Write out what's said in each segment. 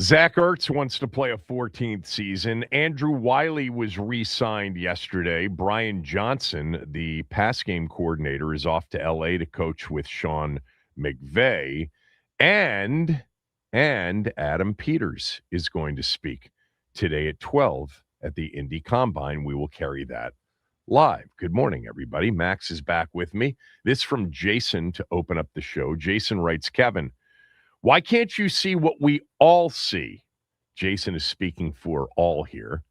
Zach Ertz wants to play a 14th season. Andrew Wiley was re-signed yesterday. Brian Johnson, the pass game coordinator, is off to L.A. to coach with Sean McVay. And Adam Peters is going to speak today at 12 at the Indy Combine. We will carry that live. Good morning, everybody. Max is back with me. This from Jason to open up the show. Jason writes, Kevin, why can't you see what we all see? Jason is speaking for all here.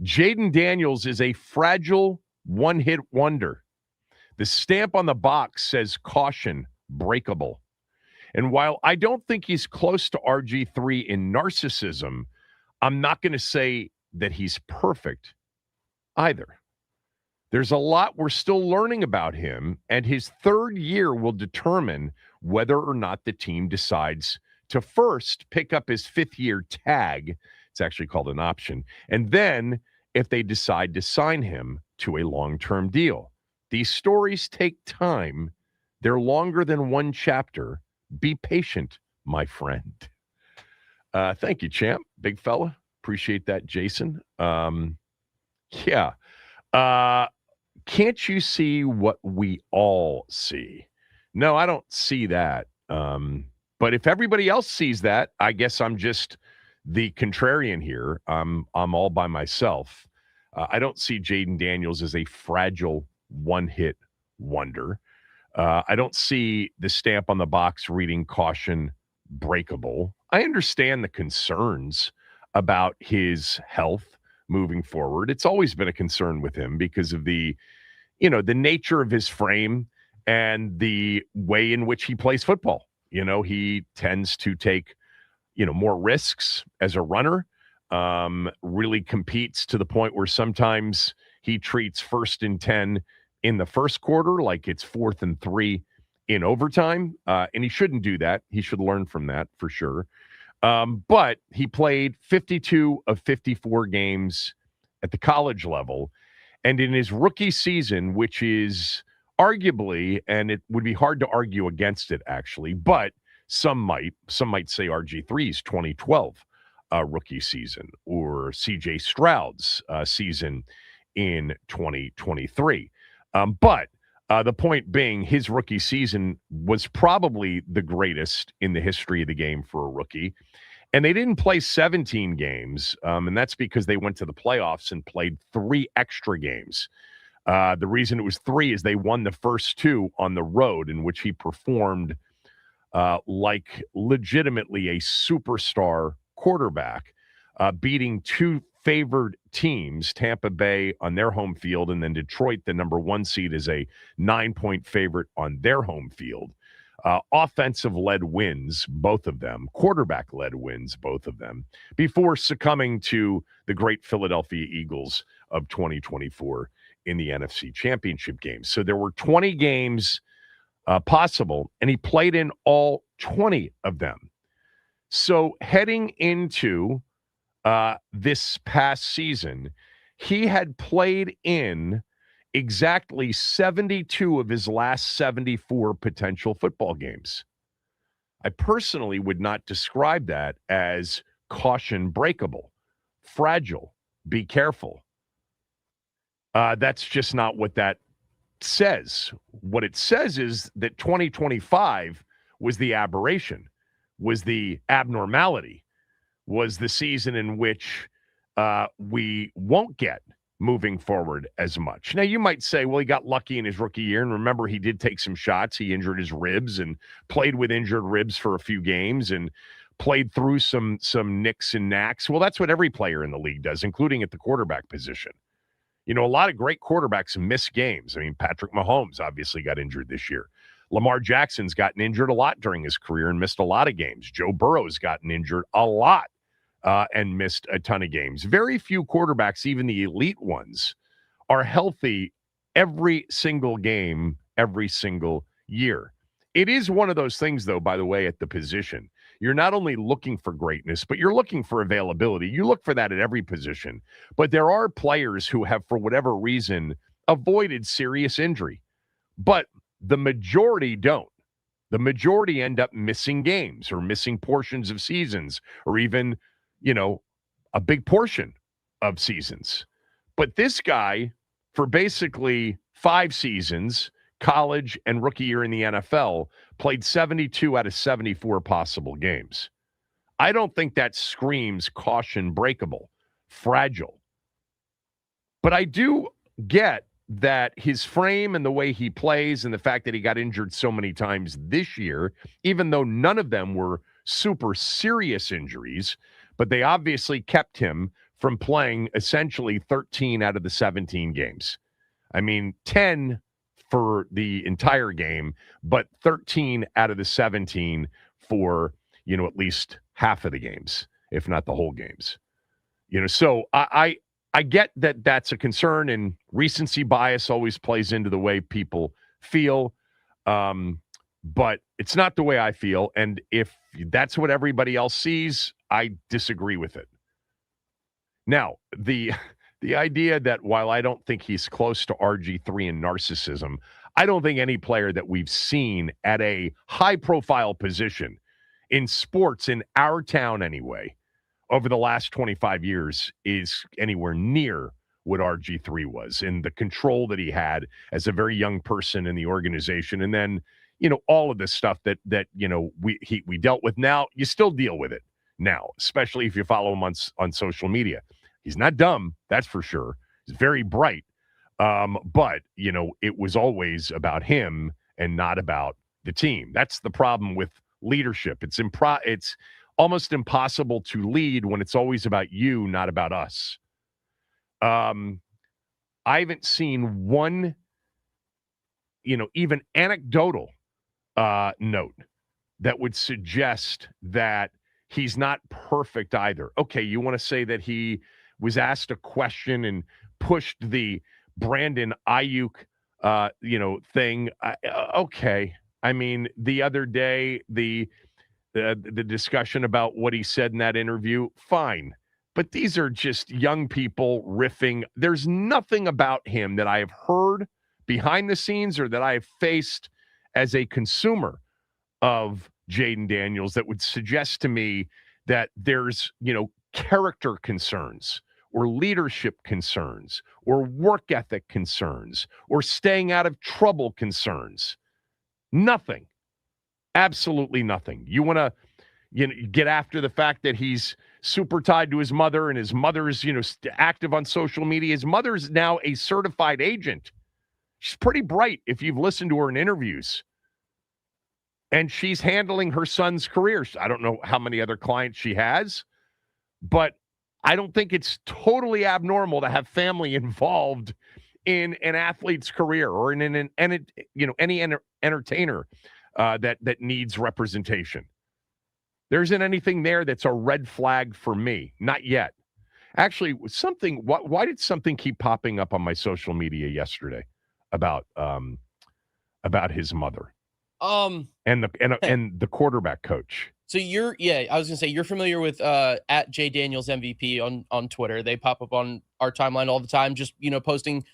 Jayden Daniels is a fragile one-hit wonder. The stamp on the box says caution, breakable. And while I don't think he's close to RG3 in narcissism, I'm not going to say that he's perfect either. There's a lot we're still learning about him, and his third year will determine whether or not the team decides to first pick up his fifth-year tag. It's actually called an option. And then if they decide to sign him to a long-term deal. These stories take time. They're longer than one chapter. Be patient, my friend. Thank you, champ. Big fella. Appreciate that, Jason. Yeah. Can't you see what we all see? No, I don't see that. But if everybody else sees that, I guess I'm just the contrarian here. I'm all by myself. I don't see Jayden Daniels as a fragile one-hit wonder. I don't see the stamp on the box reading caution breakable. I understand the concerns about his health moving forward. It's always been a concern with him because of the nature of his frame and the way in which he plays football. He tends to take, more risks as a runner, really competes to the point where sometimes he treats 1st and 10 in the first quarter like it's 4th and 3 in overtime. And he shouldn't do that. He should learn from that for sure. But he played 52 of 54 games at the college level. And in his rookie season, which is arguably, and it would be hard to argue against it actually, but some might say RG3's 2012 rookie season or CJ Stroud's season in 2023. But the point being, his rookie season was probably the greatest in the history of the game for a rookie. And they didn't play 17 games, and that's because they went to the playoffs and played 3 extra games. The reason it was 3 is they won the first 2 on the road, in which he performed like legitimately a superstar quarterback, beating 2 favored teams, Tampa Bay on their home field, and then Detroit, the number 1 seed, is a 9-point favorite on their home field. Offensive-led wins, both of them. Quarterback-led wins, both of them, before succumbing to the great Philadelphia Eagles of 2024 in the NFC Championship game. So there were 20 games possible, and he played in all 20 of them. So heading into this past season, he had played in exactly 72 of his last 74 potential football games. I personally would not describe that as caution breakable, fragile, be careful. That's just not what that says. What it says is that 2025 was the aberration, was the abnormality, was the season in which we won't get moving forward as much. Now, you might say, well, he got lucky in his rookie year, and remember, he did take some shots. He injured his ribs and played with injured ribs for a few games and played through some nicks and knacks. Well, that's what every player in the league does, including at the quarterback position. A lot of great quarterbacks miss games. I mean, Patrick Mahomes obviously got injured this year. Lamar Jackson's gotten injured a lot during his career and missed a lot of games. Joe Burrow's gotten injured a lot and missed a ton of games. Very few quarterbacks, even the elite ones, are healthy every single game, every single year. It is one of those things, though, by the way, at the position. You're not only looking for greatness, but you're looking for availability. You look for that at every position. But there are players who have, for whatever reason, avoided serious injury. But the majority don't. The majority end up missing games or missing portions of seasons or even, a big portion of seasons. But this guy, for basically 5 seasons, college and rookie year in the NFL, played 72 out of 74 possible games. I don't think that screams caution breakable, fragile. But I do get that his frame and the way he plays and the fact that he got injured so many times this year, even though none of them were super serious injuries, but they obviously kept him from playing essentially 13 out of the 17 games. I mean, 10 for the entire game, but 13 out of the 17 for, at least half of the games, if not the whole games. So I get that that's a concern, and recency bias always plays into the way people feel. But it's not the way I feel. And if that's what everybody else sees, I disagree with it. Now, the idea that while I don't think he's close to RG3 in narcissism, I don't think any player that we've seen at a high-profile position in sports, in our town anyway, over the last 25 years is anywhere near what RG3 was, and the control that he had as a very young person in the organization. And then, all of this stuff that we dealt with. Now, you still deal with it now, especially if you follow him on social media. He's not dumb, that's for sure. He's very bright. But, it was always about him and not about the team. That's the problem with leadership. It's almost impossible to lead when it's always about you, not about us. I haven't seen one, even anecdotal note that would suggest that he's not perfect either. Okay, you want to say that he was asked a question and pushed the Brandon Ayuk, thing. Okay. I mean, the other day, the discussion about what he said in that interview, fine. But these are just young people riffing. There's nothing about him that I have heard behind the scenes or that I have faced as a consumer of Jayden Daniels that would suggest to me that there's, character concerns or leadership concerns or work ethic concerns or staying out of trouble concerns. Nothing. Absolutely nothing. You want to get after the fact that he's super tied to his mother and his mother's, active on social media. His mother's now a certified agent. She's pretty bright if you've listened to her in interviews. And she's handling her son's career. I don't know how many other clients she has, but I don't think it's totally abnormal to have family involved in an athlete's career or in any entertainer that needs representation. There isn't anything there that's a red flag for me. Not yet. Actually, why did something keep popping up on my social media yesterday about his mother? And the quarterback coach. So I was gonna say you're familiar with at J Daniels MVP on Twitter. They pop up on our timeline all the time, just posting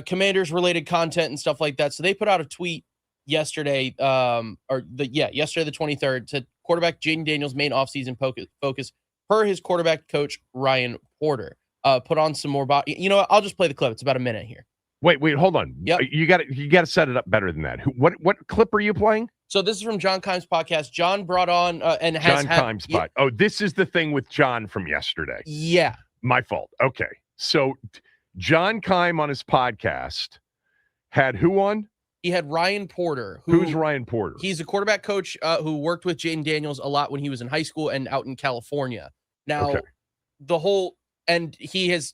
Commanders related content and stuff like that. So they put out a tweet yesterday, yesterday the 23rd, said quarterback Jayden Daniels' main offseason focus per his quarterback coach Ryan Porter. Put on some more body. I'll just play the clip. It's about a minute here. Wait, hold on. Yep. You got to set it up better than that. What clip are you playing? So this is from John Keim's podcast. John brought on and has John Keim's podcast. Oh, this is the thing with John from yesterday. Yeah. My fault. Okay. So John Keim on his podcast had who on? He had Ryan Porter. Who's Ryan Porter? He's a quarterback coach who worked with Jayden Daniels a lot when he was in high school and out in California. Now, and he has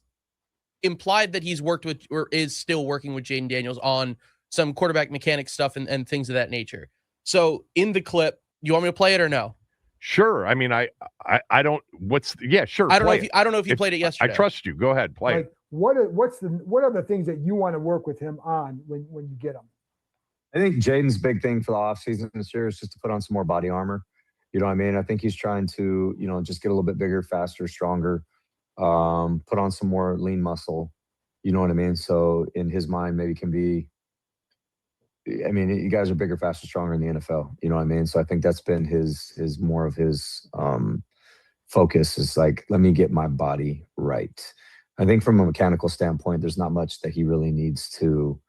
implied that he's worked with or is still working with Jayden Daniels on some quarterback mechanic stuff and things of that nature. So in the clip, you want me to play it or no? Sure. I mean, I don't. Sure. I don't know if you played it yesterday. I trust you. Go ahead, play it. What are the things that you want to work with him on when you get him? I think Jayden's big thing for the offseason this year is just to put on some more body armor. You know what I mean? I think he's trying to, just get a little bit bigger, faster, stronger, put on some more lean muscle. You know what I mean? So in his mind, maybe can be I mean, you guys are bigger, faster, stronger in the NFL. You know what I mean? So I think that's been his more of his focus is like, let me get my body right. I think from a mechanical standpoint, there's not much that he really needs to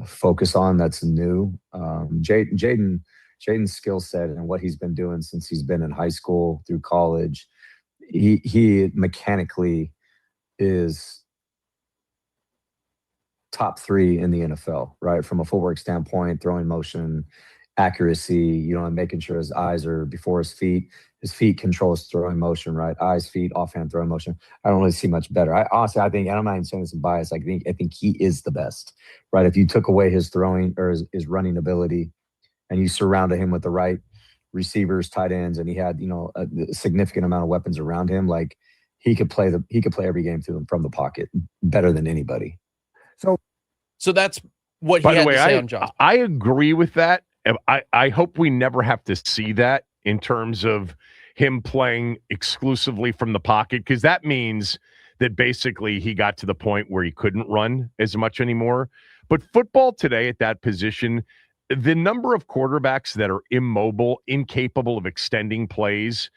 focus on that's new. Jayden's skill set and what he's been doing since he's been in high school through college, he mechanically is top 3 in the NFL, right? From a footwork standpoint, throwing motion, accuracy, and making sure his eyes are before his feet. His feet control his throwing motion, right? Eyes, feet, offhand throwing motion. I don't really see much better. I think, and I'm not even saying this in bias, I think he is the best, right? If you took away his throwing or his running ability and you surrounded him with the right receivers, tight ends, and he had, a significant amount of weapons around him, like he could play every game from the pocket better than anybody. So that's what he By had the way, to say on John's. I agree with that. I hope we never have to see that in terms of him playing exclusively from the pocket, because that means that basically he got to the point where he couldn't run as much anymore. But football today at that position, the number of quarterbacks that are immobile, incapable of extending plays,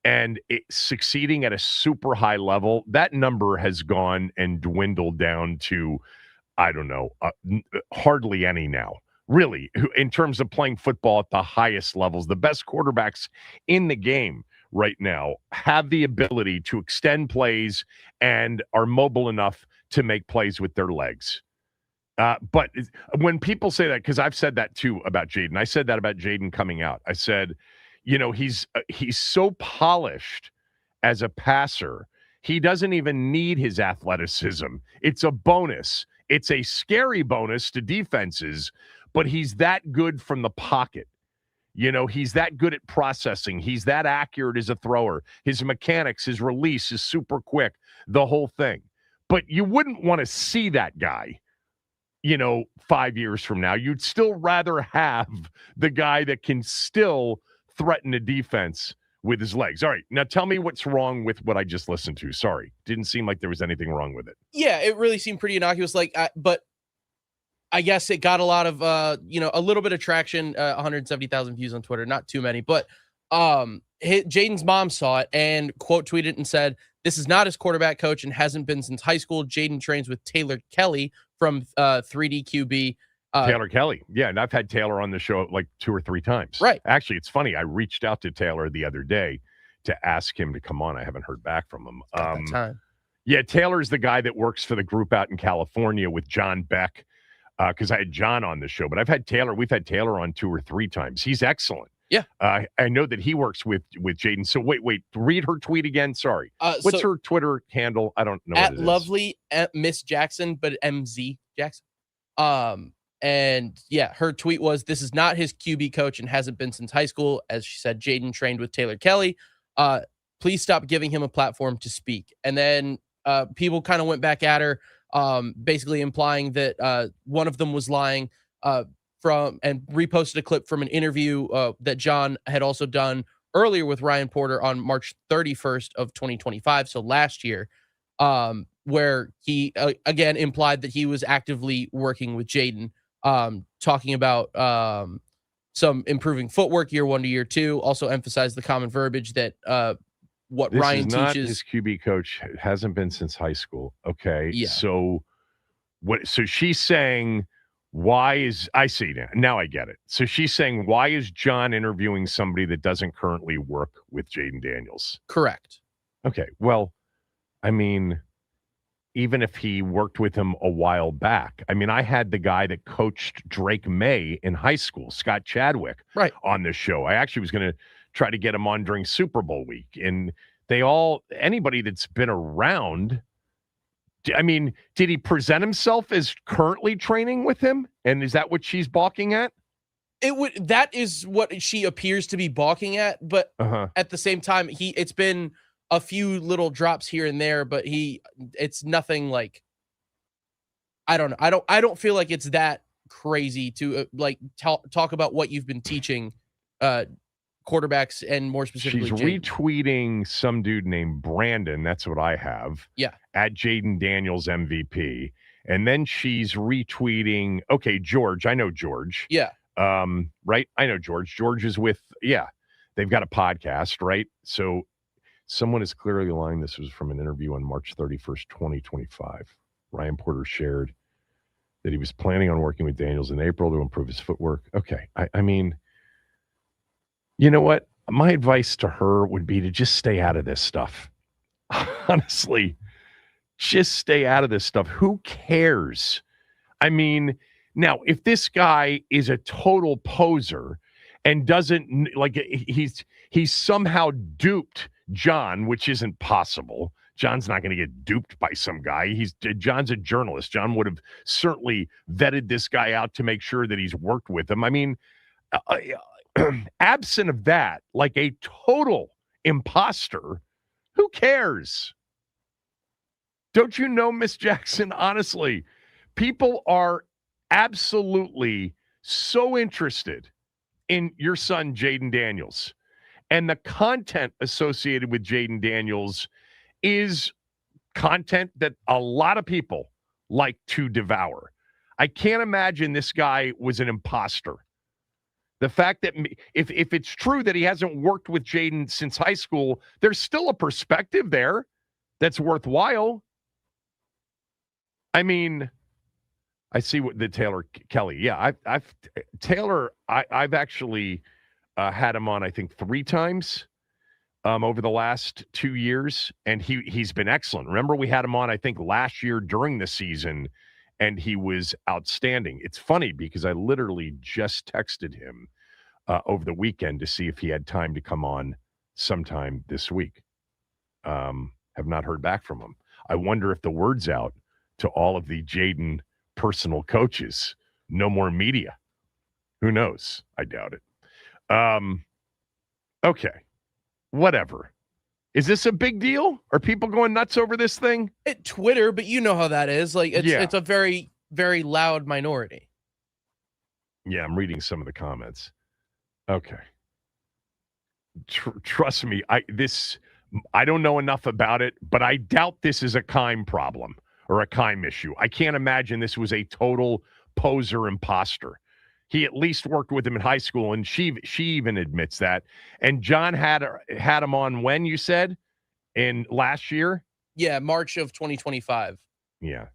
and succeeding at a super high level, that number has gone and dwindled down to, I don't know, hardly any now. Really, in terms of playing football at the highest levels, the best quarterbacks in the game right now have the ability to extend plays and are mobile enough to make plays with their legs. But when people say that, because I've said that too about Jayden, I said that about Jayden coming out. I said, he's so polished as a passer, he doesn't even need his athleticism. It's a bonus. It's a scary bonus to defenses, but he's that good from the pocket. He's that good at processing. He's that accurate as a thrower. His mechanics, his release is super quick, the whole thing. But you wouldn't want to see that guy, 5 years from now. You'd still rather have the guy that can still threaten a defense with his legs. All right, now tell me what's wrong with what I just listened to. Sorry, didn't seem like there was anything wrong with it. Yeah, it really seemed pretty innocuous. But I guess it got a lot of, a little bit of traction. 170,000 views on Twitter, not too many. But Jayden's mom saw it and quote tweeted and said, "This is not his quarterback coach and hasn't been since high school. Jayden trains with Taylor Kelly from 3D QB." Taylor Kelly. Yeah, and I've had Taylor on the show like 2 or 3 times. Right. Actually, it's funny. I reached out to Taylor the other day to ask him to come on. I haven't heard back from him. Time. Yeah, Taylor's the guy that works for the group out in California with John Beck, because I had John on the show. But we've had Taylor on 2 or 3 times. He's excellent. Yeah. I know that he works with Jayden. So wait, read her tweet again. Sorry. What's her Twitter handle? I don't know. At what it Lovely at Miss Jackson, but MZ Jackson. And yeah, her tweet was, "This is not his QB coach and hasn't been since high school." As she said, Jayden trained with Taylor Kelly. Please stop giving him a platform to speak. And then people kind of went back at her, basically implying that one of them was lying and reposted a clip from an interview that John had also done earlier with Ryan Porter on March 31st of 2025. So last year, where he again implied that he was actively working with Jayden, talking about some improving footwork year 1 to year 2. Also emphasized the common verbiage that what this Ryan is not teaches. His QB coach hasn't been since high school. Okay. Yeah. So so she's saying, I see now I get it. So she's saying, why is John interviewing somebody that doesn't currently work with Jayden Daniels? Correct. Okay. Well, I mean, even if he worked with him a while back, I mean, I had the guy that coached Drake May in high school, Scott Chadwick, right, on this show. I actually was going to try to get him on during Super Bowl week. And anybody that's been around, I mean, did he present himself as currently training with him? And is that what she's balking at? That is what she appears to be balking at. But at the same time, it's been a few little drops here and there, but it's nothing like, I don't know. I don't feel like it's that crazy to talk about what you've been teaching quarterbacks and more specifically she's Jayden. Retweeting some dude named Brandon. That's what I have. Yeah. At Jayden Daniels MVP. And then she's retweeting, okay, George. I know George. Yeah. Right? I know George. George is with, they've got a podcast, right? So someone is clearly lying. This was from an interview on March 31st, 2025. Ryan Porter shared that he was planning on working with Daniels in April to improve his footwork. Okay. I mean, you know what? My advice to her would be to just stay out of this stuff. Honestly, just stay out of this stuff. Who cares? I mean, now, if this guy is a total poser and doesn't, like, he's somehow duped John, which isn't possible. John's not going to get duped by some guy. John's a journalist. John would have certainly vetted this guy out to make sure that he's worked with him. I mean, absent of that, like a total imposter, who cares? Don't you know, Miss Jackson? Honestly, people are absolutely so interested in your son, Jayden Daniels. And the content associated with Jayden Daniels is content that a lot of people like to devour. I can't imagine this guy was an imposter. The fact that if it's true that he hasn't worked with Jayden since high school, there's still a perspective there that's worthwhile. I mean, I see what the Taylor Kelly. Yeah, I've actually had him on, I think, 3 times over the last 2 years, and he's been excellent. Remember, we had him on, I think, last year during the season, and he was outstanding. It's funny because I literally just texted him over the weekend to see if he had time to come on sometime this week. Have not heard back from him. I wonder if the word's out to all of the Jayden personal coaches. No more media. Who knows? I doubt it. Okay. Whatever. Is this a big deal? Are people going nuts over this thing? At Twitter, but you know how that is. Like, it's a very, very loud minority. Yeah, I'm reading some of the comments. Okay. Trust me, I don't know enough about it, but I doubt this is a Keim problem or a Keim issue. I can't imagine this was a total poser imposter. He at least worked with him in high school, and she even admits that. And John had him on when, you said? In last year? Yeah, March of 2025. Yeah.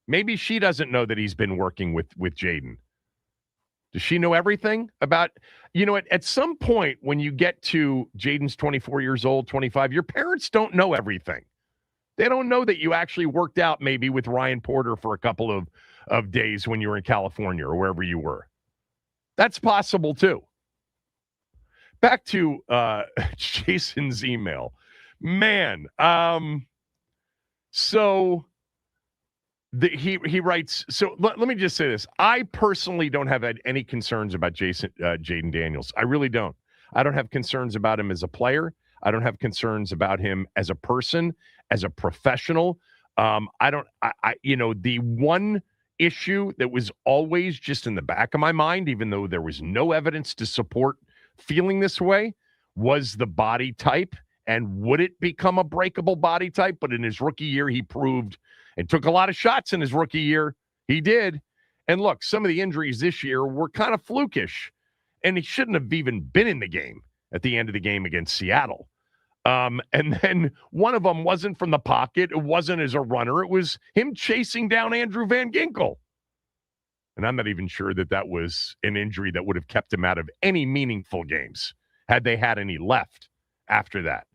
Maybe she doesn't know that he's been working with Jayden. Does she know everything about, at some point when you get to Jayden's 24 years old, 25, your parents don't know everything. They don't know that you actually worked out maybe with Ryan Porter for a couple of days when you were in California or wherever you were. That's possible too. Back to Jason's email. Man, so he writes, so let me just say this. I personally don't have any concerns about Jayden Daniels. I really don't. I don't have concerns about him as a player. I don't have concerns about him as a person, as a professional. The one issue that was always just in the back of my mind, even though there was no evidence to support feeling this way, was the body type. And would it become a breakable body type? But in his rookie year, he proved and took a lot of shots in his rookie year. He did. And look, some of the injuries this year were kind of flukish. And he shouldn't have even been in the game at the end of the game against Seattle. And then one of them wasn't from the pocket. It wasn't as a runner. It was him chasing down Andrew Van Ginkel. And I'm not even sure that was an injury that would have kept him out of any meaningful games had they had any left after that.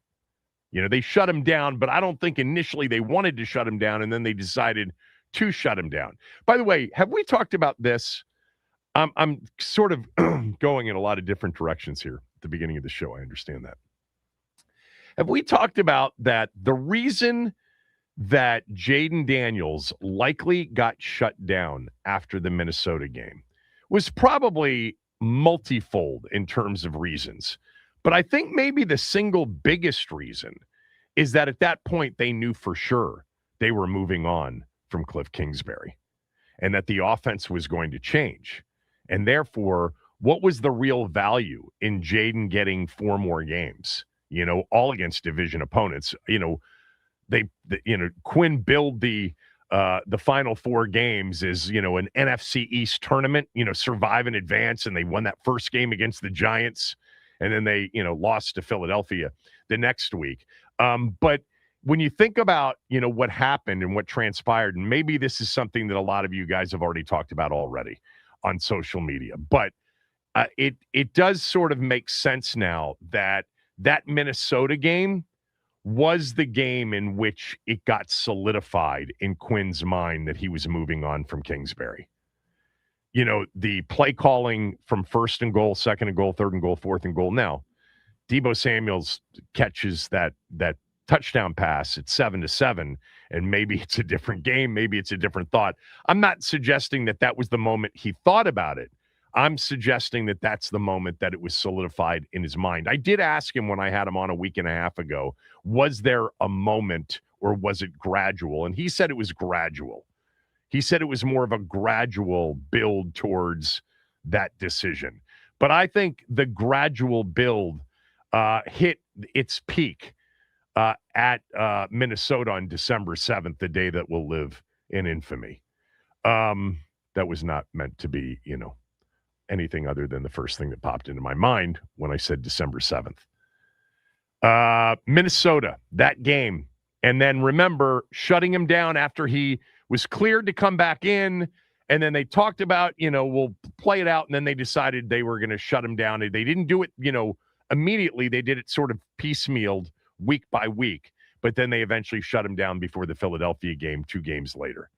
They shut him down, but I don't think initially they wanted to shut him down, and then they decided to shut him down. By the way, have we talked about this? I'm sort of going in a lot of different directions here at the beginning of the show. I understand that. Have we talked about that the reason that Jayden Daniels likely got shut down after the Minnesota game was probably multifold in terms of reasons? But I think maybe the single biggest reason is that at that point they knew for sure they were moving on from Cliff Kingsbury and that the offense was going to change. And therefore, what was the real value in Jayden getting 4 more games, all against division opponents? Quinn billed the the final 4 games is, an NFC East tournament, survive in advance, and they won that first game against the Giants, and then they, lost to Philadelphia the next week. But when you think about, what happened and what transpired, and maybe this is something that a lot of you guys have already talked about already on social media, but it does sort of make sense now that Minnesota game was the game in which it got solidified in Quinn's mind that he was moving on from Kingsbury. The play calling from first and goal, second and goal, third and goal, fourth and goal. Now, Deebo Samuels catches that touchdown pass at 7-7, and maybe it's a different game, maybe it's a different thought. I'm not suggesting that was the moment he thought about it. I'm suggesting that that's the moment that it was solidified in his mind. I did ask him when I had him on a week and a half ago, was there a moment or was it gradual? And he said it was gradual. He said it was more of a gradual build towards that decision. But I think the gradual build hit its peak at Minnesota on December 7th, the day that will live in infamy. That was not meant to be, anything other than the first thing that popped into my mind when I said December 7th. Minnesota, that game. And then remember, shutting him down after he was cleared to come back in. And then they talked about, we'll play it out. And then they decided they were going to shut him down. They didn't do it, immediately. They did it sort of piecemealed week by week. But then they eventually shut him down before the Philadelphia game 2 games later.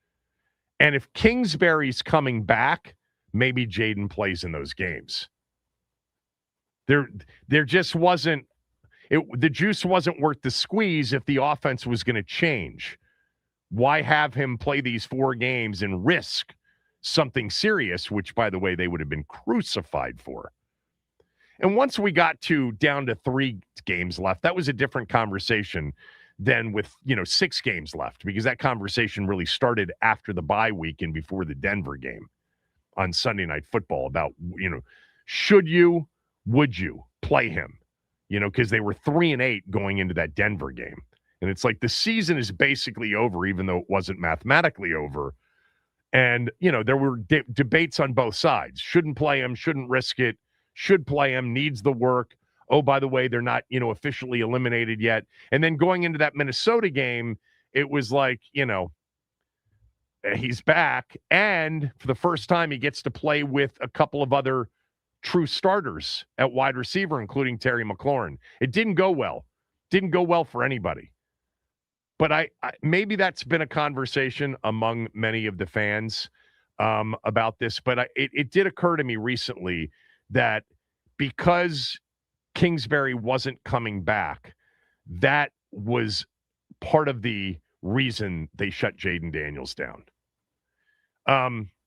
And if Kingsbury's coming back, maybe Jayden plays in those games. There just wasn't the juice wasn't worth the squeeze if the offense was going to change. Why have him play these 4 games and risk something serious, which, by the way, they would have been crucified for? And once we got down to 3 games left, that was a different conversation than with, 6 games left, because that conversation really started after the bye week and before the Denver game on Sunday Night Football about, would you play him? Because they were 3-8 going into that Denver game. And it's like the season is basically over, even though it wasn't mathematically over. And, there were debates on both sides. Shouldn't play him, shouldn't risk it, should play him, needs the work. Oh, by the way, they're not, officially eliminated yet. And then going into that Minnesota game, it was like, he's back. And for the first time, he gets to play with a couple of other true starters at wide receiver, including Terry McLaurin. It didn't go well. Didn't go well for anybody. But I maybe that's been a conversation among many of the fans about this. But it did occur to me recently that because Kingsbury wasn't coming back, that was part of the reason they shut Jayden Daniels down.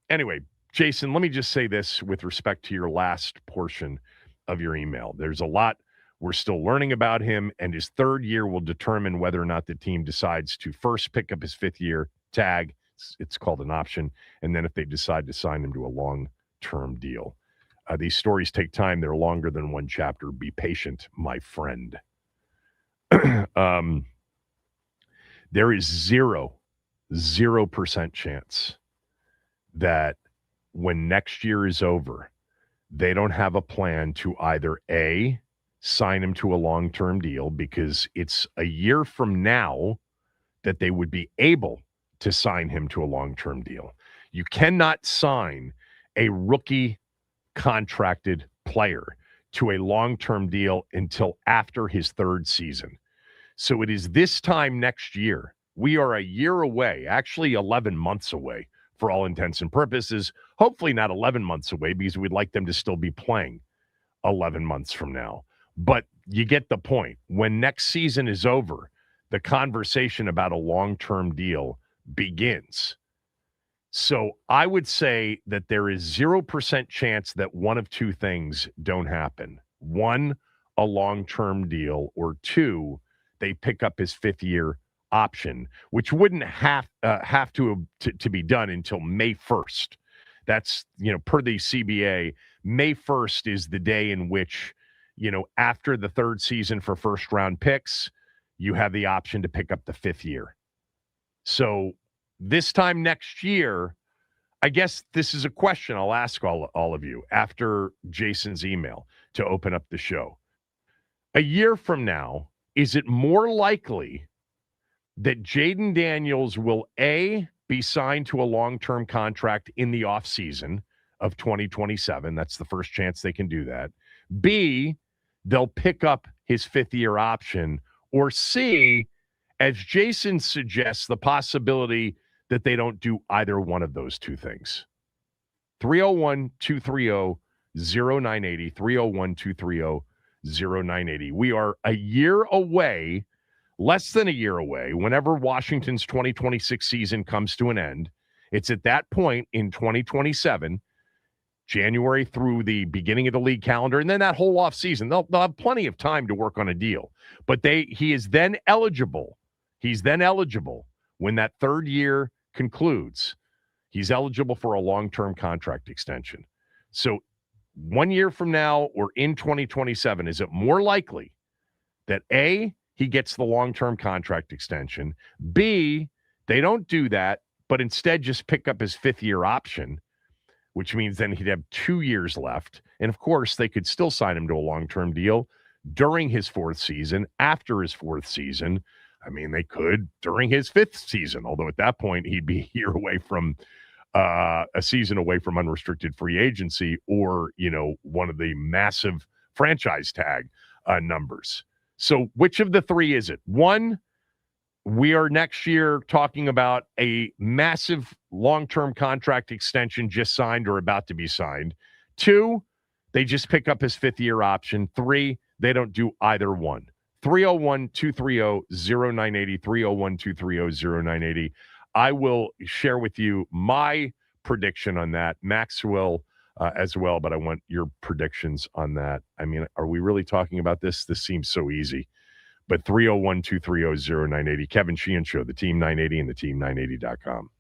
Anyway, Jason, let me just say this with respect to your last portion of your email. There's a lot we're still learning about him, and his 3rd year will determine whether or not the team decides to first pick up his 5th year tag. It's called an option. And then if they decide to sign him to a long-term deal. These stories take time. They're longer than one chapter. Be patient, my friend. There is 0% chance that when next year is over, they don't have a plan to either A, sign him to a long-term deal, because it's a year from now that they would be able to sign him to a long-term deal. You cannot sign a rookie contracted player to a long-term deal until after his 3rd season. So it is this time next year. We are a year away, actually 11 months away for all intents and purposes. Hopefully not 11 months away, because we'd like them to still be playing 11 months from now. But you get the point. When next season is over, the conversation about a long-term deal begins. So I would say that there is 0% chance that one of 2 things don't happen. 1, a long-term deal, or 2, they pick up his 5th year option, which wouldn't have to be done until May 1st. That's, per the CBA, May 1st is the day in which, after the 3rd season for first-round picks, you have the option to pick up the 5th year. So this time next year, I guess this is a question I'll ask all of you after Jason's email to open up the show. A year from now, is it more likely that Jayden Daniels will A, be signed to a long-term contract in the offseason of 2027? That's the first chance they can do that. B, they'll pick up his fifth-year option. Or C, as Jason suggests, the possibility that they don't do either one of those two things. 301-230-0980, 301-230-0980. We are a year away, less than a year away, whenever Washington's 2026 season comes to an end. It's at that point in 2027, January through the beginning of the league calendar, and then that whole offseason. They'll have plenty of time to work on a deal. But he is then eligible. He's then eligible when that third year concludes. He's eligible for a long-term contract extension. So 1 year from now or in 2027, is it more likely that A, he gets the long-term contract extension, B, they don't do that, but instead just pick up his fifth-year option, which means then he'd have 2 years left. And, of course, they could still sign him to a long-term deal during his fourth season, after his fourth season. I mean, they could during his fifth season, although at that point he'd be a year away from a season away from unrestricted free agency or, one of the massive franchise tag numbers. So which of the three is it? One, we are next year talking about a massive long-term contract extension just signed or about to be signed. Two, they just pick up his fifth-year option. Three, they don't do either one. 301-230-0980, 301-230-0980. I will share with you my prediction on that. Max will as well, but I want your predictions on that. I mean, are we really talking about this? This seems so easy. But 301-230-0980. Kevin Sheehan Show, the Team 980 and the team980.com.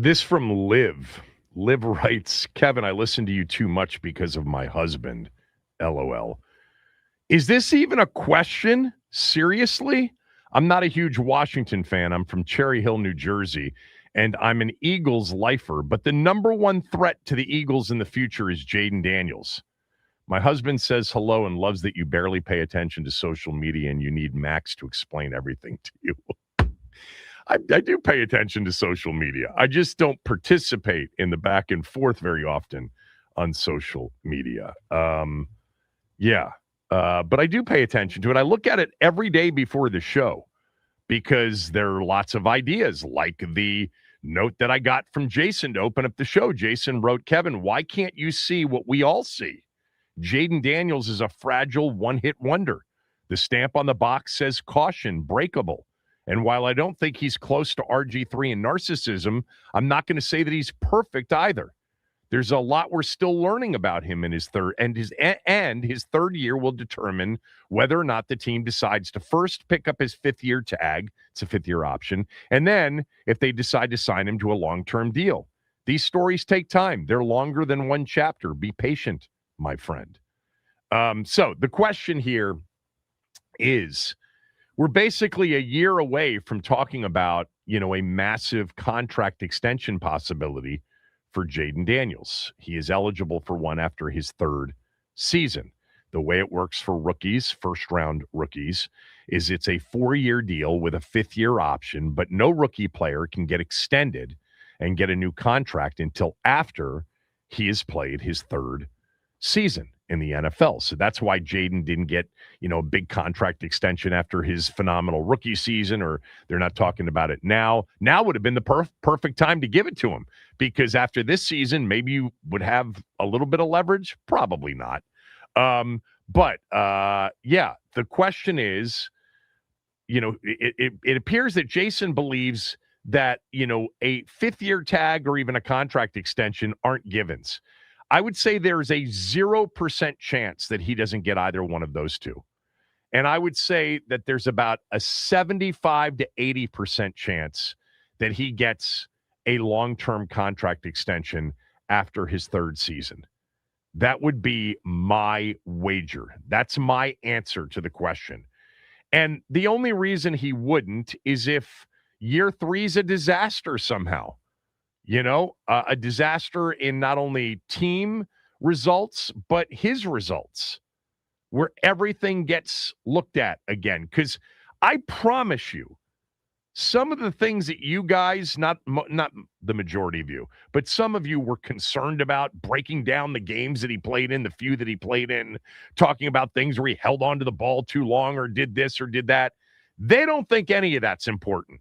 This from Liv. Liv writes, Kevin, I listen to you too much because of my husband. LOL. Is this even a question? Seriously? I'm not a huge Washington fan. I'm from Cherry Hill, New Jersey, and I'm an Eagles lifer. But the number one threat to the Eagles in the future is Jayden Daniels. My husband says hello and loves that you barely pay attention to social media and you need Max to explain everything to you. I do pay attention to social media. I just don't participate in the back and forth very often on social media. But I do pay attention to it. I look at it every day before the show because there are lots of ideas, like the note that I got from Jason to open up the show. Jason wrote, Kevin, why can't you see what we all see? Jayden Daniels is a fragile one-hit wonder. The stamp on the box says caution, breakable. And while I don't think he's close to RG3 in narcissism, I'm not going to say that he's perfect either. There's a lot we're still learning about him in his third, and his third year will determine whether or not the team decides to first pick up his fifth-year tag. It's a fifth-year option. And then if they decide to sign him to a long-term deal. These stories take time. They're longer than one chapter. Be patient, my friend. So the question here is, we're basically a year away from talking about, a massive contract extension possibility for Jayden Daniels. He is eligible for one after his third season. The way it works for rookies, first-round rookies, is it's a 4-year deal with a fifth-year option, but no rookie player can get extended and get a new contract until after he has played his third season in the NFL. So that's why Jayden didn't get, a big contract extension after his phenomenal rookie season, or they're not talking about it now. Now would have been the perfect time to give it to him, because after this season, maybe you would have a little bit of leverage. Probably not. The question is, it appears that Jason believes that, a fifth-year tag or even a contract extension aren't givens. I would say there's a 0% chance that he doesn't get either one of those two. And I would say that there's about a 75 to 80% chance that he gets a long-term contract extension after his third season. That would be my wager. That's my answer to the question. And the only reason he wouldn't is if year 3 is a disaster somehow. A disaster in not only team results, but his results, where everything gets looked at again. Because I promise you, some of the things that you guys, not the majority of you, but some of you were concerned about, breaking down the games that he played in, the few that he played in, talking about things where he held on to the ball too long or did this or did that. They don't think any of that's important.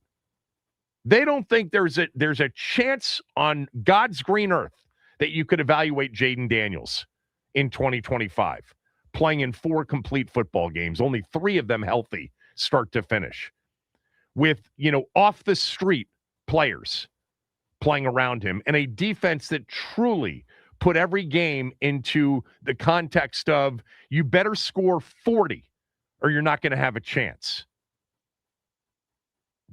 They don't think there's a chance on God's green earth that you could evaluate Jayden Daniels in 2025, playing in 4 complete football games, only 3 of them healthy, start to finish, with, off the street players playing around him, and a defense that truly put every game into the context of, you better score 40 or you're not going to have a chance.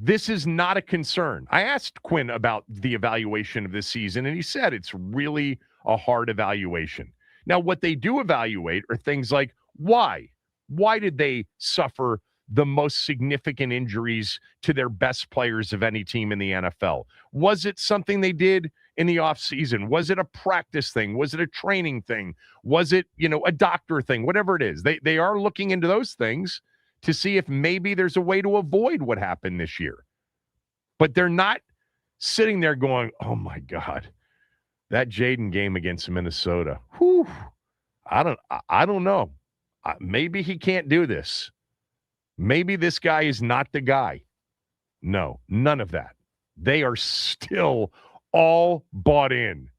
This is not a concern. I asked Quinn about the evaluation of this season, and he said it's really a hard evaluation. Now, what they do evaluate are things like, why? Why did they suffer the most significant injuries to their best players of any team in the NFL? Was it something they did in the offseason? Was it a practice thing? Was it a training thing? Was it, a doctor thing? Whatever it is. They are looking into those things to see if maybe there's a way to avoid what happened this year. But they're not sitting there going, oh my God, that Jayden game against Minnesota. Whew, I don't know. Maybe he can't do this. Maybe this guy is not the guy. No, none of that. They are still all bought in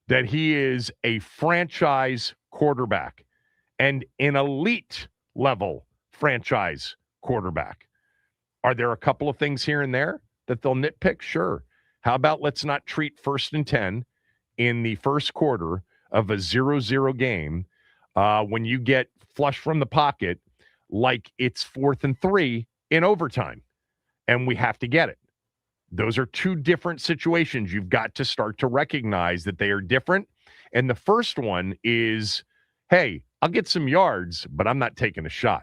that he is a franchise quarterback and an elite level franchise quarterback. Are there a couple of things here and there that they'll nitpick? Sure. How about let's not treat 1st and 10 in the first quarter of a 0-0 game when you get flush from the pocket like it's 4th and 3 in overtime, and we have to get it. Those are two different situations. You've got to start to recognize that they are different. And the first one is, hey, I'll get some yards, but I'm not taking a shot.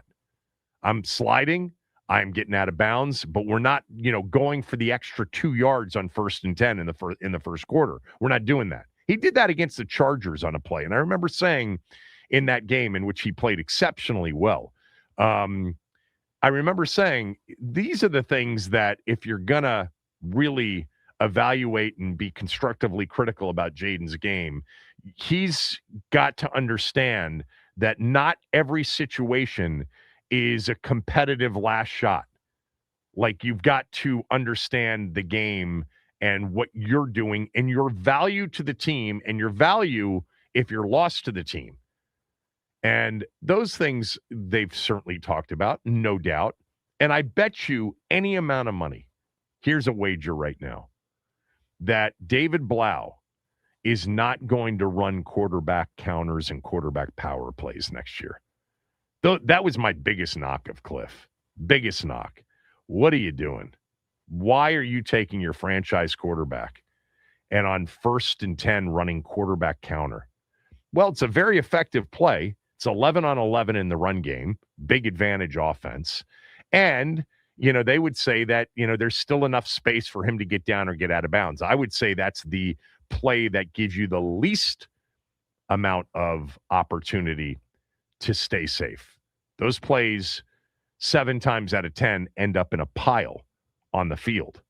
I'm sliding. I'm getting out of bounds, but we're not, going for the extra 2 yards on 1st and 10 in the first quarter. We're not doing that. He did that against the Chargers on a play. And I remember saying in that game in which he played exceptionally well, I remember saying, these are the things that if you're going to really evaluate and be constructively critical about Jayden's game, he's got to understand that not every situation is a competitive last shot. Like, you've got to understand the game and what you're doing and your value to the team and your value if you're lost to the team. And those things they've certainly talked about, no doubt. And I bet you any amount of money, here's a wager right now, that David Blau is not going to run quarterback counters and quarterback power plays next year. That was my biggest knock of Cliff. Biggest knock. What are you doing? Why are you taking your franchise quarterback and on 1st and 10 running quarterback counter? Well, it's a very effective play. It's 11 on 11 in the run game, big advantage offense. And, they would say that, there's still enough space for him to get down or get out of bounds. I would say that's the play that gives you the least amount of opportunity to stay safe. Those plays 7 times out of 10 end up in a pile on the field.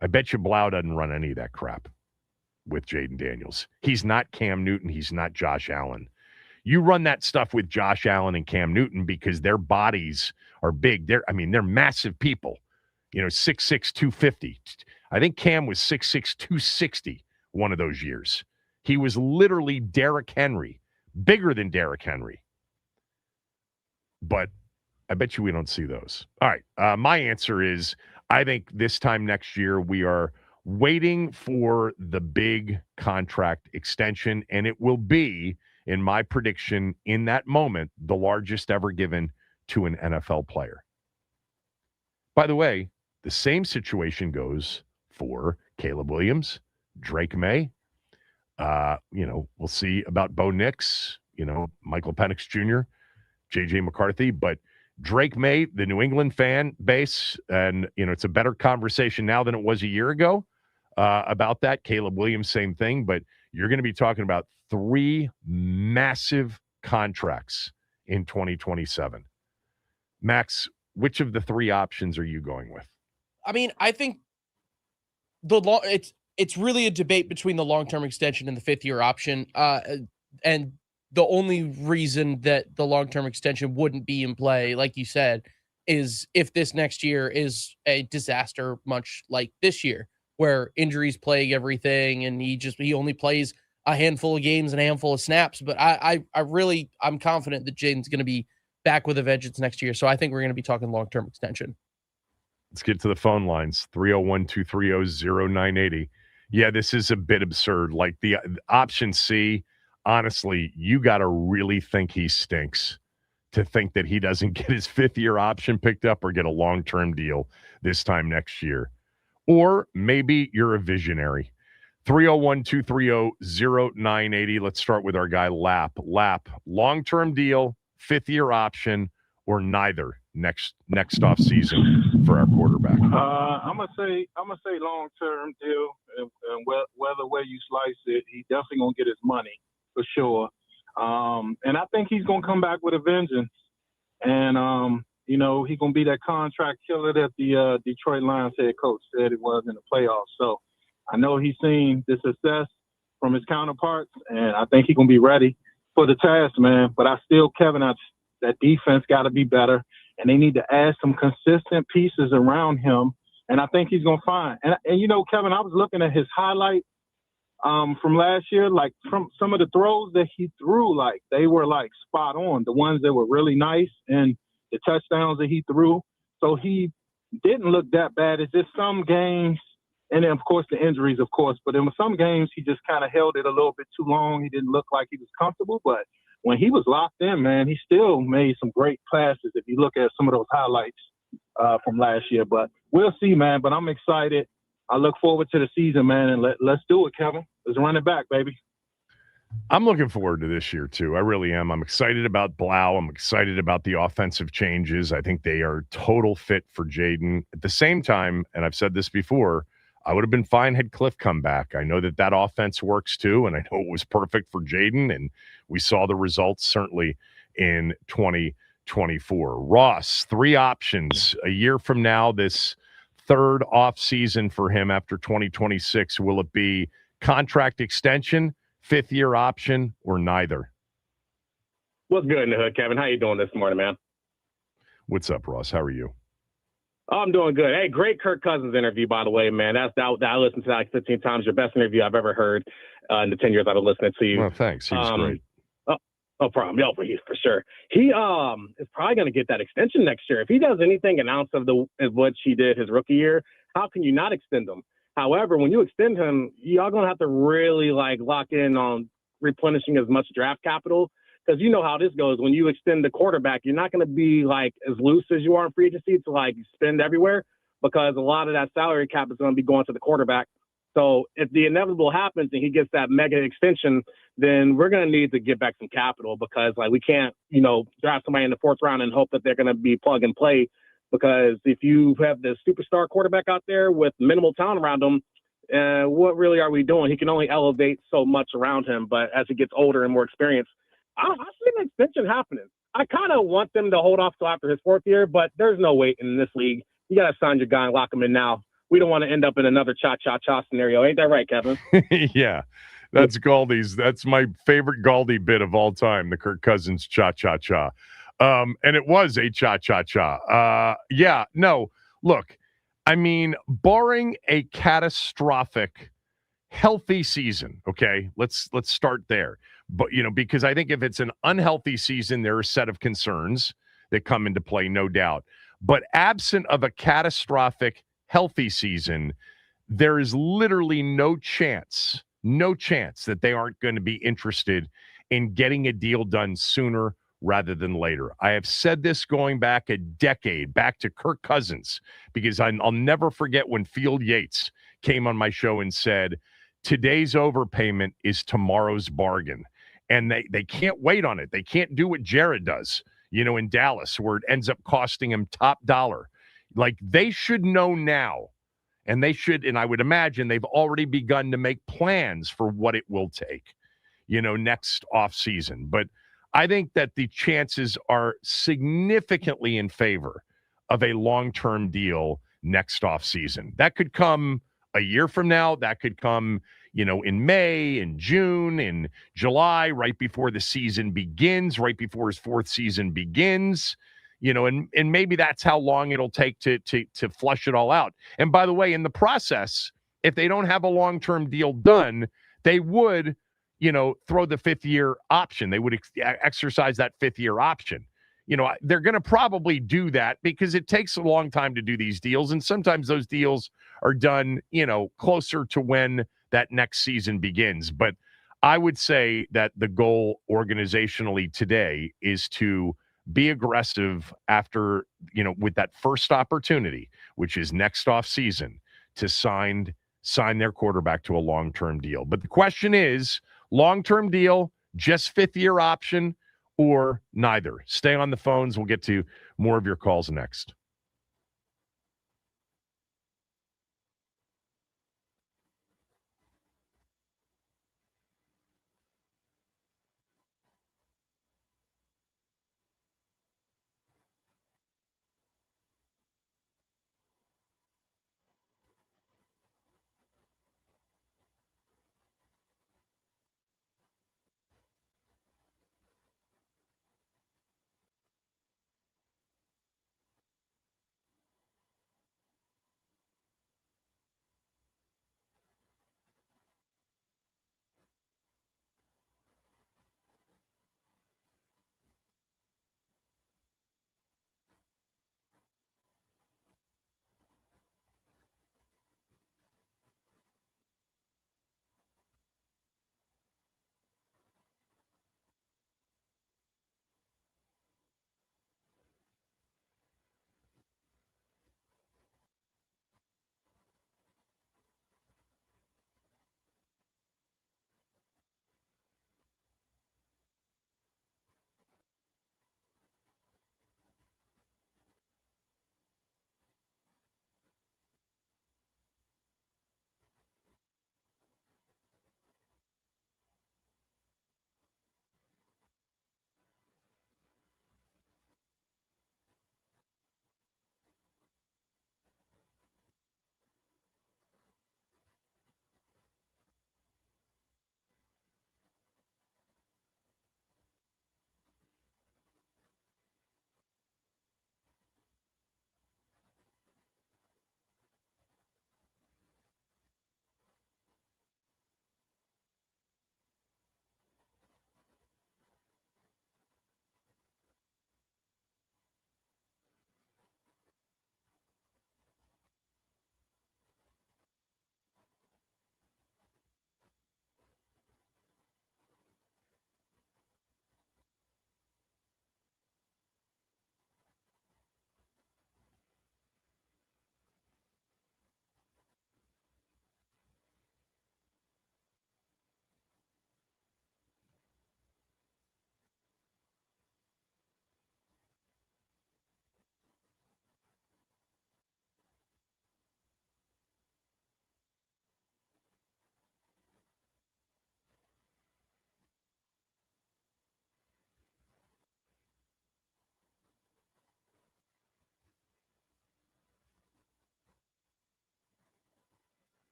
I bet you Blau doesn't run any of that crap with Jayden Daniels. He's not Cam Newton. He's not Josh Allen. You run that stuff with Josh Allen and Cam Newton because their bodies are big. They're massive people. 6'6", 250. I think Cam was 6'6", 260 one of those years. He was literally Derrick Henry, bigger than Derrick Henry. But I bet you we don't see those. All right. My answer is, I think this time next year we are waiting for the big contract extension, and it will be, in my prediction, in that moment, the largest ever given to an NFL player. By the way, the same situation goes for Caleb Williams, Drake May. We'll see about Bo Nix, Michael Penix Jr., J.J. McCarthy, but Drake May, the New England fan base, and, it's a better conversation now than it was a year ago about that. Caleb Williams, same thing, but you're going to be talking about 3 massive contracts in 2027. Max, which of the 3 options are you going with? I mean, I think it's really a debate between the long-term extension and the 5th-year option. And the only reason that the long-term extension wouldn't be in play, like you said, is if this next year is a disaster, much like this year, where injuries plague everything and he only plays a handful of games and a handful of snaps. But I'm confident that Jayden's going to be back with a vengeance next year. So I think we're going to be talking long-term extension. Let's get to the phone lines. 301-230-0980. Yeah, this is a bit absurd. Like the option C, honestly, you got to really think he stinks to think that he doesn't get his 5th-year option picked up or get a long-term deal this time next year. Or maybe you're a visionary. 301-230-0980. Let's start with our guy, Lap. Lap, long-term deal, 5th-year option, or neither next off season for our quarterback? I'm gonna say long-term deal, and whether way you slice it, he definitely gonna get his money for sure. And I think he's gonna come back with a vengeance. And he's gonna be that contract killer that the Detroit Lions head coach said it was in the playoffs. So I know he's seen the success from his counterparts, and I think he's gonna be ready for the task, man. But Kevin, that defense got to be better, and they need to add some consistent pieces around him. And I think he's gonna find. And Kevin, I was looking at his highlight from last year, like from some of the throws that he threw, like they were like spot on. The ones that were really nice and the touchdowns that he threw. So he didn't look that bad. It's just some games, and then of course the injuries, of course. But in some games he just kind of held it a little bit too long. He didn't look like he was comfortable. But when he was locked in, man, he still made some great passes. If you look at some of those highlights from last year, but we'll see, man. But I'm excited. I look forward to the season, man, and let's do it, Kevin. Let's run it back, baby. I'm looking forward to this year, too. I really am. I'm excited about Blau. I'm excited about the offensive changes. I think they are total fit for Jayden. At the same time, and I've said this before, I would have been fine had Cliff come back. I know that offense works, too, and I know it was perfect for Jayden, and we saw the results certainly in 2024. Ross, 3 options. A year from now, this third offseason for him after 2026, will it be contract extension, 5th-year option, or neither? What's good in the hood, Kevin? How you doing this morning, man? What's up, Ross? How are you? Oh, I'm doing good. Hey, great Kirk Cousins interview, by the way, man. I listened to that like 15 times. Your best interview I've ever heard in the 10 years I've been listening to you. Well, thanks. He was great. No problem. Yeah, for sure. He is probably going to get that extension next year. If he does anything an ounce of what he did his rookie year, how can you not extend him? However, when you extend him, y'all going to have to really lock in on replenishing as much draft capital, because you know how this goes. When you extend the quarterback, you're not going to be as loose as you are in free agency to spend everywhere, because a lot of that salary cap is going to be going to the quarterback. So if the inevitable happens and he gets that mega extension, then we're going to need to get back some capital, because we can't, draft somebody in the 4th round and hope that they're going to be plug and play. Because if you have the superstar quarterback out there with minimal talent around him, what really are we doing? He can only elevate so much around him. But as he gets older and more experienced, I see an extension happening. I kind of want them to hold off till after his 4th year, but there's no wait in this league. You got to sign your guy and lock him in now. We don't want to end up in another cha-cha-cha scenario. Ain't that right, Kevin? Yeah, that's Galdi's. That's my favorite Galdi bit of all time, the Kirk Cousins cha-cha-cha. And it was a cha-cha-cha. Yeah, no, look, I mean, barring a catastrophic, healthy season, okay, let's start there. But, because I think if it's an unhealthy season, there are a set of concerns that come into play, no doubt. But absent of a catastrophic, healthy season, there is literally no chance that they aren't going to be interested in getting a deal done sooner rather than later. I have said this going back a decade, back to Kirk Cousins, because I'll never forget when Field Yates came on my show and said, today's overpayment is tomorrow's bargain. And they can't wait on it. They can't do what Jared does, in Dallas, where it ends up costing him top dollar. They should know now, and I would imagine they've already begun to make plans for what it will take, next offseason. But I think that the chances are significantly in favor of a long-term deal next offseason. That could come a year from now. That could come, in May, in June, in July, right before the season begins, right before his 4th season begins, and maybe that's how long it'll take to flush it all out. And by the way, in the process, if they don't have a long-term deal done, they would throw the 5th-year option. They would exercise that 5th-year option. They're going to probably do that because it takes a long time to do these deals. And sometimes those deals are done, closer to when that next season begins. But I would say that the goal organizationally today is to be aggressive after, with that first opportunity, which is next off season, to sign their quarterback to a long-term deal. But the question is, long-term deal, just 5th-year option, or neither? Stay on the phones. We'll get to more of your calls next.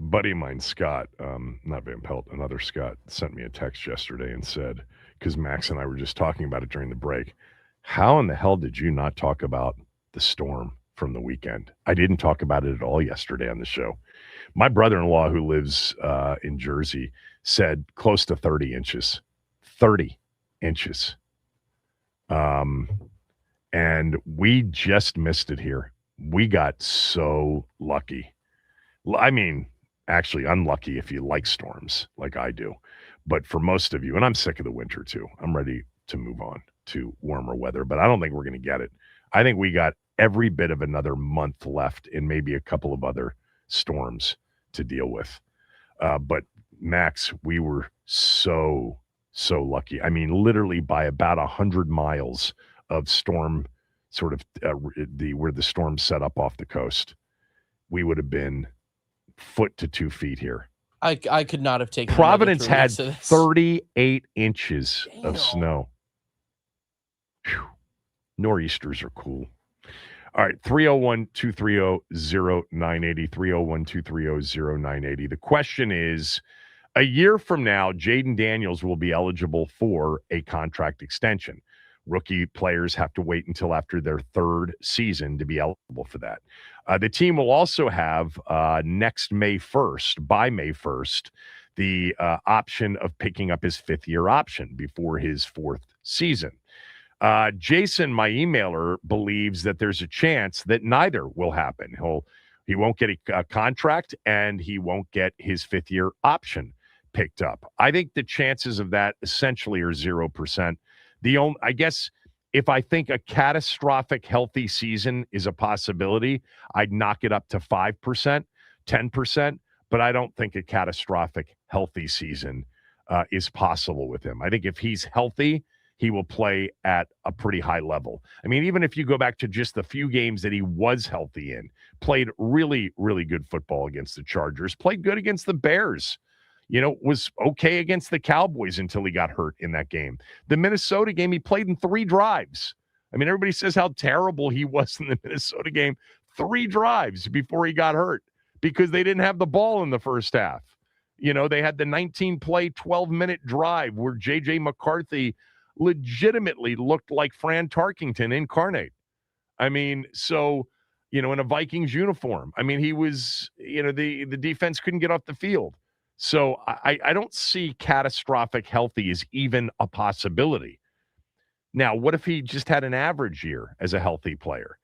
buddy of mine, Scott, not Van Pelt, another Scott, sent me a text yesterday and said, because Max and I were just talking about it during the break, how in the hell did you not talk about the storm from the weekend? I didn't talk about it at all yesterday on the show. My brother-in-law, who lives in Jersey, said close to 30 inches. 30 inches. And we just missed it here. We got so lucky. I mean, actually unlucky if you like storms like I do. But for most of you, and I'm sick of the winter too, I'm ready to move on to warmer weather, but I don't think we're going to get it. I think we got every bit of another month left and maybe a couple of other storms to deal with. But Max, we were so lucky. I mean, literally by about 100 miles of storm, sort of where the storm set up off the coast, we would have been foot to 2 feet here. I could not have taken. Providence had 38 inches of snow. Whew. Nor'easters are cool. All right, 301-230-0980, 301-230-0980. The question is, a year from now, Jayden Daniels will be eligible for a contract extension. Rookie players have to wait until after their third season to be eligible for that. The team will also have next May 1st, by May 1st, the option of picking up his fifth-year option before his fourth season. Jason, my emailer, believes that there's a chance that neither will happen. He won't get a contract and he won't get his fifth-year option picked up. I think the chances of that essentially are 0%. I guess if I think a catastrophic healthy season is a possibility, I'd knock it up to 5%, 10%, but I don't think a catastrophic healthy season is possible with him. I think if he's healthy, he will play at a pretty high level. I mean, even if you go back to just the few games that he was healthy in, played really, really good football against the Chargers, played good against the Bears, was okay against the Cowboys until he got hurt in that game. The Minnesota game, he played in 3 drives. I mean, everybody says how terrible he was in the Minnesota game. 3 drives before he got hurt because they didn't have the ball in the first half. They had the 19-play, 12-minute drive where J.J. McCarthy legitimately looked like Fran Tarkington incarnate. I mean, so, in a Vikings uniform. I mean, he was, the defense couldn't get off the field. So I don't see catastrophic healthy as even a possibility. Now, what if he just had an average year as a healthy player?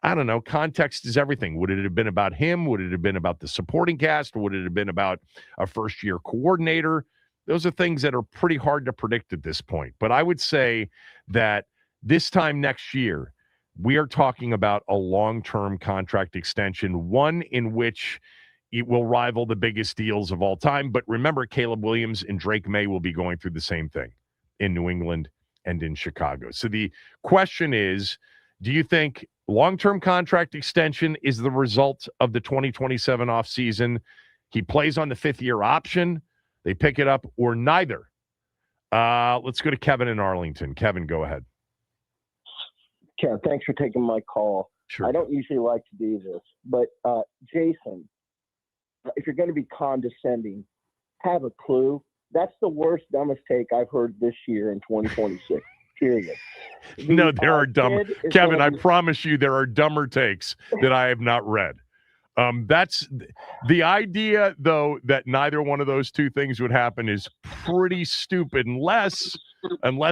I don't know. Context is everything. Would it have been about him? Would it have been about the supporting cast? Would it have been about a first-year coordinator? Those are things that are pretty hard to predict at this point. But I would say that this time next year, we are talking about a long-term contract extension, one in which it will rival the biggest deals of all time. But remember, Caleb Williams and Drake May will be going through the same thing in New England and in Chicago. So the question is, do you think long-term contract extension is the result of the 2027 offseason? He plays on the fifth-year option. They pick it up, or neither. Let's go to Kevin in Arlington. Kevin, go ahead. Kev, thanks for taking my call. Sure. I don't usually like to do this, but Jason, if you're going to be condescending, have a clue. That's the worst, dumbest take I've heard this year in 2026, period. No, there are dumber. Kevin, I promise you there are dumber takes that I have not read. That's the idea, though, that neither one of those two things would happen is pretty stupid unless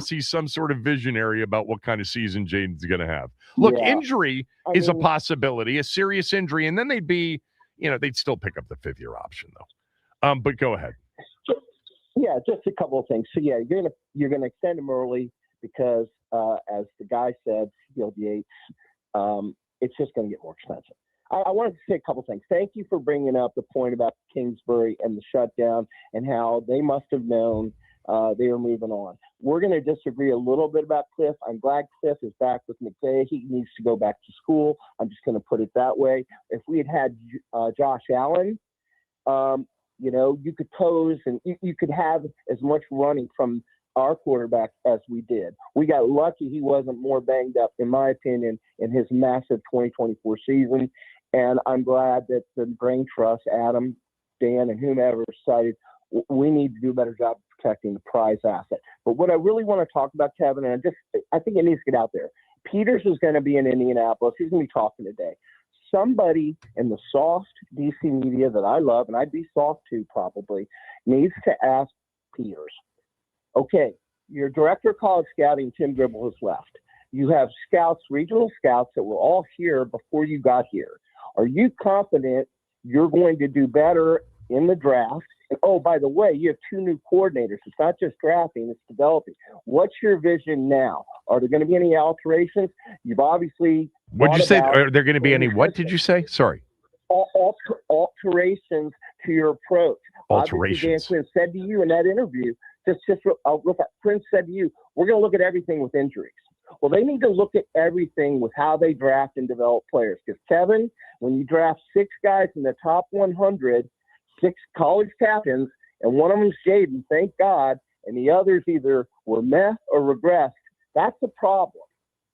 he's some sort of visionary about what kind of season Jayden's going to have. Look, injury is a possibility, a serious injury, and then they'd still pick up the fifth-year option, though. But go ahead. Yeah, just a couple of things. So, yeah, you're gonna extend him early because, as the guy said, Field Yates, it's just going to get more expensive. I wanted to say a couple things. Thank you for bringing up the point about Kingsbury and the shutdown and how they must have known they were moving on. We're going to disagree a little bit about Cliff. I'm glad Cliff is back with McVay. He needs to go back to school. I'm just going to put it that way. If we had Josh Allen, you could pose and you could have as much running from our quarterback as we did. We got lucky he wasn't more banged up, in my opinion, in his massive 2024 season. And I'm glad that the brain trust, Adam, Dan and whomever decided we need to do a better job of protecting the prize asset. But what I really want to talk about, Kevin, and I think it needs to get out there. Peters is going to be in Indianapolis. He's going to be talking today. Somebody in the soft DC media that I love, and I'd be soft too probably, needs to ask Peters, okay, your director of college scouting, Tim Gribble, has left. You have scouts, regional scouts that were all here before you got here. Are you confident you're going to do better in the draft? And, oh, by the way, you have 2 new coordinators. It's not just drafting, it's developing. What's your vision now? Are there going to be any alterations? You've obviously... Would you say, are there going to be any, what did you say? Sorry. Alterations to your approach. Alterations. Obviously, Dan Quinn said to you in that interview, Quinn said to you, we're going to look at everything with injuries. Well, they need to look at everything with how they draft and develop players. Because, Kevin, when you draft 6 guys in the top 100, 6 college captains, and one of them's Jayden, thank God, and the others either were meh or regressed, that's a problem.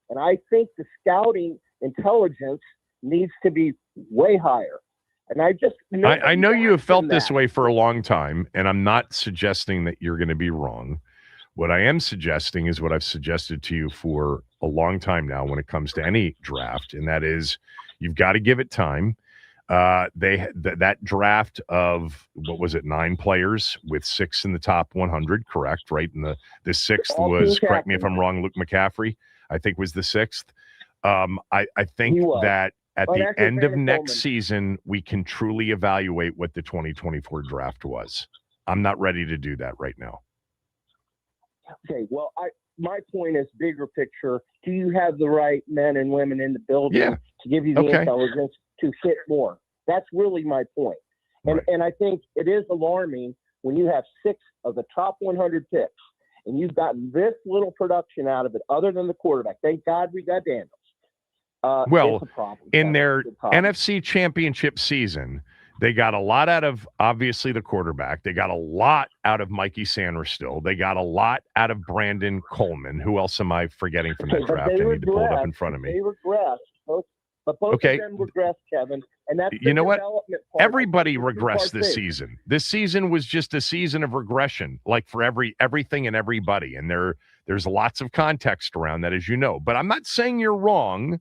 And I think the scouting intelligence needs to be way higher. And I know you have felt this way for a long time, and I'm not suggesting that you're going to be wrong. What I am suggesting is what I've suggested to you for a long time now when it comes to any draft, and that is you've got to give it time. That draft of, what was it, 9 players with 6 in the top 100, correct? Right? And the 6th was, correct me if I'm wrong, Luke McCaffrey, I think was the 6th. I think that at the end of next season, we can truly evaluate what the 2024 draft was. I'm not ready to do that right now. Okay, well, my point is bigger picture. Do you have the right men and women in the building to give you the intelligence to fit more? That's really my point. And I think it is alarming when you have 6 of the top 100 picks and you've gotten this little production out of it other than the quarterback. Thank God we got Daniels. Well, in their NFC Championship season, they got a lot out of, obviously, the quarterback. They got a lot out of Mikey Sanderstill. They got a lot out of Brandon Coleman. Who else am I forgetting from that draft? I need to pull it up in front of me. They regressed. But both of them regressed, Kevin. And that's you know what? Everybody regressed this season. This season was just a season of regression, like for everything and everybody. And there's lots of context around that, as you know. But I'm not saying you're wrong.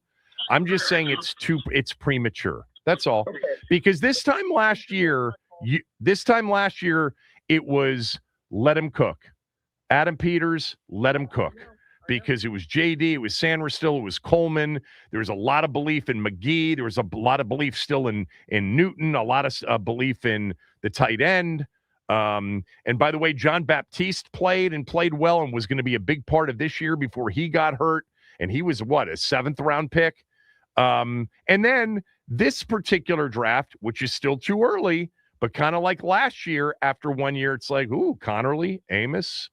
I'm just saying it's premature. That's all. Okay. Because this time last year, it was let him cook. Adam Peters, let him cook. Because it was JD, it was Sanderstill, it was Coleman. There was a lot of belief in McGee. There was a lot of belief still in Newton, a lot of belief in the tight end. And by the way, John Baptiste played well and was going to be a big part of this year before he got hurt. And he was, a 7th-round pick? And then this particular draft, which is still too early, but kind of like last year, after 1 year, it's like, ooh, Connerly, Amos,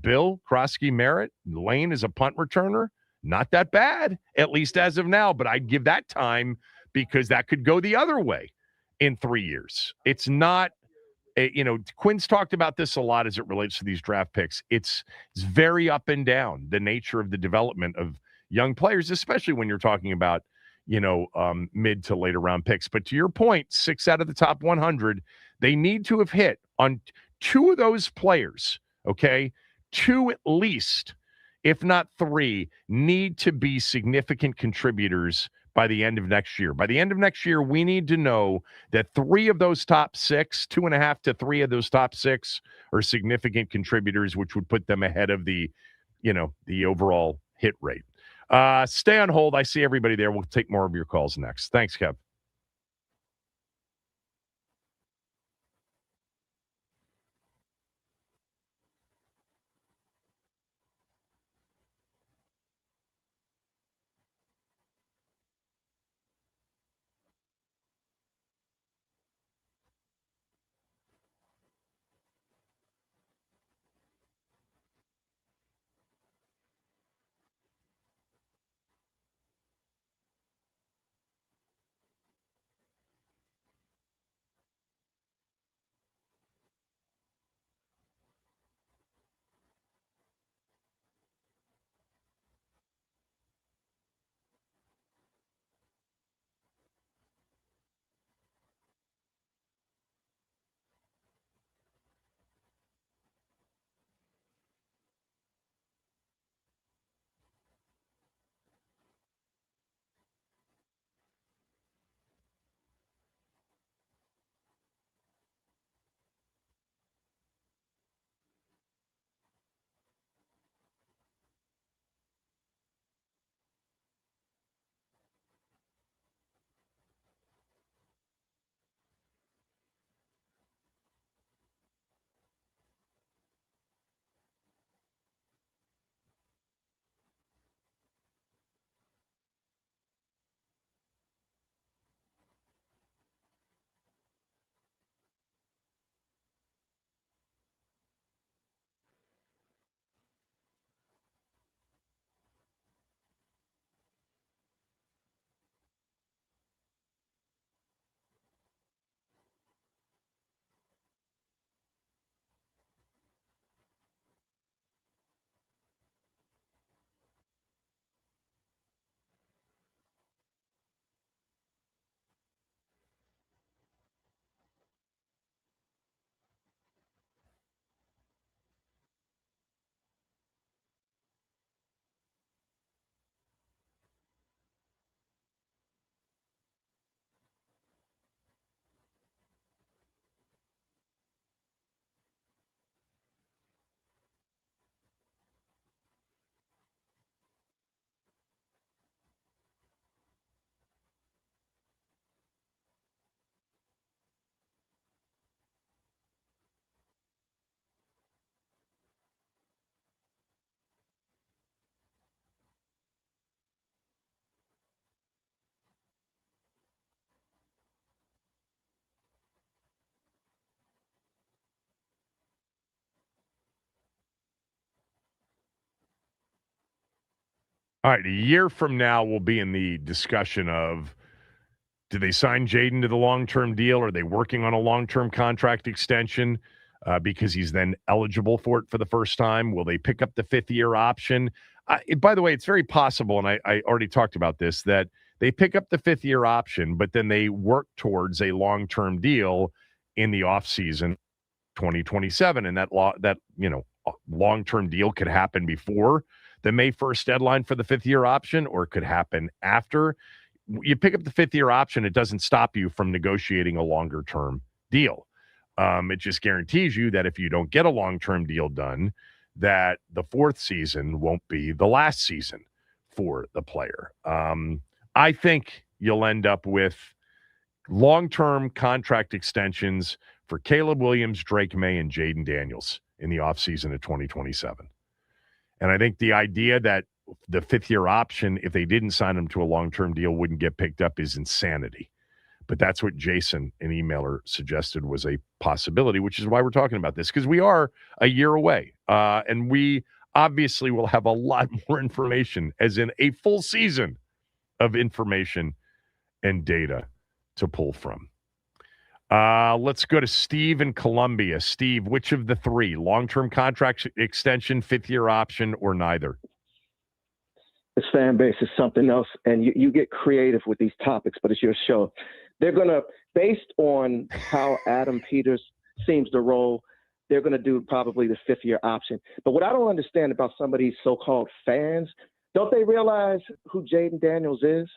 Bill, Krosky, Merritt, Lane is a punt returner. Not that bad, at least as of now, but I'd give that time because that could go the other way in 3 years. It's not, Quinn's talked about this a lot as it relates to these draft picks. It's very up and down, the nature of the development of young players, especially when you're talking about, mid to later round picks. But to your point, 6 out of the top 100, they need to have hit on 2 of those players, okay? 2 at least, if not 3, need to be significant contributors by the end of next year. By the end of next year, we need to know that 3 of those top 6, 2.5 to 3 of those top 6 are significant contributors, which would put them ahead of the overall hit rate. Stay on hold. I see everybody there. We'll take more of your calls next. Thanks, Kev. All right, a year from now, we'll be in the discussion of, do they sign Jayden to the long-term deal? Are they working on a long-term contract extension because he's then eligible for it for the first time? Will they pick up the fifth-year option? By the way, it's very possible, and I already talked about this, that they pick up the fifth-year option, but then they work towards a long-term deal in the offseason 2027, and that long-term deal could happen before the May 1st deadline for the fifth-year option, or it could happen after. You pick up the fifth-year option, it doesn't stop you from negotiating a longer-term deal. It just guarantees you that if you don't get a long-term deal done, that the fourth season won't be the last season for the player. I think you'll end up with long-term contract extensions for Caleb Williams, Drake May, and Jayden Daniels in the offseason of 2027. And I think the idea that the fifth-year option, if they didn't sign him to a long-term deal, wouldn't get picked up is insanity. But that's what Jason, an emailer, suggested was a possibility, which is why we're talking about this, because we are a year away. And we obviously will have a lot more information, as in a full season of information and data to pull from. Let's go to Steve in Columbia. Steve, which of the three? Long-term contract extension, fifth-year option, or neither? This fan base is something else, and you get creative with these topics, but it's your show. They're going to, based on how Adam Peters seems to roll, they're going to do probably the fifth-year option. But what I don't understand about some of these so-called fans, don't they realize who Jayden Daniels is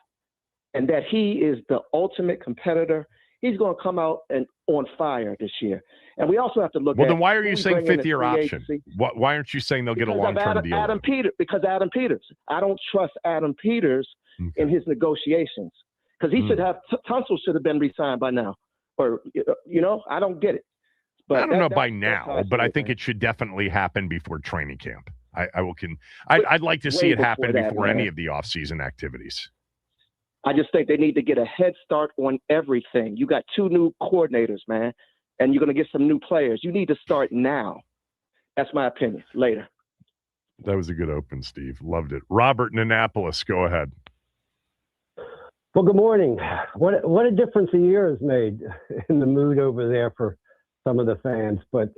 and that he is the ultimate competitor? He's going to come out and on fire this year. And we also have to look at— Well, then why are you saying fifth-year option? Why aren't you saying they'll get a long-term deal? Because Adam Peters. I don't trust Adam Peters in his negotiations. Because he should have— Tunsil should have been re-signed by now. Or, I don't get it. But I don't know by now, but I think it should definitely happen before training camp. I'd like to see it happen before any of the off-season activities. I just think they need to get a head start on everything. You got 2 new coordinators, man, and you're going to get some new players. You need to start now. That's my opinion. Later. That was a good open, Steve. Loved it. Robert in Annapolis, go ahead. Well, good morning. What a difference a year has made in the mood over there for some of the fans. But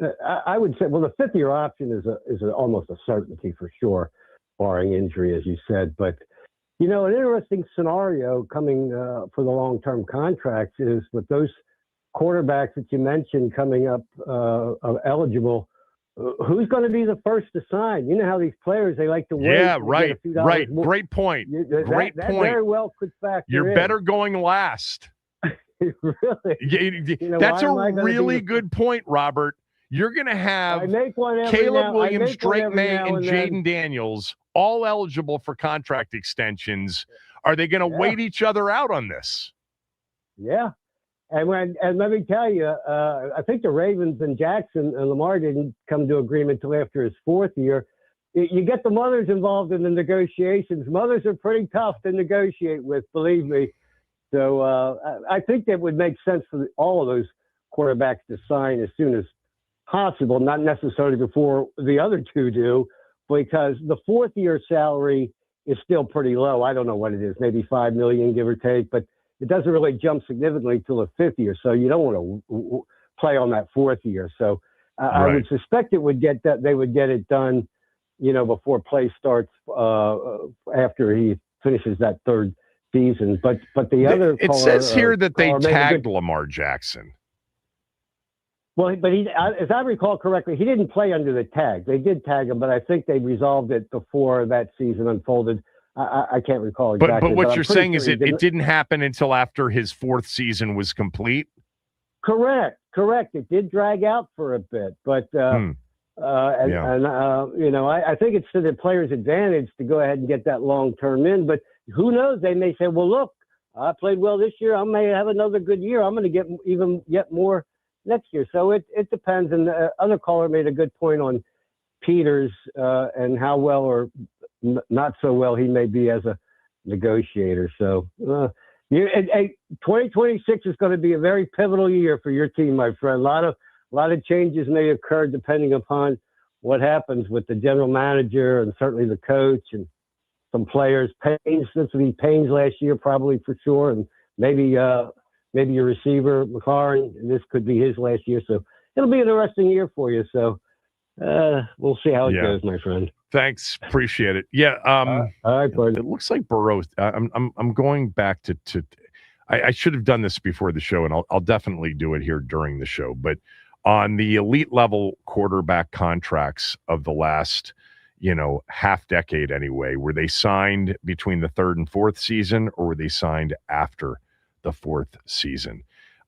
I would say, well, the fifth-year option is almost a certainty for sure, barring injury, as you said. But an interesting scenario coming for the long-term contracts is with those quarterbacks that you mentioned coming up eligible. Who's going to be the first to sign? You know how these players, they like to wait. Yeah, right. Great point. Great point. That very well could factor You're in. better going last. Really? That's a really good point, Robert. You're going to have Caleb Williams, Drake May, and Jayden Daniels all eligible for contract extensions. Are they going to wait each other out on this? Yeah. And let me tell you, I think the Ravens and Jackson and Lamar didn't come to agreement till after his fourth year. You get the mothers involved in the negotiations. Mothers are pretty tough to negotiate with, believe me. So I think that would make sense for all of those quarterbacks to sign as soon as possible, not necessarily before the other two do, because the fourth year salary is still pretty low. I don't know what it is, maybe $5 million, give or take, but it doesn't really jump significantly till the fifth year. So you don't want to play on that fourth year. So I would suspect it would get that they would get it done, before play starts after he finishes that third season. But the other it says here that they tagged Lamar Jackson. Well, but as I recall correctly, he didn't play under the tag. They did tag him, but I think they resolved it before that season unfolded. I can't recall exactly. But what you're saying is it didn't happen until after his fourth season was complete? Correct. It did drag out for a bit, but I think it's to the player's advantage to go ahead and get that long term in. But who knows? They may say, well, look, I played well this year. I may have another good year. I'm going to get more next year. So it depends. And the other caller made a good point on Peters and how well or not so well he may be as a negotiator. So 2026 is going to be a very pivotal year for your team, my friend. A lot of changes may occur depending upon what happens with the general manager and certainly the coach. And some players. Paynes, this will be Paynes last year, probably for sure, and maybe your receiver McLaurin. This could be his last year, so it'll be an interesting year for you. So we'll see how it goes, my friend. Thanks, appreciate it. Yeah, all right, buddy. It looks like Burrow. I'm going back to. I should have done this before the show, and I'll definitely do it here during the show. But on the elite level quarterback contracts of the last, half decade anyway, were they signed between the third and fourth season, or were they signed after the fourth season?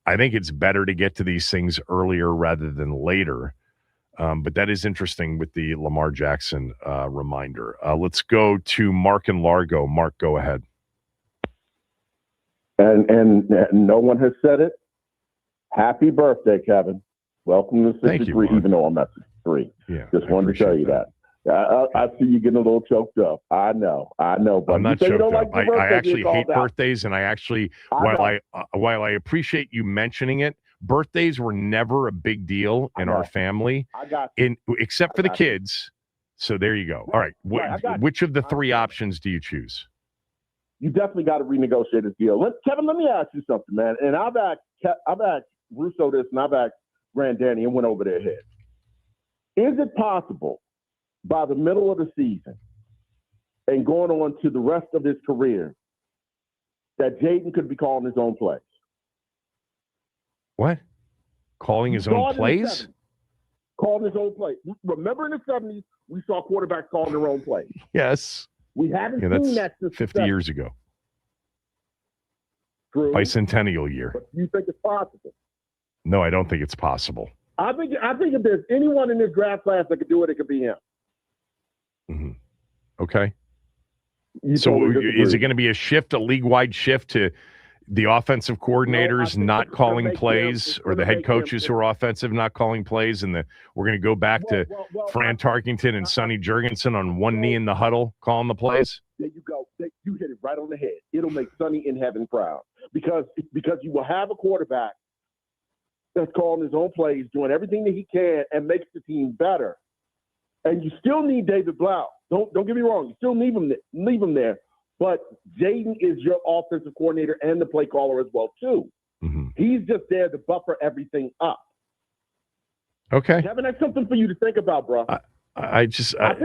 I think it's better to get to these things earlier rather than later. But that is interesting with the Lamar Jackson reminder. Let's go to Mark in Largo. Mark, go ahead. And no one has said it. Happy birthday, Kevin. Welcome to 63, even though I'm at 63. Yeah, just wanted to tell you that. I see you getting a little choked up. I know. But I'm not choked up. Like I actually hate birthdays, and I actually, while I appreciate you mentioning it, birthdays were never a big deal in our family, except for the kids. So there you go. All right. Which of the three options do you choose? You definitely got to renegotiate this deal. Kevin, let me ask you something, man. And I've asked Russo this, and I've asked Granddaddy, and went over their head. Is it possible by the middle of the season and going on to the rest of his career that Jayden could be calling his own plays? What? Calling his own plays? Calling his own plays. Remember in the 70s, we saw quarterbacks calling their own plays. Yes. We haven't seen that since 50 years ago. True. Bicentennial year. But you think it's possible? No, I don't think it's possible. I think if there's anyone in this draft class that could do it, it could be him. Mm-hmm. Okay. So is it going to be a league-wide shift to the offensive coordinators not calling plays, or the head coaches who are offensive not calling plays, and we're going to go back to Fran Tarkington and Sonny Jurgensen on one knee in the huddle calling the plays? There you go. You hit it right on the head. It'll make Sonny in heaven proud because you will have a quarterback that's calling his own plays, doing everything that he can, and makes the team better. And you still need David Blau. Don't get me wrong. You still need him there. But Jayden is your offensive coordinator and the play caller as well, too. Mm-hmm. He's just there to buffer everything up. Okay. Kevin, that's something for you to think about, bro.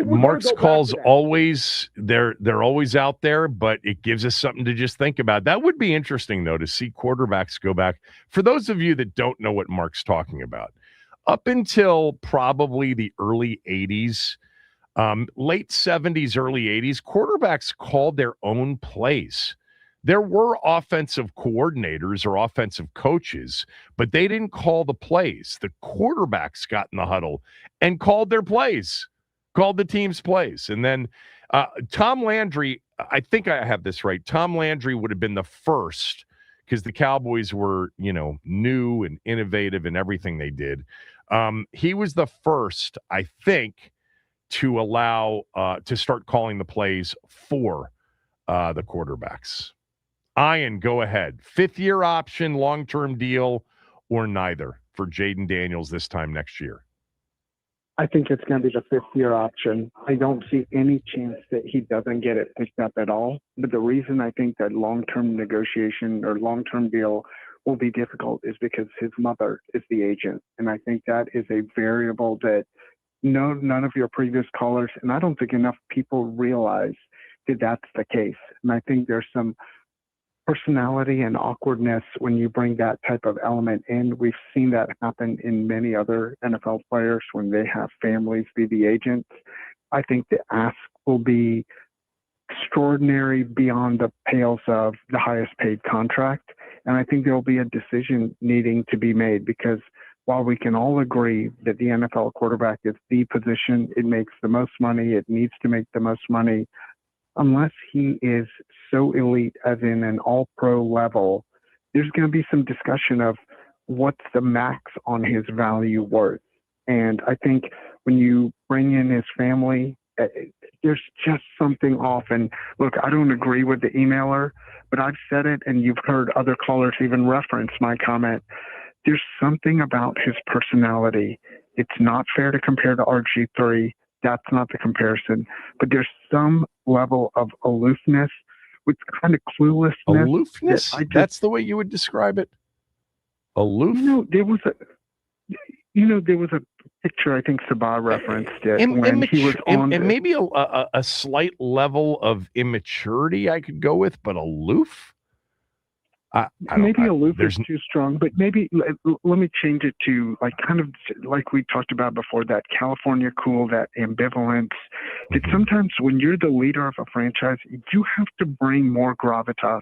Mark's calls always, they're always out there, but it gives us something to just think about. That would be interesting, though, to see quarterbacks go back. For those of you that don't know what Mark's talking about, up until probably the early 80s, late 70s, early 80s, quarterbacks called their own plays. There were offensive coordinators or offensive coaches, but they didn't call the plays. The quarterbacks got in the huddle and called their plays, called the team's plays. And then Tom Landry, I think I have this right. Tom Landry would have been the first, because the Cowboys were, new and innovative in everything they did. He was the first, I think, to allow to start calling the plays for the quarterbacks. Ian, go ahead. 5th-year option, long-term deal, or neither for Jayden Daniels this time next year? I think it's going to be the 5th-year option. I don't see any chance that he doesn't get it picked up at all. But the reason I think that long-term negotiation or long-term deal will be difficult is because his mother is the agent. And I think that is a variable that none of your previous callers, and I don't think enough people realize that that's the case. And I think there's some personality and awkwardness when you bring that type of element in. We've seen that happen in many other NFL players when they have families be the agents. I think the ask will be extraordinary beyond the pales of the highest paid contract. And I think there will be a decision needing to be made, because while we can all agree that the NFL quarterback is the position, it makes the most money, it needs to make the most money, unless he is so elite as in an all-pro level, there's going to be some discussion of what's the max on his value worth. And I think when you bring in his family, there's just something off. And look, I don't agree with the emailer, but I've said it, and you've heard other callers even reference my comment. There's something about his personality. It's not fair to compare to RG3. that's not the comparison, but there's some level of aloofness with kind of cluelessness. Aloofness? That's the way you would describe it? Aloof? There was a picture I think Sabah referenced it when he was on. And maybe a slight level of immaturity I could go with, but aloof? Maybe aloof is too strong, but maybe let me change it to kind of like we talked about before, that California cool, that ambivalence. That sometimes when you're the leader of a franchise, you have to bring more gravitas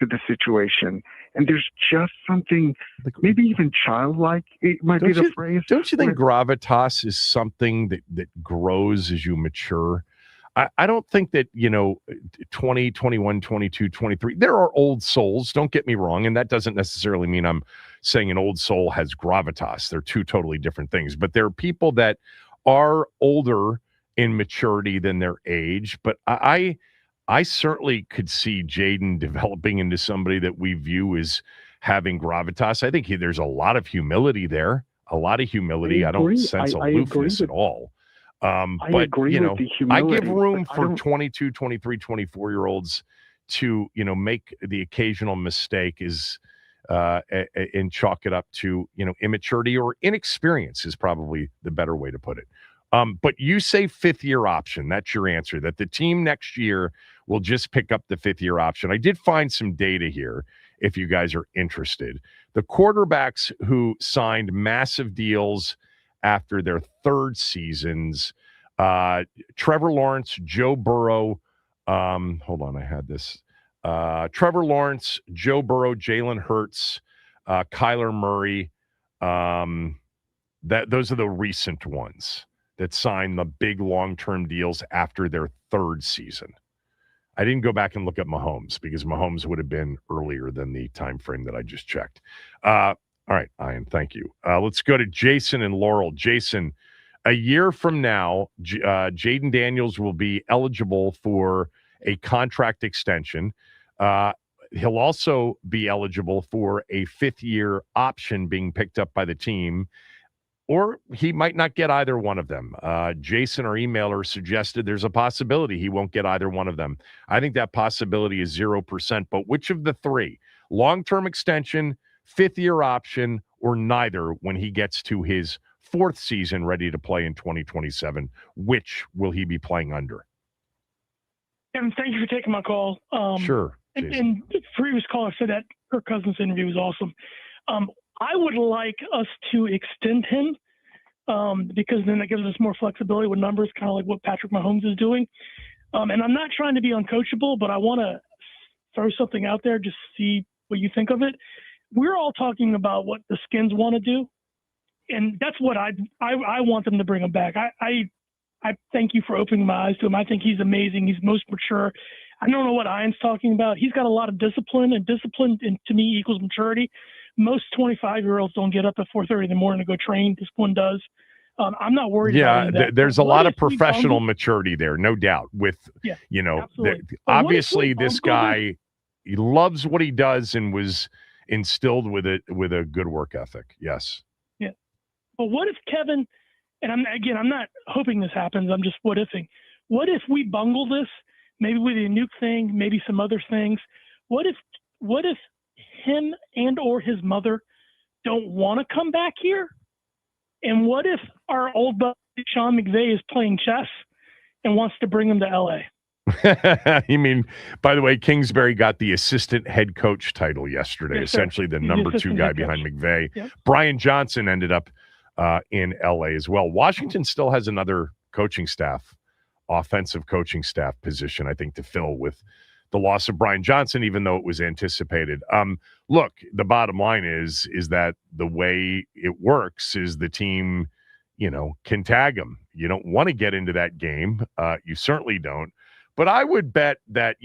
to the situation. And there's just something, maybe even childlike, it might be the phrase. Don't you think gravitas is something that grows as you mature? I don't think that, 20, 21, 22, 23, there are old souls, don't get me wrong, and that doesn't necessarily mean I'm saying an old soul has gravitas. They're two totally different things. But there are people that are older in maturity than their age. But I certainly could see Jayden developing into somebody that we view as having gravitas. I think there's a lot of humility there, a lot of humility. I don't sense aloofness at all. But, agree with the humility, I give room for 22, 23, 24-year-olds to, make the occasional mistake and chalk it up to, immaturity or inexperience is probably the better way to put it. But you say fifth-year option. That's your answer, that the team next year will just pick up the fifth-year option. I did find some data here if you guys are interested. The quarterbacks who signed massive deals after their third seasons, Trevor Lawrence, Joe Burrow, hold on, I had this. Trevor Lawrence, Joe Burrow, Jalen Hurts, Kyler Murray. Those are the recent ones that signed the big long-term deals after their third season. I didn't go back and look at Mahomes because Mahomes would have been earlier than the time frame that I just checked. All right, Ian, thank you. Let's go to Jason and Laurel. Jason, a year from now, Jayden Daniels will be eligible for a contract extension. He'll also be eligible for a fifth-year option being picked up by the team, or he might not get either one of them. Jason, our emailer, suggested there's a possibility he won't get either one of them. I think that possibility is 0%, but which of the three? Long-term extension, fifth-year option, or neither when he gets to his fourth season ready to play in 2027? Which will he be playing under? Kevin, thank you for taking my call. Sure. And the previous caller said that Kirk Cousins' interview was awesome. I would like us to extend him because then that gives us more flexibility with numbers, kind of like what Patrick Mahomes is doing. And I'm not trying to be uncoachable, but I want to throw something out there, just see what you think of it. We're all talking about what the Skins want to do, and that's what I want them to bring him back. I thank you for opening my eyes to him. I think he's amazing. He's most mature. I don't know what Ian's talking about. He's got a lot of discipline, and discipline to me equals maturity. Most 25-year-olds don't get up at 4:30 in the morning to go train. This one does. I'm not worried about that. There's a lot of professional maturity there, no doubt. With, obviously this guy, he loves what he does and was instilled with a good work ethic. Yes. Yeah. But what if Kevin, and I'm not hoping this happens, I'm just what ifing. What if we bungle this, maybe with a nuke thing, maybe some other things? What if him and or his mother don't want to come back here? And what if our old buddy Sean McVay is playing chess and wants to bring him to LA? You mean, by the way, Kingsbury got the assistant head coach title yesterday, yes, essentially the number two guy behind McVay. Yep. Brian Johnson ended up in LA as well. Washington still has another coaching staff, offensive coaching staff position, I think, to fill with the loss of Brian Johnson, even though it was anticipated. Look, the bottom line is that the way it works is the team, can tag him. You don't want to get into that game. You certainly don't. But I would bet that,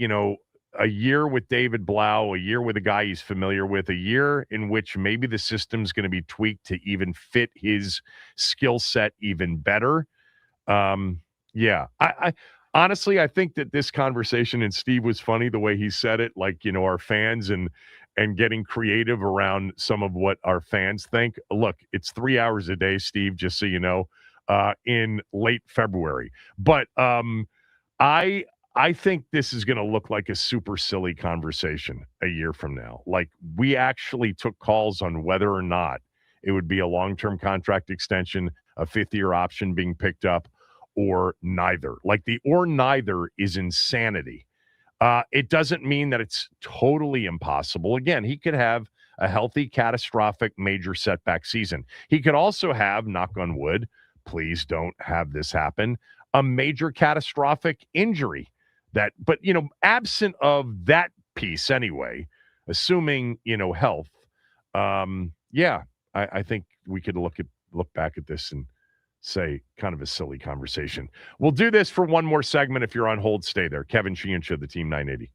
a year with David Blau, a year with a guy he's familiar with, a year in which maybe the system's going to be tweaked to even fit his skill set even better. I honestly, I think that this conversation, and Steve was funny the way he said it, like, our fans and getting creative around some of what our fans think. Look, it's 3 hours a day, Steve, just so you know. in late February. But I think this is going to look like a super silly conversation a year from now. Like, we actually took calls on whether or not it would be a long-term contract extension, a fifth-year option being picked up, or neither. Like, the or neither is insanity. It doesn't mean that it's totally impossible. Again, he could have a healthy, catastrophic, major setback season. He could also have, knock on wood, please don't have this happen, a major catastrophic injury. But absent of that piece anyway, assuming health, I think we could look back at this and say kind of a silly conversation. We'll do this for one more segment. If you're on hold, stay there. Kevin Sheehan Show, the Team 980.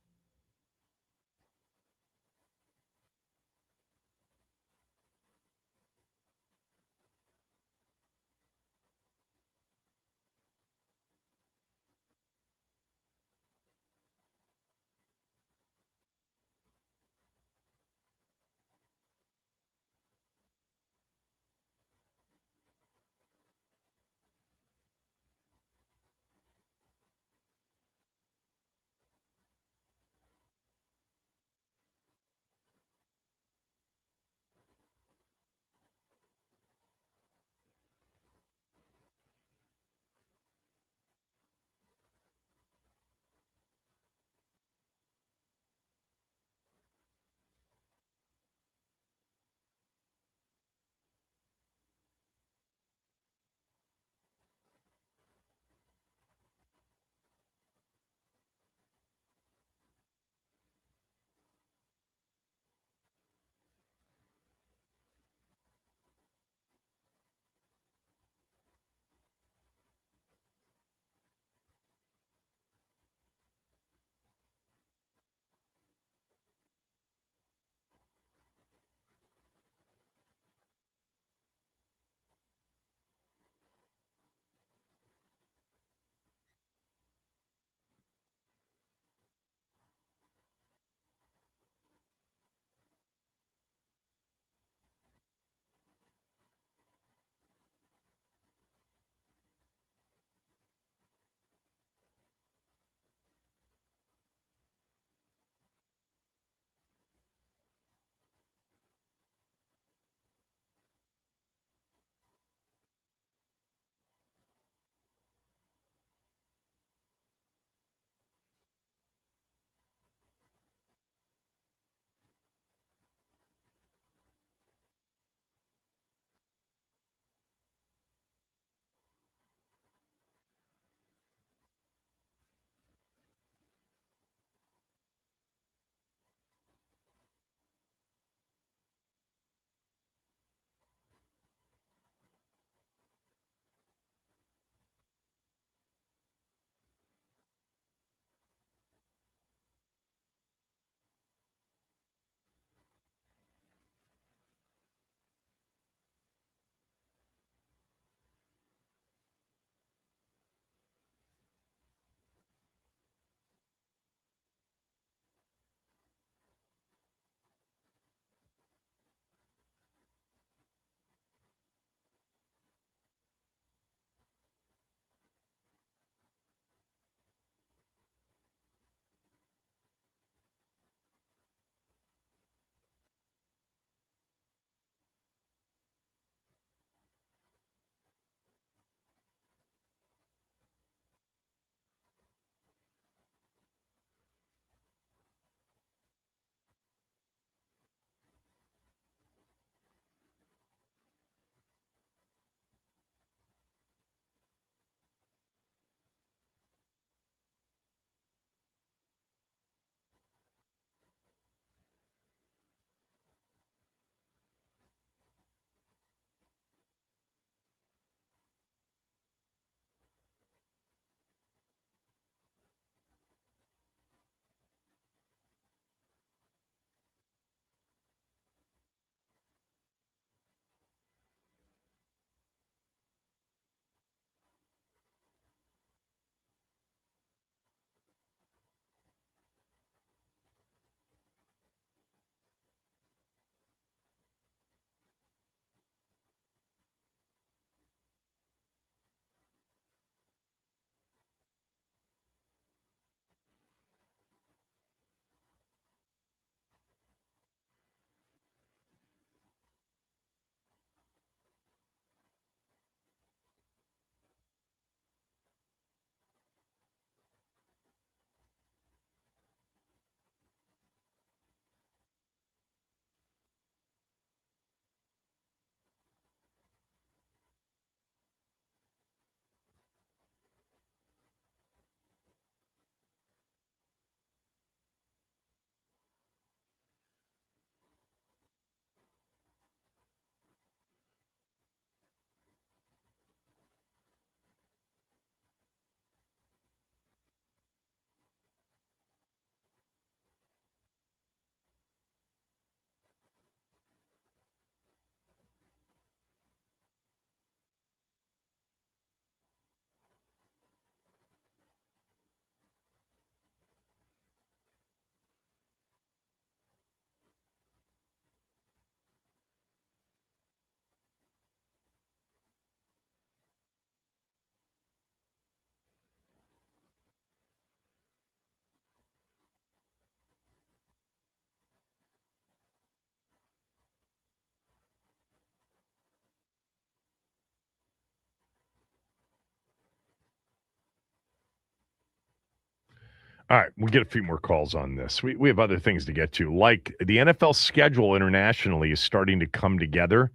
All right, we'll get a few more calls on this. We have other things to get to. Like the NFL schedule internationally is starting to come together,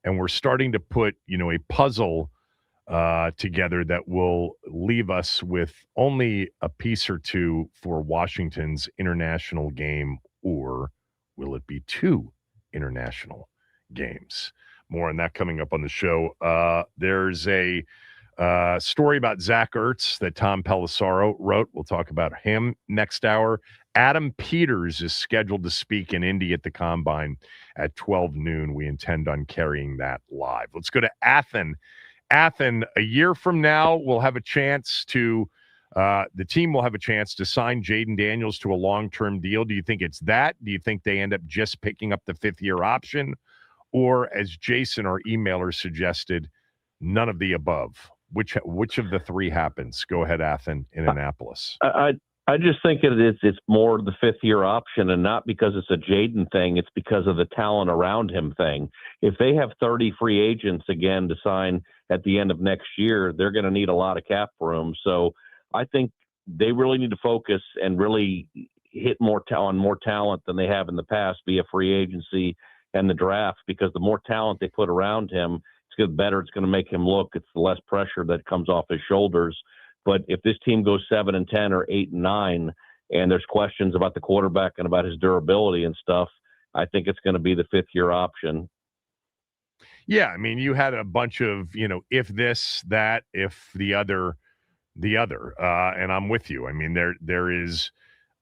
and we're starting to put, a puzzle together that will leave us with only a piece or two for Washington's international game, or will it be 2 international games? More on that coming up on the show. There's a story about Zach Ertz that Tom Pelissaro wrote. We'll talk about him next hour. Adam Peters is scheduled to speak in Indy at the Combine at 12 noon. We intend on carrying that live. Let's go to Athen. Athen, a year from now, we'll have a chance to the team will have a chance to sign Jayden Daniels to a long-term deal. Do you think it's that? Do you think they end up just picking up the 5th-year option? Or, as Jason, our emailer, suggested, none of the above? Which of the 3 happens? Go ahead, Athen, in Annapolis. I just think it's more the 5th-year option, and not because it's a Jayden thing. It's because of the talent around him thing. If they have 30 free agents again to sign at the end of next year, they're going to need a lot of cap room. So I think they really need to focus and really hit on more talent than they have in the past via free agency and the draft, because the more talent they put around him, the better it's going to make him look. It's the less pressure that comes off his shoulders. But if this team goes 7-10 or 8-9, and there's questions about the quarterback and about his durability and stuff, I think it's going to be the 5th-year option. Yeah, I mean, you had a bunch of, if this, that, if the other, and I'm with you. I mean, there is.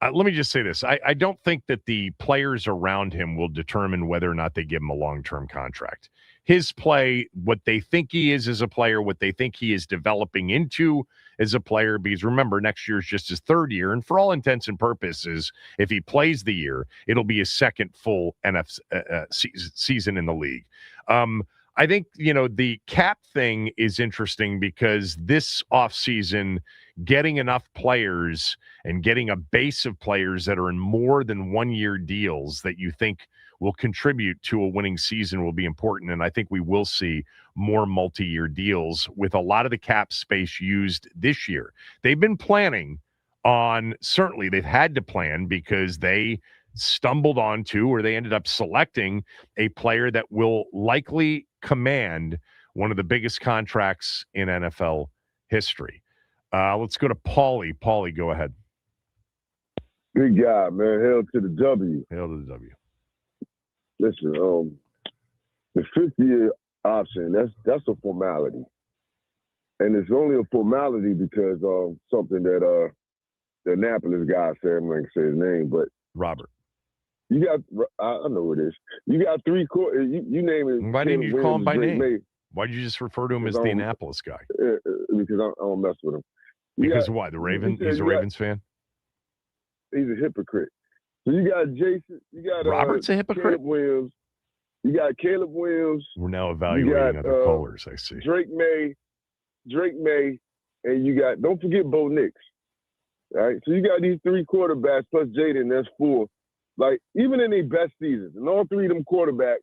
Let me just say this. I don't think that the players around him will determine whether or not they give him a long-term contract. His play, what they think he is as a player, what they think he is developing into as a player, because remember, next year is just his 3rd year, and for all intents and purposes, if he plays the year, it'll be his 2nd full season in the league. I think, the cap thing is interesting because this offseason, getting enough players and getting a base of players that are in more than 1-year deals that you think will contribute to a winning season will be important. And I think we will see more multi-year deals with a lot of the cap space used this year. They've been planning on, certainly they've had to plan because they stumbled onto, or they ended up selecting a player that will likely command one of the biggest contracts in NFL history. Let's go to Paulie. Paulie, go ahead. Good guy, man. Hail to the W. Hail to the W. Listen, the 5th-year option, that's a formality. And it's only a formality because of something that the Annapolis guy said. I'm not going to say his name, but Robert. You got, I know who it is. You got 3 quarters. You name it. Why didn't you call him by name? May. Why did you just refer to him as the Annapolis guy? Because I don't mess with him. Because why? The Raven? He's a Ravens fan? He's a hypocrite. So you got Jason. You got Robert's a hypocrite? Caleb Williams. You got Caleb Williams. We're now evaluating other callers, I see. Drake May, and you got, don't forget Bo Nix. All right? So you got these 3 quarterbacks plus Jayden, that's 4. Like, even in their best seasons, and all 3 of them quarterbacks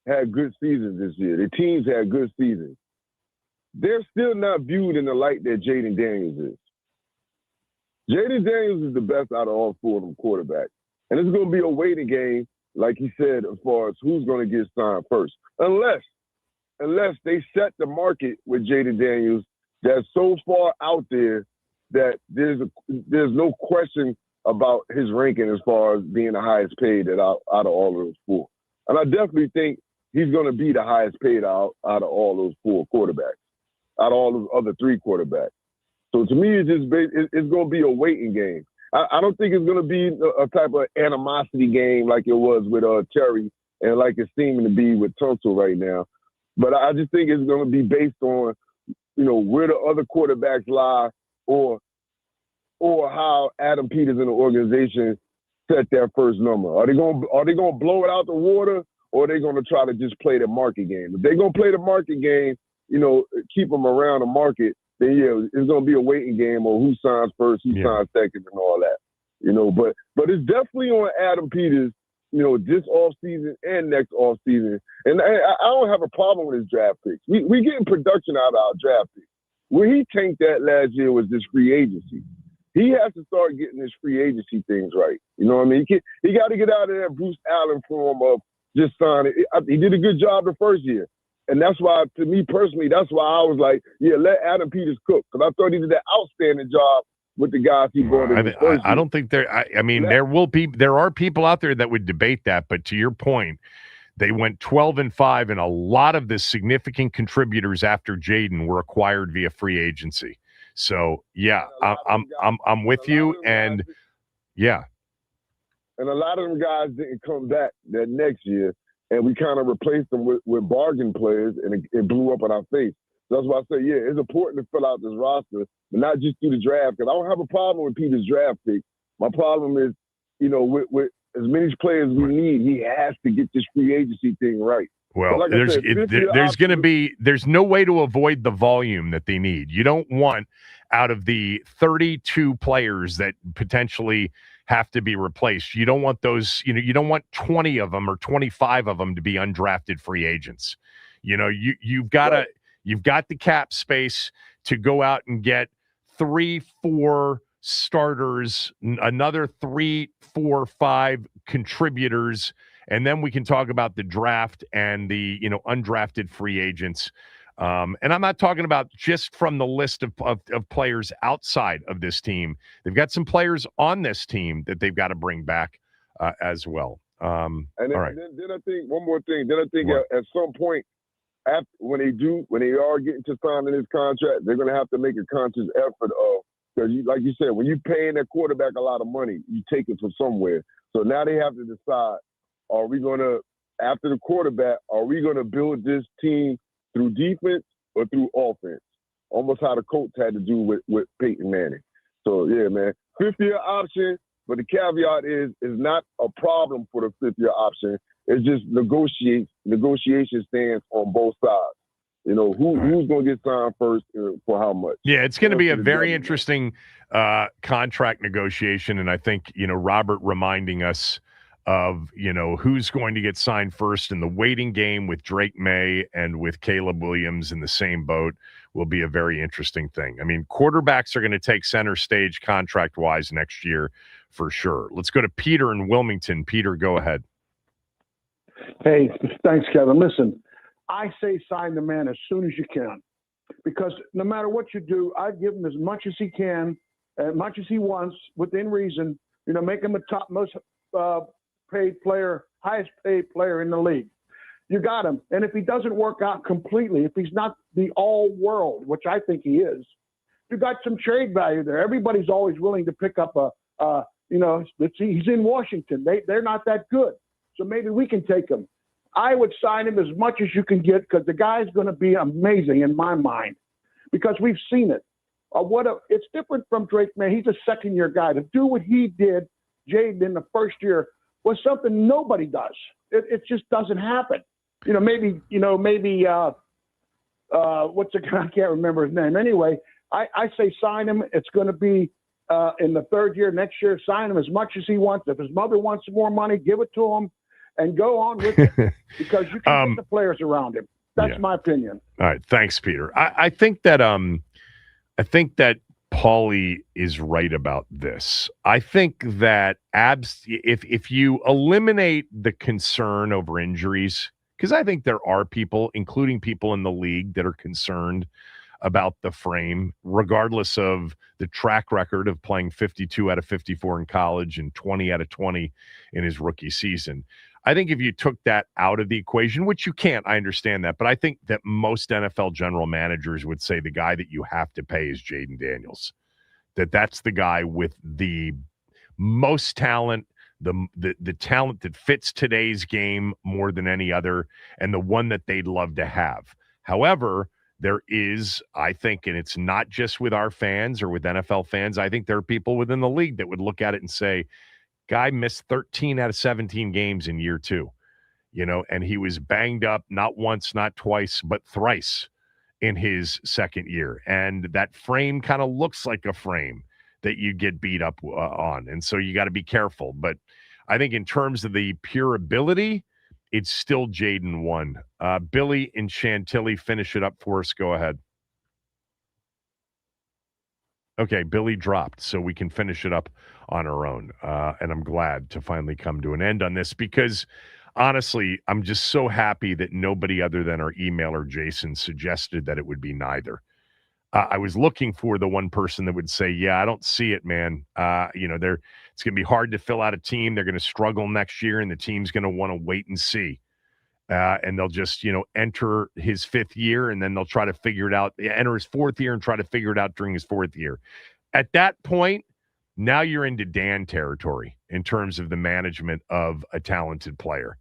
had good seasons this year. Their teams had good seasons. They're still not viewed in the light that Jayden Daniels is. Jayden Daniels is the best out of all 4 of them quarterbacks. And it's going to be a waiting game, like he said, as far as who's going to get signed first. Unless they set the market with Jayden Daniels that's so far out there that there's no question about his ranking as far as being the highest paid out of all of those 4. And I definitely think he's going to be the highest paid out of all those 4 quarterbacks, out of all those other 3 quarterbacks. So to me, it's going to be a waiting game. I don't think it's going to be a type of animosity game like it was with Terry and like it's seeming to be with Tunsil right now. But I just think it's going to be based on, where the other quarterbacks lie or how Adam Peters and the organization set their first number. Are they going to blow it out the water, or are they going to try to just play the market game? If they're going to play the market game, keep them around the market, then it's going to be a waiting game on who signs first, who signs second, and all that. But it's definitely on Adam Peters, this offseason and next offseason. And I don't have a problem with his draft picks. We getting production out of our draft picks. Where he tanked that last year was this free agency. he has to start getting his free agency things right. You know what I mean? He got to get out of that Bruce Allen form of just signing. He did a good job the first year. And that's why, to me personally, that's why I was like, yeah, let Adam Peters cook. Because I thought he did an outstanding job with the guys he brought in. I don't think there. I mean, there are people out there that would debate that. But to your point, they went 12-5, and a lot of the significant contributors after Jayden were acquired via free agency. So yeah, I'm with you, and yeah. And a lot of them guys didn't come back that next year, and we kind of replaced them with bargain players, and it blew up in our face. So that's why I say, yeah, it's important to fill out this roster, but not just through the draft, because I don't have a problem with Peter's draft pick. My problem is, with as many players we need, he has to get this free agency thing right. Well, like there's no way to avoid the volume that they need. You don't want, out of the 32 players that potentially have to be replaced, you don't want those, you don't want 20 of them or 25 of them to be undrafted free agents. You've got the cap space to go out and get 3-4 starters, another 3, 4, 5 contributors, and then we can talk about the draft and the undrafted free agents. And I'm not talking about just from the list of players outside of this team. They've got some players on this team that they've got to bring back as well. All right. Then I think one more thing. Then I think at some point, when they are getting to signing this contract, they're going to have to make a conscious effort of, because like you said, when you're paying that quarterback a lot of money, you take it from somewhere. So now they have to decide, are we going to, after the quarterback, are we going to build this team through defense or through offense? Almost how the Colts had to do with Peyton Manning. So, yeah, man, fifth-year option, but the caveat is not a problem for the fifth-year option. It's just negotiation stands on both sides. Who's going to get signed first for how much? Yeah, it's going to be a very interesting contract negotiation, and I think, Robert reminding us of, who's going to get signed first in the waiting game with Drake May and with Caleb Williams in the same boat will be a very interesting thing. I mean, quarterbacks are going to take center stage contract-wise next year for sure. Let's go to Peter in Wilmington. Peter, go ahead. Hey, thanks, Kevin. Listen, I say sign the man as soon as you can, because no matter what you do, I'd give him as much as he can, as much as he wants, within reason. Make him the top most paid player, highest paid player in the league. You got him. And if he doesn't work out completely, if he's not the all world, which I think he is, you got some trade value there. Everybody's always willing to pick up he's in Washington. They're not that good. So maybe we can take him. I would sign him as much as you can get, because the guy's going to be amazing in my mind, because we've seen it. It's different from Drake May. He's a second-year guy. To do what he did, Jayden, in the first year was something nobody does. It just doesn't happen. Maybe what's the guy? I can't remember his name. Anyway, I say sign him. It's going to be in the third year, next year. Sign him as much as he wants. If his mother wants some more money, give it to him. And go on with it, because you can get the players around him. That's my opinion. All right, thanks, Peter. I think that Paulie is right about this. I think that if you eliminate the concern over injuries, because I think there are people, including people in the league, that are concerned about the frame, regardless of the track record of playing 52 out of 54 in college and 20 out of 20 in his rookie season. I think if you took that out of the equation, which you can't, I understand that, but I think that most NFL general managers would say the guy that you have to pay is Jayden Daniels. That's the guy with the most talent, the talent that fits today's game more than any other, and the one that they'd love to have. However, there is, I think, and it's not just with our fans or with NFL fans, I think there are people within the league that would look at it and say, guy missed 13 out of 17 games in year 2, and he was banged up not once, not twice, but thrice in his second year. And that frame kind of looks like a frame that you get beat up on. And so you got to be careful. But I think in terms of the pure ability, it's still Jayden 1. Billy and Chantilly, finish it up for us. Go ahead. Okay, Billy dropped, so we can finish it up on our own. And I'm glad to finally come to an end on this because, honestly, I'm just so happy that nobody other than our emailer, Jason, suggested that it would be neither. I was looking for the one person that would say, yeah, I don't see it, man. It's going to be hard to fill out a team. They're going to struggle next year, and the team's going to want to wait and see. And they'll just, enter his fifth year, and then they'll try to figure it out. Enter his fourth year and try to figure it out during his fourth year. At that point, now you're into Dan territory in terms of the management of a talented player.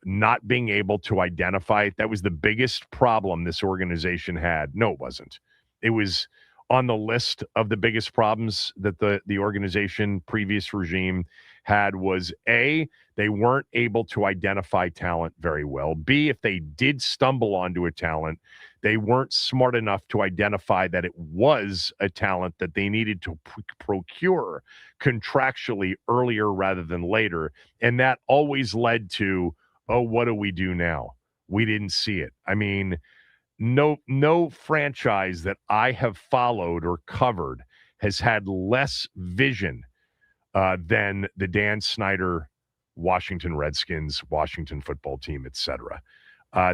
Not being able to identify it. That was the biggest problem this organization had. No, it wasn't. It was on the list of the biggest problems that the organization, previous regime had was A, they weren't able to identify talent very well. B, if they did stumble onto a talent, they weren't smart enough to identify that it was a talent that they needed to procure contractually earlier rather than later. And that always led to, oh, what do we do now? We didn't see it. I mean, no franchise that I have followed or covered has had less vision than the Dan Snyder Washington Redskins, Washington football team, etc.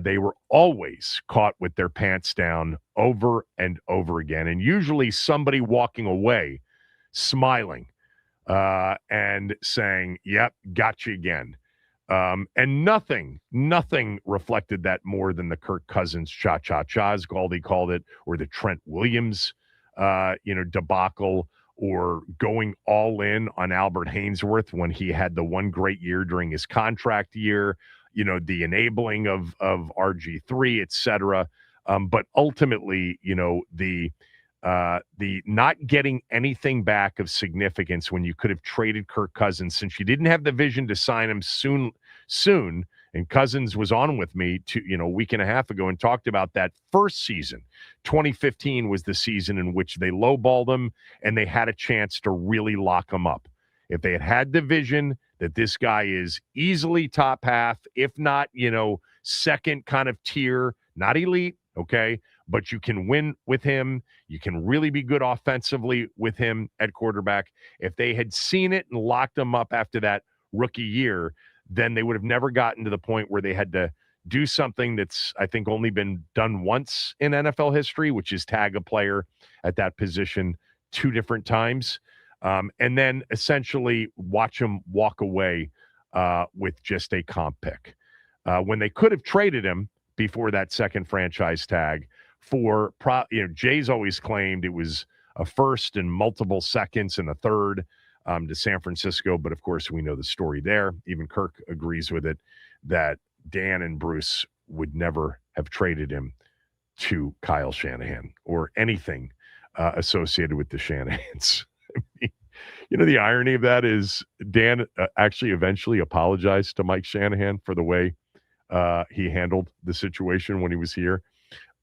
They were always caught with their pants down over and over again, and usually somebody walking away smiling and saying, yep, got you again. And nothing reflected that more than the Kirk Cousins cha-cha-cha, as Galdi called it, or the Trent Williams, debacle, or going all in on Albert Hainsworth when he had the one great year during his contract year, the enabling of RG3, et cetera. But ultimately, the not getting anything back of significance when you could have traded Kirk Cousins, since you didn't have the vision to sign him soon. And Cousins was on with me a week and a half ago and talked about that first season. 2015 was the season in which they lowballed him and they had a chance to really lock him up. If they had the vision that this guy is easily top half, if not, second kind of tier, not elite, okay, but you can win with him. You can really be good offensively with him at quarterback. If they had seen it and locked him up after that rookie year, then they would have never gotten to the point where they had to do something that's, I think, only been done once in NFL history, which is tag a player at that position 2 different times. And then essentially watch him walk away with just a comp pick. When they could have traded him before that second franchise tag for, Jay's always claimed it was a first and multiple seconds and a third to San Francisco. But of course, we know the story there. Even Kirk agrees with it, that Dan and Bruce would never have traded him to Kyle Shanahan or anything associated with the Shanahans. I mean, the irony of that is Dan actually eventually apologized to Mike Shanahan for the way he handled the situation when he was here.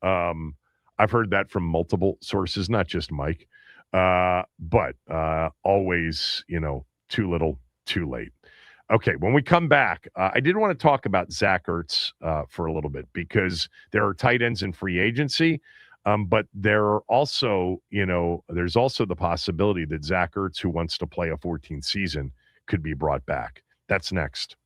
I've heard that from multiple sources, not just Mike, but always, too little, too late. Okay, when we come back, I did want to talk about Zach Ertz for a little bit because there are tight ends in free agency, but there are also, there's also the possibility that Zach Ertz, who wants to play a 14th season, could be brought back. That's next.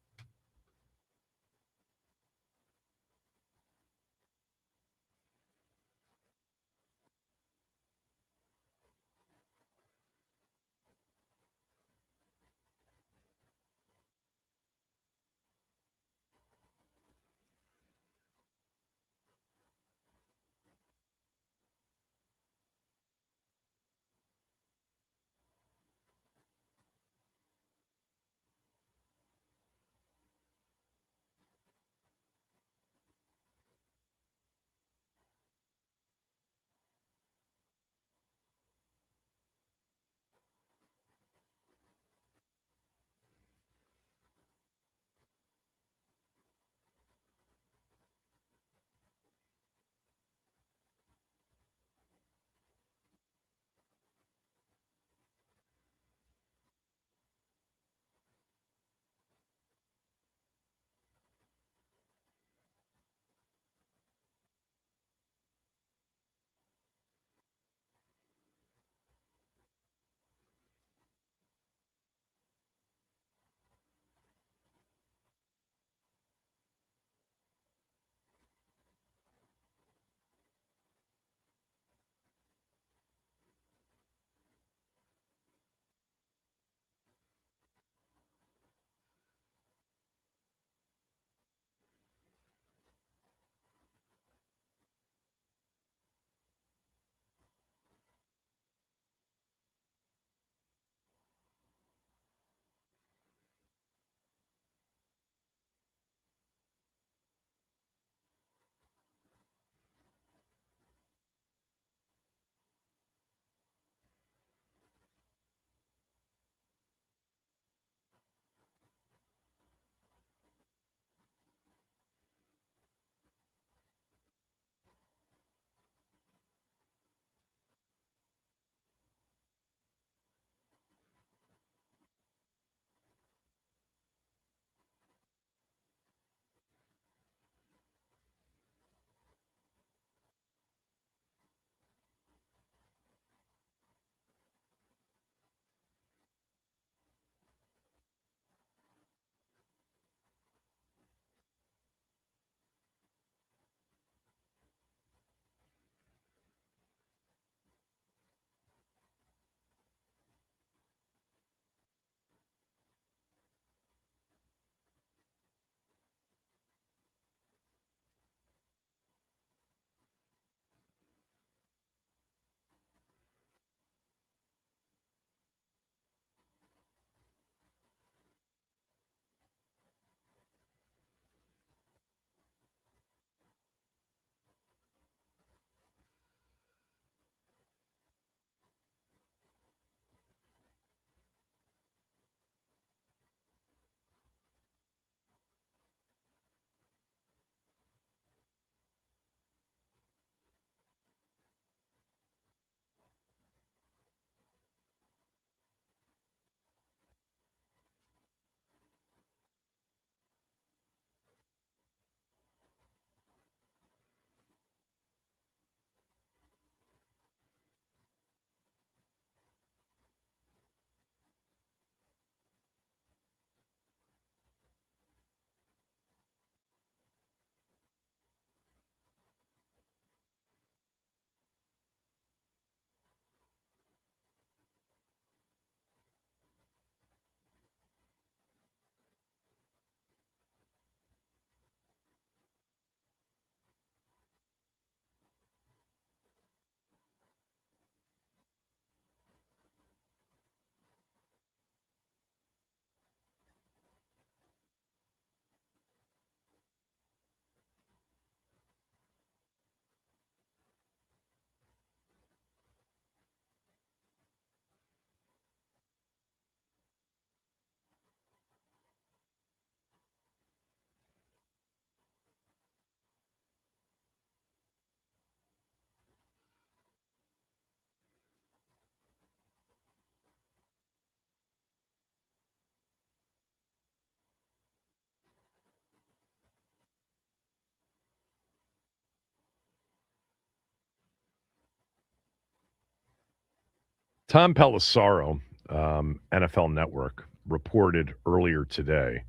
Tom Pelissero, NFL Network, reported earlier today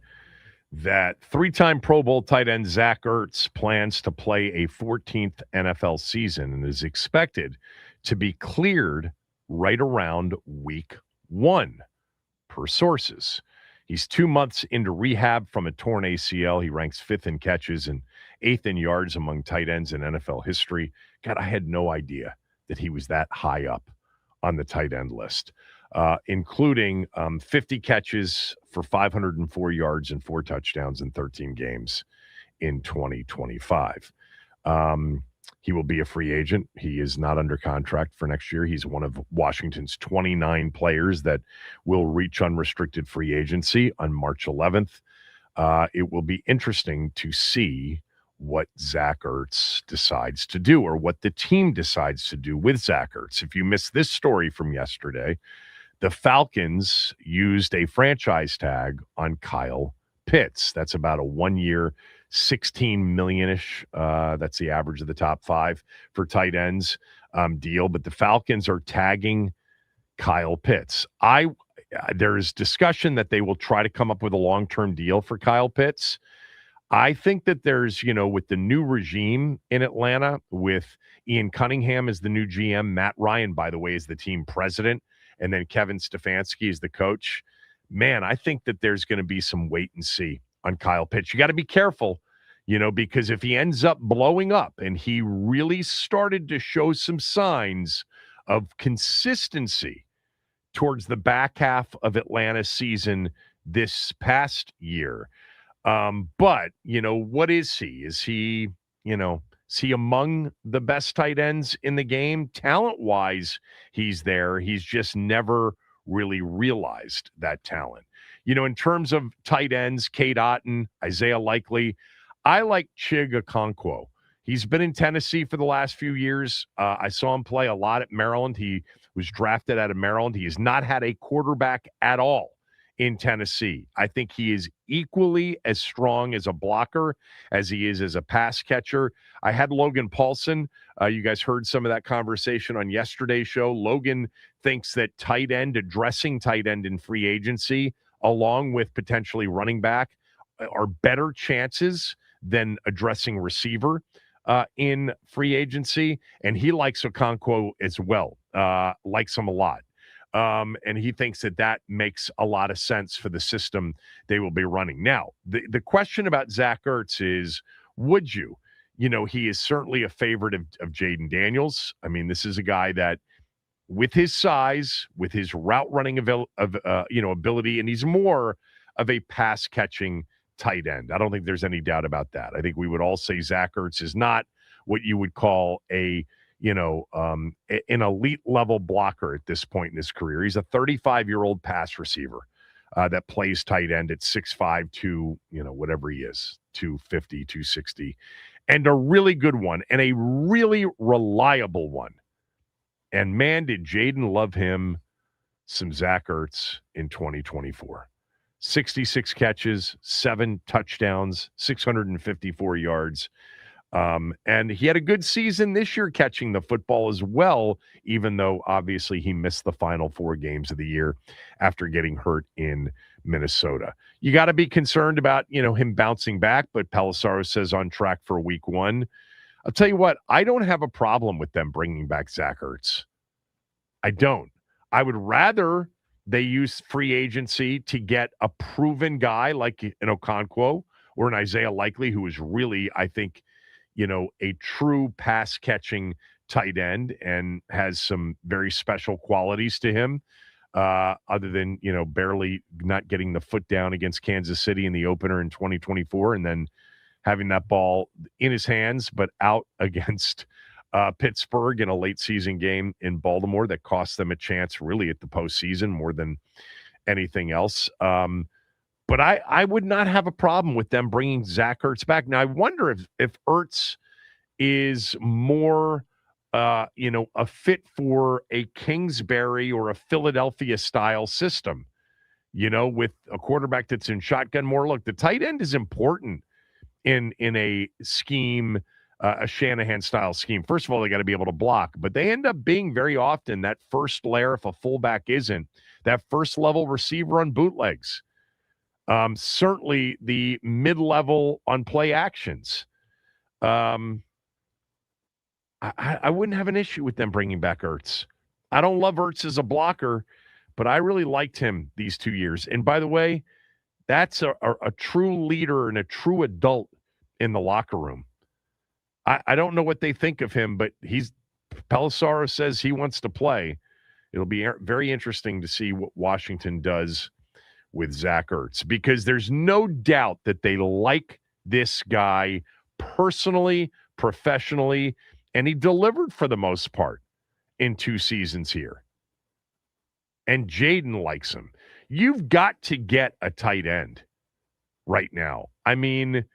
that three-time Pro Bowl tight end Zach Ertz plans to play a 14th NFL season and is expected to be cleared right around week 1, per sources. He's 2 months into rehab from a torn ACL. He ranks 5th in catches and 8th in yards among tight ends in NFL history. God, I had no idea that he was that high up on the tight end list, including 50 catches for 504 yards and 4 touchdowns in 13 games in 2025. He will be a free agent. He is not under contract for next year. He's one of Washington's 29 players that will reach unrestricted free agency on March 11th. It will be interesting to see what Zach Ertz decides to do, or what the team decides to do with Zach Ertz. If you missed this story from yesterday, the Falcons used a franchise tag on Kyle Pitts. That's about a 1-year, $16 million-ish. That's the average of the top 5 for tight ends deal. But the Falcons are tagging Kyle Pitts. There's discussion that they will try to come up with a long-term deal for Kyle Pitts. I think that there's, with the new regime in Atlanta, with Ian Cunningham as the new GM, Matt Ryan, by the way, is the team president, and then Kevin Stefanski is the coach. Man, I think that there's going to be some wait and see on Kyle Pitts. You got to be careful, because if he ends up blowing up, and he really started to show some signs of consistency towards the back half of Atlanta's season this past year. But, what is he? Is he among the best tight ends in the game? Talent-wise, he's there. He's just never really realized that talent. In terms of tight ends, Cade Otton, Isaiah Likely, I like Chig Okonkwo. He's been in Tennessee for the last few years. I saw him play a lot at Maryland. He was drafted out of Maryland. He has not had a quarterback at all in Tennessee. I think he is equally as strong as a blocker as he is as a pass catcher. I had Logan Paulson. You guys heard some of that conversation on yesterday's show. Logan thinks that addressing tight end in free agency, along with potentially running back, are better chances than addressing receiver in free agency. And he likes Okonkwo as well, likes him a lot. And he thinks that makes a lot of sense for the system they will be running. Now, the question about Zach Ertz is, would you? He is certainly a favorite of Jayden Daniels. I mean, this is a guy that, with his size, with his route running ability, and he's more of a pass catching tight end. I don't think there's any doubt about that. I think we would all say Zach Ertz is not what you would call an elite level blocker at this point in his career. He's a 35-year-old pass receiver that plays tight end at 6'5" to, whatever he is, 250, 260, and a really good one and a really reliable one. And man, did Jayden love him some Zach Ertz in 2024. 66 catches, 7 touchdowns, 654 yards. And he had a good season this year catching the football as well, even though obviously he missed the final 4 games of the year after getting hurt in Minnesota. You got to be concerned about, him bouncing back, but Pelissero says on track for week 1. I'll tell you what, I don't have a problem with them bringing back Zach Ertz. I don't. I would rather they use free agency to get a proven guy like an Okonkwo or an Isaiah Likely, who is really, I think, a true pass-catching tight end and has some very special qualities to him, other than, barely not getting the foot down against Kansas City in the opener in 2024 and then having that ball in his hands but out against Pittsburgh in a late-season game in Baltimore that cost them a chance really at the postseason more than anything else. But I would not have a problem with them bringing Zach Ertz back. Now, I wonder if Ertz is more, a fit for a Kingsbury or a Philadelphia-style system, with a quarterback that's in shotgun more. Look, the tight end is important in a scheme a Shanahan-style scheme. First of all, they got to be able to block, but they end up being very often that first layer, if a fullback isn't, that first-level receiver on bootlegs. Certainly the mid-level on play actions. I wouldn't have an issue with them bringing back Ertz. I don't love Ertz as a blocker, but I really liked him these 2 years. And by the way, that's a true leader and a true adult in the locker room. I don't know what they think of him, but Pelissaro says he wants to play. It'll be very interesting to see what Washington does with Zach Ertz, because there's no doubt that they like this guy personally, professionally, and he delivered for the most part in 2 seasons here. And Jayden likes him. You've got to get a tight end right now. I mean,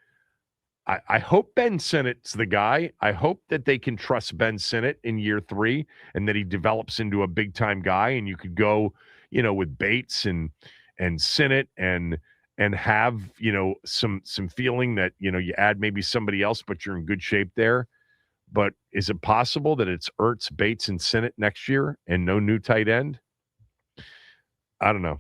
I hope Ben Sinnott's the guy. I hope that they can trust Ben Sinnott in year 3 and that he develops into a big-time guy, and you could go, with Bates and Sinnott and have, some feeling that, you add maybe somebody else, but you're in good shape there. But is it possible that it's Ertz, Bates, and Sinnott next year and no new tight end? I don't know.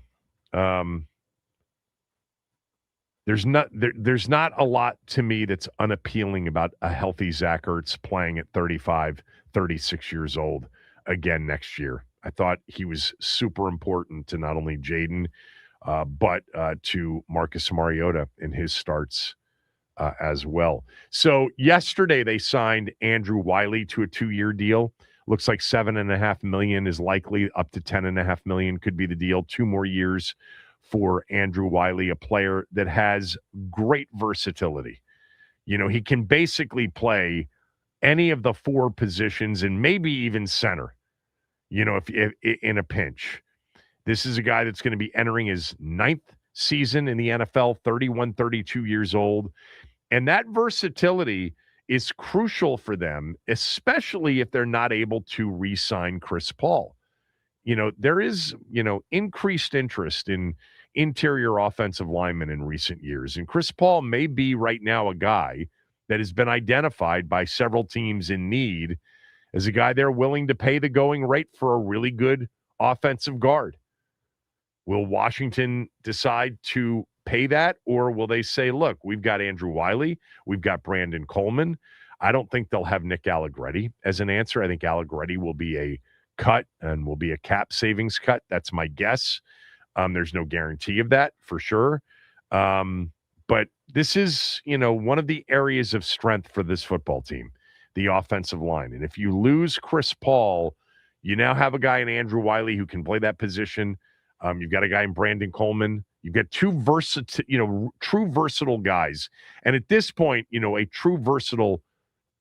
There's not a lot to me that's unappealing about a healthy Zach Ertz playing at 35, 36 years old again next year. I thought he was super important to not only Jayden, but to Marcus Mariota in his starts as well. So yesterday they signed Andrew Wiley to a 2-year deal. Looks like $7.5 million is likely, up to $10.5 million could be the deal. 2 more years for Andrew Wiley, a player that has great versatility. He can basically play any of the 4 positions and maybe even center, if in a pinch. This is a guy that's going to be entering his 9th season in the NFL, 31, 32 years old. And that versatility is crucial for them, especially if they're not able to re-sign Chris Paul. There is, increased interest in interior offensive linemen in recent years. And Chris Paul may be right now a guy that has been identified by several teams in need as a guy they're willing to pay the going rate for a really good offensive guard. Will Washington decide to pay that, or will they say, look, we've got Andrew Wiley, we've got Brandon Coleman. I don't think they'll have Nick Allegretti as an answer. I think Allegretti will be a cut and will be a cap savings cut. That's my guess. There's no guarantee of that for sure. But this is, one of the areas of strength for this football team, the offensive line. And if you lose Chris Paul, you now have a guy in Andrew Wiley who can play that position. You've got a guy in Brandon Coleman. You've got 2 true versatile guys. And at this point, a true versatile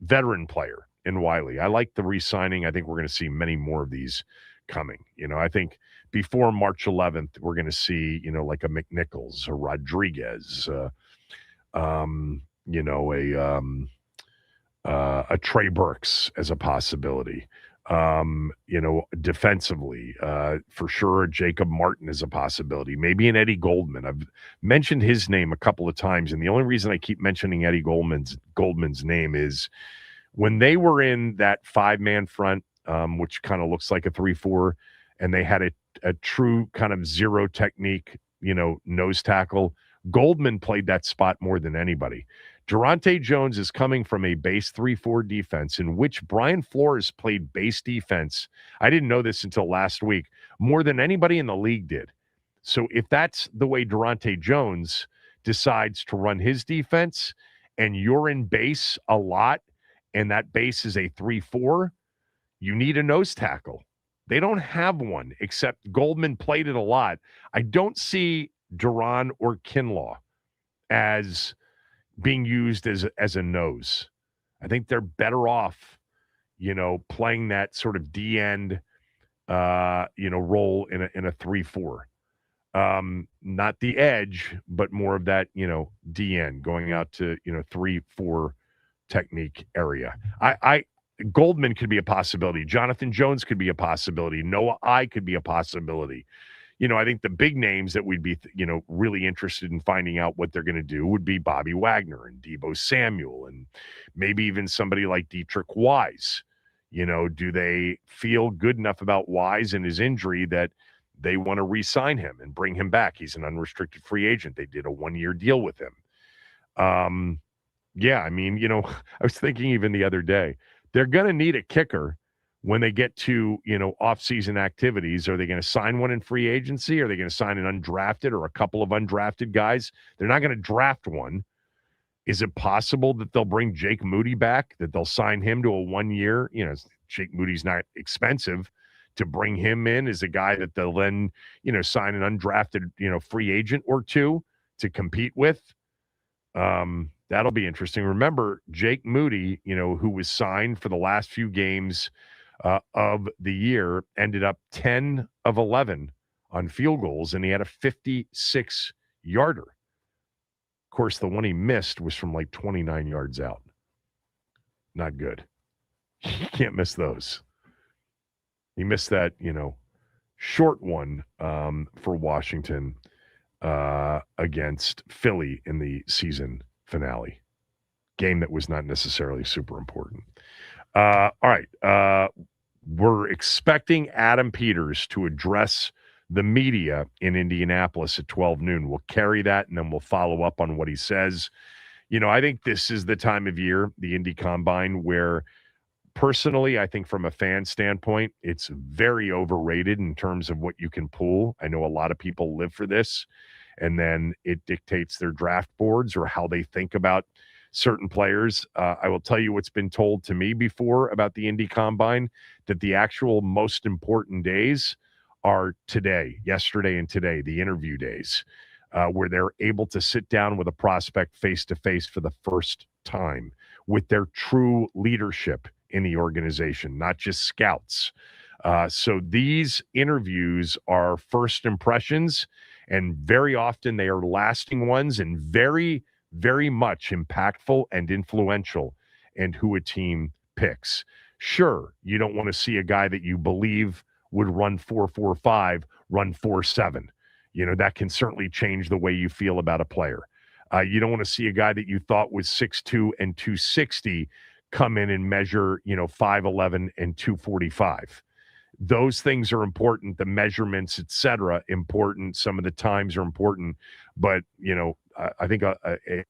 veteran player in Wiley. I like the re-signing. I think we're going to see many more of these coming. I think before March 11th, we're going to see, like a McNichols, a Rodriguez, a Trey Burks as a possibility. Defensively, for sure, Jacob Martin is a possibility. Maybe an Eddie Goldman. I've mentioned his name a couple of times, and the only reason I keep mentioning Eddie Goldman's name is when they were in that 5-man front, which kind of looks like a 3-4, and they had a true kind of zero technique, nose tackle. Goldman played that spot more than anybody. Durante Jones is coming from a base 3-4 defense in which Brian Flores played base defense. I didn't know this until last week, more than anybody in the league did. So if that's the way Durante Jones decides to run his defense and you're in base a lot and that base is a 3-4, you need a nose tackle. They don't have one, except Goldman played it a lot. I don't see Duran or Kinlaw as being used as a nose. I think they're better off, playing that sort of D-end, role in a 3-4. Not the edge, but more of that, D-end going out to, 3-4 technique area. Goldman could be a possibility. Jonathan Jones could be a possibility. Noah I could be a possibility. I think the big names that we'd be, really interested in finding out what they're going to do would be Bobby Wagner and Deebo Samuel and maybe even somebody like Dietrich Wise. Do they feel good enough about Wise and his injury that they want to re-sign him and bring him back? He's an unrestricted free agent. They did a 1-year deal with him. Yeah, I mean, I was thinking even the other day, they're going to need a kicker when they get to, off-season activities. Are they going to sign one in free agency? Are they going to sign an undrafted or a couple of undrafted guys? They're not going to draft one. Is it possible that they'll bring Jake Moody back, that they'll sign him to a 1-year? Jake Moody's not expensive. To bring him in as a guy that they'll then, sign an undrafted, free agent or two to compete with. That'll be interesting. Remember, Jake Moody, who was signed for the last few games of the year, ended up 10 of 11 on field goals, and he had a 56-yarder. Of course, the one he missed was from like 29 yards out. Not good. You can't miss those. He missed that, short one for Washington against Philly in the season finale. Game that was not necessarily super important. All right. We're expecting Adam Peters to address the media in Indianapolis at 12 noon. We'll carry that, and then we'll follow up on what he says. I think this is the time of year, the Indy Combine, where personally, I think from a fan standpoint, it's very overrated in terms of what you can pull. I know a lot of people live for this, and then it dictates their draft boards or how they think about certain players. I will tell you what's been told to me before about the Indy Combine, that the actual most important days are today, yesterday and today, the interview days, where they're able to sit down with a prospect face-to-face for the first time with their true leadership in the organization, not just scouts. So these interviews are first impressions, and very often they are lasting ones and very, very much impactful and influential in who a team picks. Sure, you don't want to see a guy that you believe would run 4.45, run 4.7. That can certainly change the way you feel about a player. You don't want to see a guy that you thought was 6'2 and 260 come in and measure, 5'11 and 245. Those things are important. The measurements, et cetera, important. Some of the times are important. But, I think if you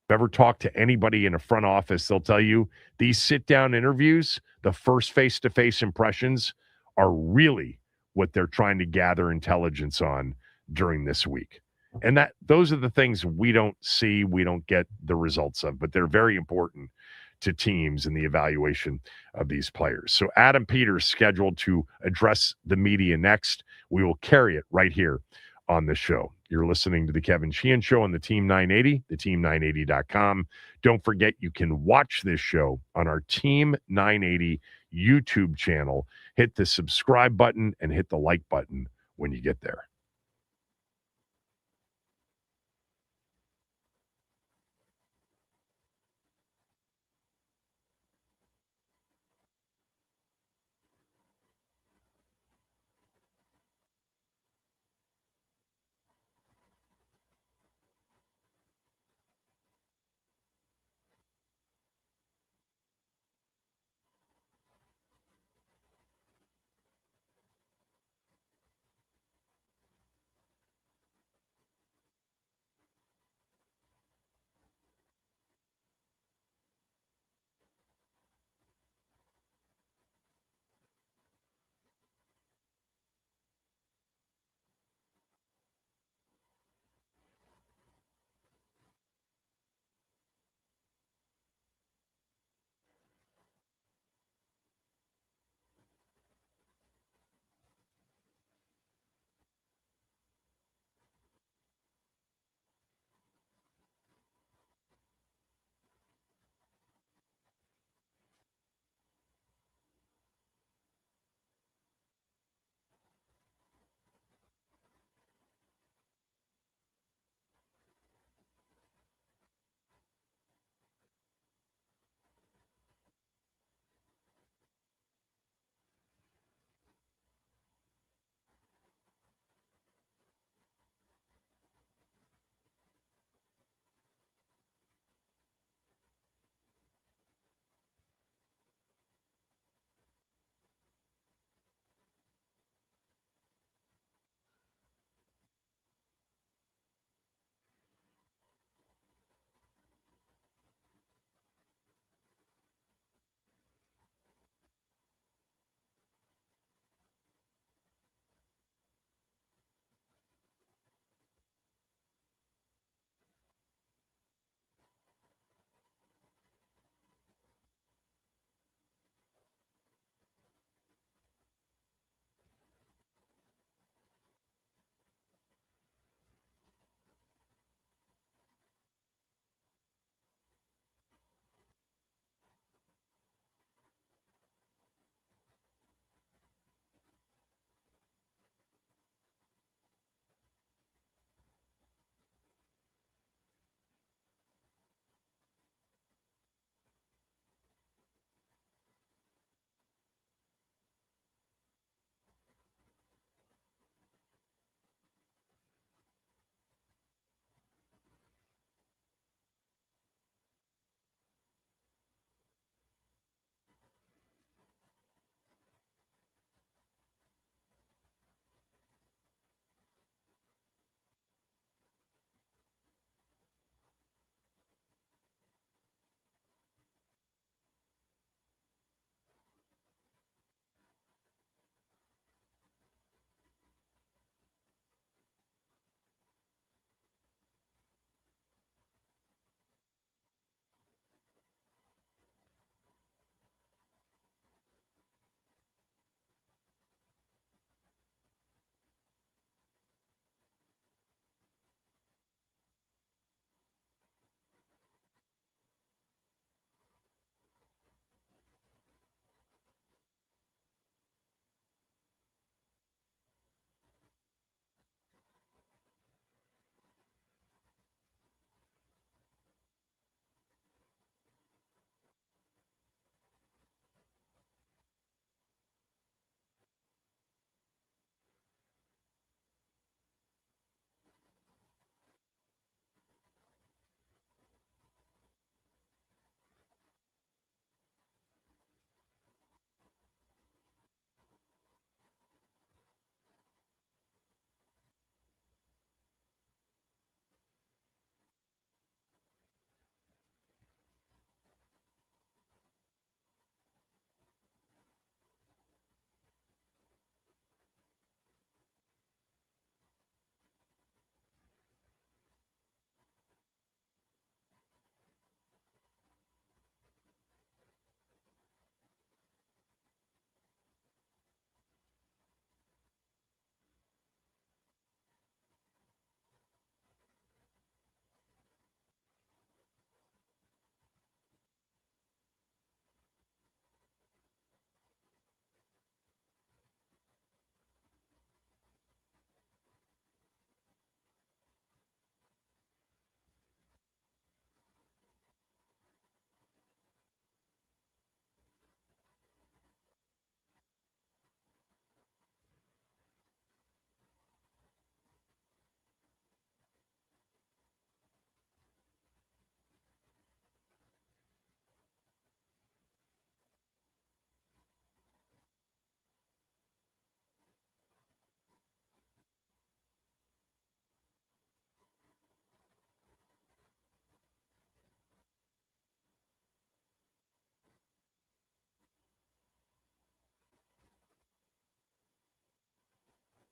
ever talk to anybody in a front office, they'll tell you these sit-down interviews, the first face-to-face impressions, are really what they're trying to gather intelligence on during this week. And those are the things we don't see, we don't get the results of, but they're very important to teams in the evaluation of these players. So Adam Peters scheduled to address the media next. We will carry it right here on the show. You're listening to the Kevin Sheehan Show on the Team 980, theteam980.com. Don't forget, you can watch this show on our Team 980 YouTube channel. Hit the subscribe button and hit the like button when you get there.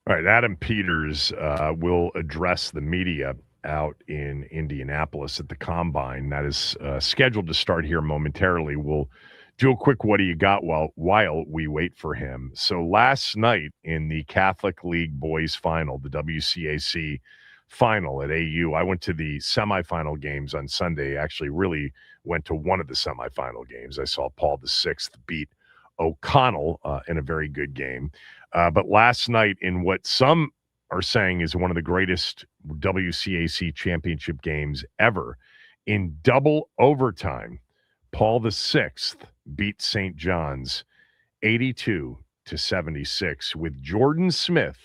All right, Adam Peters will address the media out in Indianapolis at the Combine. That is scheduled to start here momentarily. We'll do a quick what do you got while we wait for him. So last night in the Catholic League Boys Final, the WCAC Final at AU, I went to the semifinal games on Sunday. Actually, really went to one of the semifinal games. I saw Paul VI beat O'Connell in a very good game. But last night, in what some are saying is one of the greatest WCAC championship games ever, in double overtime, Paul VI beat St. John's 82-76 with Jordan Smith,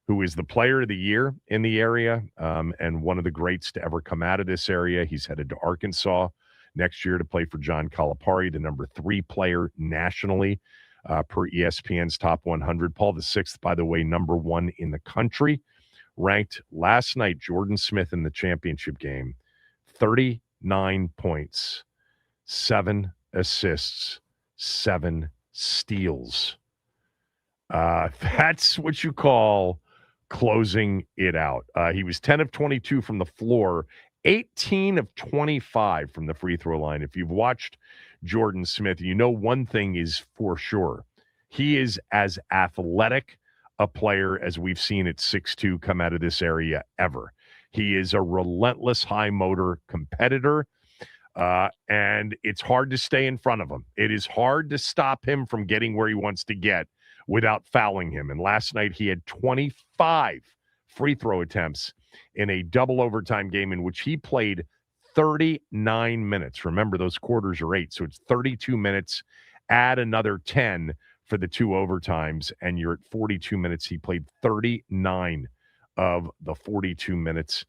who is the player of the year in the area and one of the greats to ever come out of this area. He's headed to Arkansas next year to play for John Calipari, the number 3 player nationally per ESPN's Top 100. Paul VI, by the way, number 1 in the country. Ranked last night, Jordan Smith in the championship game, 39 points, 7 assists, 7 steals. That's what you call closing it out. He was 10 of 22 from the floor, 18 of 25 from the free throw line. If you've watched Jordan Smith, you know one thing is for sure. He is as athletic a player as we've seen at 6'2" come out of this area ever. He is a relentless high motor competitor, and it's hard to stay in front of him. It is hard to stop him from getting where he wants to get without fouling him. And last night he had 25 free throw attempts in a double overtime game in which he played 39 minutes. Remember, those quarters are 8, so it's 32 minutes. Add another 10 for the 2 overtimes, and you're at 42 minutes. He played 39 of the 42 minutes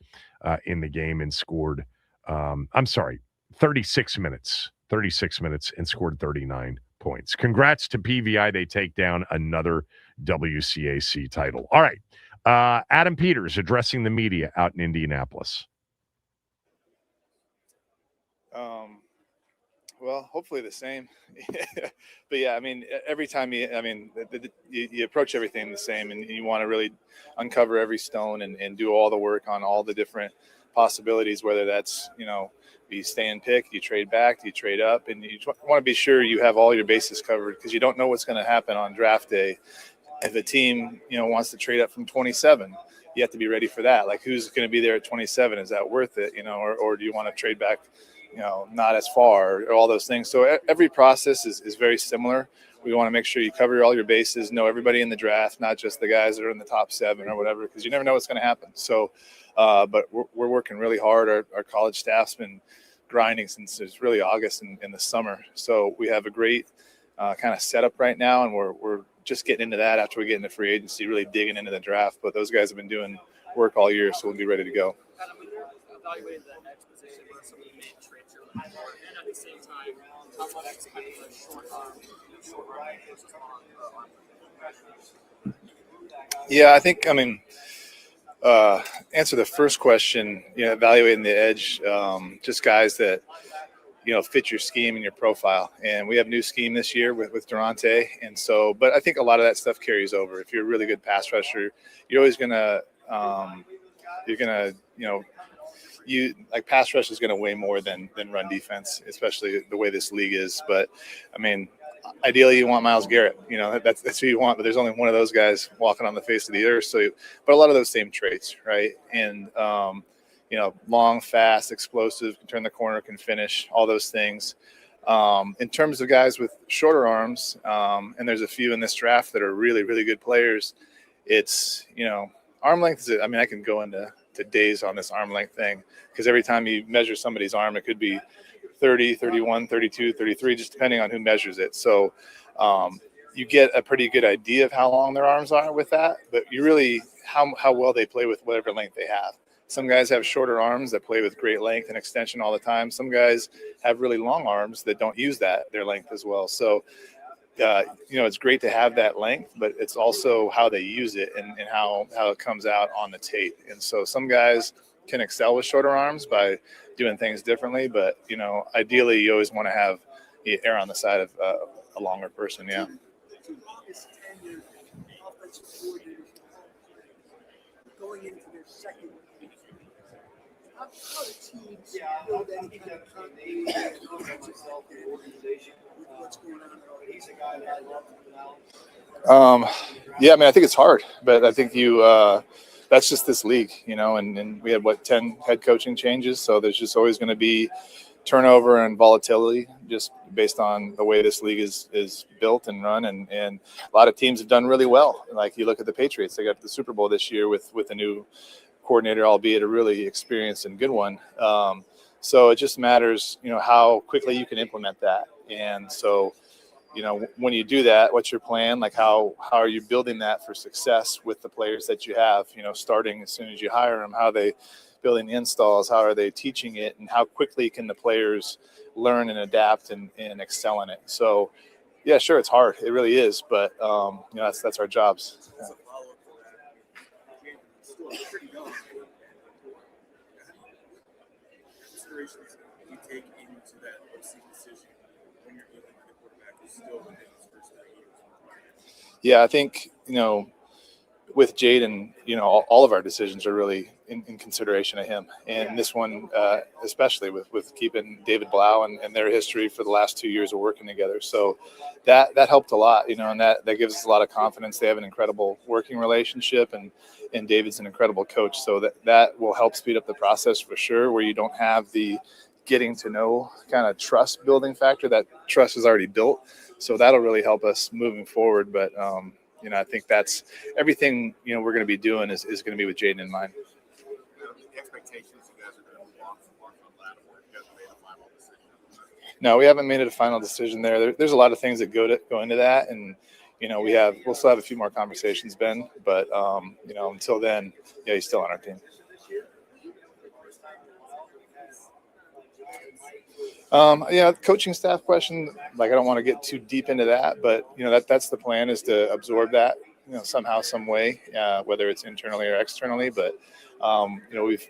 in the game and scored, 36 minutes and scored 39 points. Congrats to PVI. They take down another WCAC title. All right. Adam Peters addressing the media out in Indianapolis. Well, hopefully the same. But yeah, I mean, every time you approach everything the same, and you want to really uncover every stone and do all the work on all the different possibilities, whether that's, you stay in pick, you trade back, you trade up, and you want to be sure you have all your bases covered, because you don't know what's going to happen on draft day. If a team, wants to trade up from 27, you have to be ready for that. Like, who's going to be there at 27? Is that worth it? Or do you want to trade back, not as far, or all those things. So every process is very similar. We want to make sure you cover all your bases, know everybody in the draft, not just the guys that are in the top 7 or whatever, because you never know what's going to happen. So, but we're working really hard. Our college staff's been grinding since it's really August in the summer. So we have a great kind of setup right now, and we're just getting into that after we get into free agency, really digging into the draft. But those guys have been doing work all year, so we'll be ready to go. Yeah, I think, answer the first question, evaluating the edge, just guys that, fit your scheme and your profile. And we have new scheme this year with Durante. And so, but I think a lot of that stuff carries over. If you're a really good pass rusher, you're always going to, pass rush is going to weigh more than run defense, especially the way this league is. But ideally you want Myles Garrett, that's who you want, but there's only one of those guys walking on the face of the earth. So, but a lot of those same traits, right? And, long, fast, explosive, can turn the corner, can finish, all those things. In terms of guys with shorter arms, and there's a few in this draft that are really, really good players. It's, arm length is, I can go into days on this arm length thing, because every time you measure somebody's arm, it could be 30, 31, 32, 33, just depending on who measures it. So you get a pretty good idea of how long their arms are with that, but you really, how well they play with whatever length they have. Some guys have shorter arms that play with great length and extension all the time. Some guys have really long arms that don't use their length as well. So, it's great to have that length, but it's also how they use it and how it comes out on the tape. And so some guys can excel with shorter arms by doing things differently, but, ideally you always want to have err on the side of a longer person. Yeah. going into their second year. How do teams build any kind of continuity and organization with what's going on there? He's a guy that I love. Yeah, I mean, I think it's hard, but I think that's just this league, and we had 10 head coaching changes. So there's just always going to be turnover and volatility just based on the way this league is built and run. And a lot of teams have done really well. Like you look at the Patriots, they got to the Super Bowl this year with a new coordinator, albeit a really experienced and good one. So it just matters, how quickly you can implement that. And so, when you do that, what's your plan? Like how are you building that for success with the players that you have, starting as soon as you hire them? How are they building the installs? How are they teaching it? And how quickly can the players learn and adapt and excel in it? So, yeah, sure, it's hard. It really is. But, that's our jobs. Yeah. Considerations you take into that offseason decision when you're dealing with a quarterback who's still within his first 3 years? Yeah, I think, with Jayden, all of our decisions are really in consideration of him. And this one, especially with keeping David Blau and their history for the last 2 years of working together. So that helped a lot, and that gives us a lot of confidence. They have an incredible working relationship, and David's an incredible coach. So that will help speed up the process for sure, where you don't have the getting to know kind of trust building factor. That trust is already built. So that'll really help us moving forward. But, I think that's everything, we're going to be doing is going to be with Jayden in mind. The expectations you guys are going to move on from Lattimore. You guys made a final decision? No, we haven't made it a final decision there. There's a lot of things that go into that. And, we'll still have a few more conversations, Ben. But, until then, he's still on our team. Coaching staff question, I don't want to get too deep into that, but that's the plan, is to absorb that, somehow, some way, whether it's internally or externally. But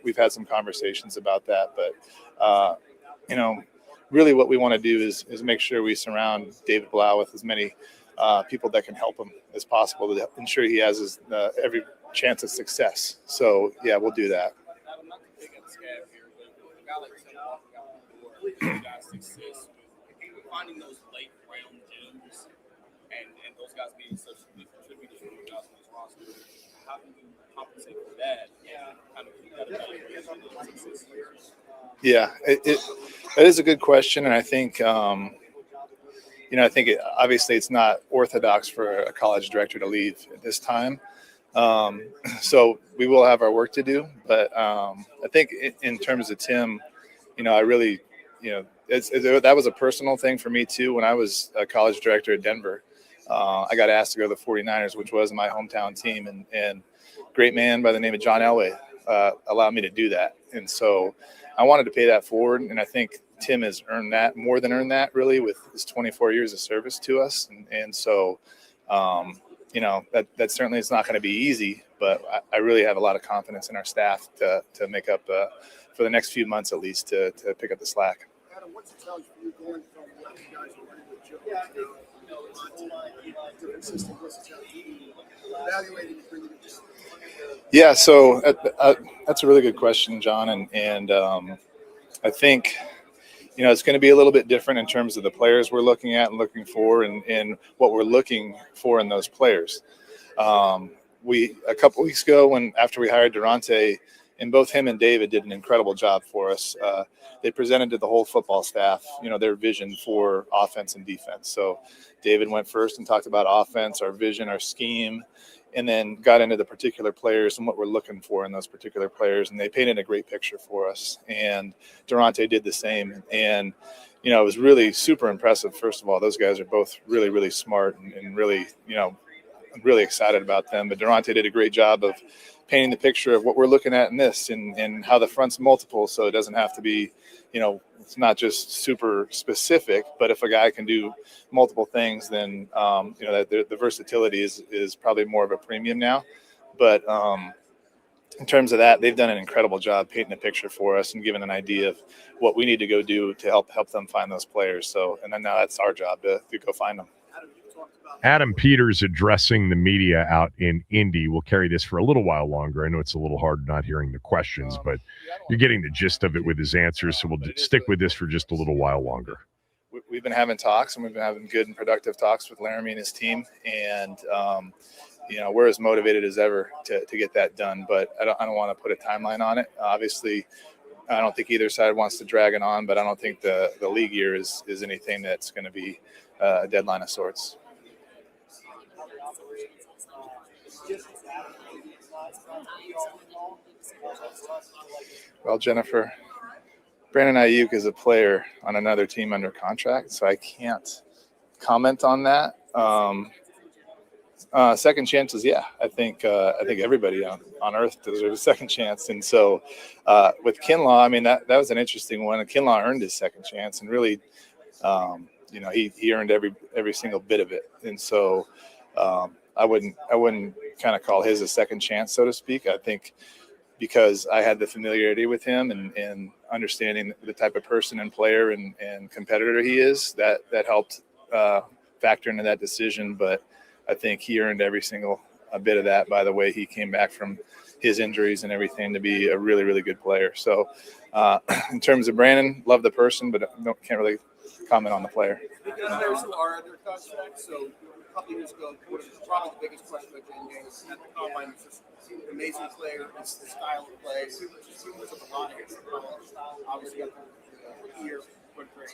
we've had some conversations about that. But really what we want to do is make sure we surround David Blau with as many people that can help him as possible to ensure he has every chance of success. So yeah, we'll do that. Success with finding those late round gems and those guys being such contributors to the guys on this roster. How do you compensate for that and kind of keep that ability? Yeah, it is a good question, and I think obviously it's not orthodox for a college director to leave at this time. So we will have our work to do, but I think in terms of Tim, I really. That was a personal thing for me too. When I was a college director at Denver, I got asked to go to the 49ers, which was my hometown team, and great man by the name of John Elway allowed me to do that. And so I wanted to pay that forward. And I think Tim has more than earned that really with his 24 years of service to us. And so, that certainly is not going to be easy, but I really have a lot of confidence in our staff to make up for the next few months, at least, to pick up the slack. Adam, what's it tell you going from what you guys are running with Joe to consistent? What's it tell you? Evaluating and bringing it. Yeah, so that's a really good question, John, and I think it's going to be a little bit different in terms of the players we're looking at and looking for, and what we're looking for in those players. A couple weeks ago, after we hired Durante, and both him and David did an incredible job for us. They presented to the whole football staff, their vision for offense and defense. So David went first and talked about offense, our vision, our scheme, and then got into the particular players and what we're looking for in those particular players. And they painted a great picture for us. And Durante did the same. And, it was really super impressive. First of all, those guys are both really, really smart and really, I'm really excited about them. But Durante did a great job of painting the picture of what we're looking at in this and how the front's multiple. So it doesn't have to be, it's not just super specific, but if a guy can do multiple things, then, the versatility is probably more of a premium now. But in terms of that, they've done an incredible job painting a picture for us and giving an idea of what we need to go do to help them find those players. So, and then now that's our job to go find them. Adam, you Adam Peters addressing the media out in Indy. We'll carry this for a little while longer. I know it's a little hard not hearing the questions, but you're getting the gist of it with his answers, so we'll stick with this for just a little while longer. We've been having talks, and we've been having good and productive talks with Laramie and his team, and we're as motivated as ever to get that done. But I don't want to put a timeline on it. Obviously, I don't think either side wants to drag it on, but I don't think the league year is anything that's going to be a deadline of sorts. Well, Jennifer, Brandon Ayuk is a player on another team under contract, so I can't comment on that. Second chances, yeah. I think everybody on earth deserves a second chance. And so with Kinlaw, I mean, that was an interesting one. Kinlaw earned his second chance, and really, he earned every single bit of it. And so I wouldn't kind of call his a second chance, so to speak. I think because I had the familiarity with him and understanding the type of person and player and competitor he is, that helped factor into that decision. But I think he earned every single bit of that by the way he came back from his injuries and everything to be a really, really good player. So in terms of Brandon, love the person, but can't really comment on the player. Players who are under contract. So a couple years ago, probably the biggest question about Jayden was at the combine. He's just an amazing player. It's the style of play. He took a lot of hits. Obviously, got the year, but great.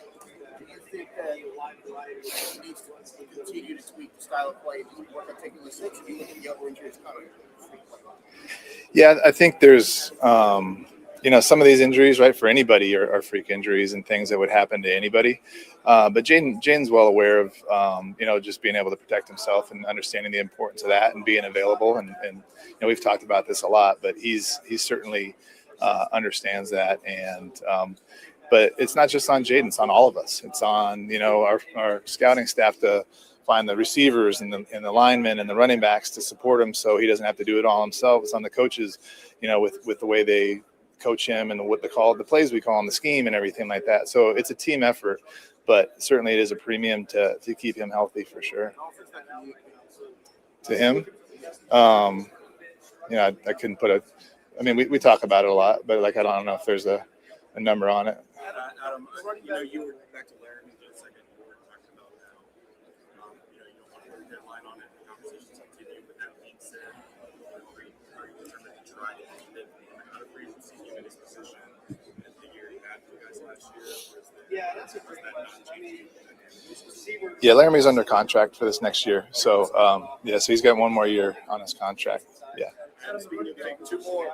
Do you think that he needs to continue to tweak the style of play and work on taking the six? Or do you look at the other injuries coming? Yeah, I think there's, some of these injuries, right, for anybody are freak injuries and things that would happen to anybody. But Jayden's well aware of, just being able to protect himself and understanding the importance of that and being available. And we've talked about this a lot, but he's certainly understands that. And but it's not just on Jayden; it's on all of us. It's on our scouting staff to find the receivers and the linemen and the running backs to support him, so he doesn't have to do it all himself. It's on the coaches, with the way they coach him and what the plays we call him, the scheme and everything like that. So it's a team effort, but certainly it is a premium to keep him healthy for sure. To him, I couldn't put we talk about it a lot, but I don't know if there's a number on it. Adam, you were back to Laramie for a second. You were talking about how, you don't want to put a deadline on it. The conversations continue. With that being said, are you determined to try to keep it out of free agency, given his position and figuring that for guys last year? That's a great question. Yeah, Laramie's under contract for this next year. So, so he's got one more year on his contract. Yeah. Two more.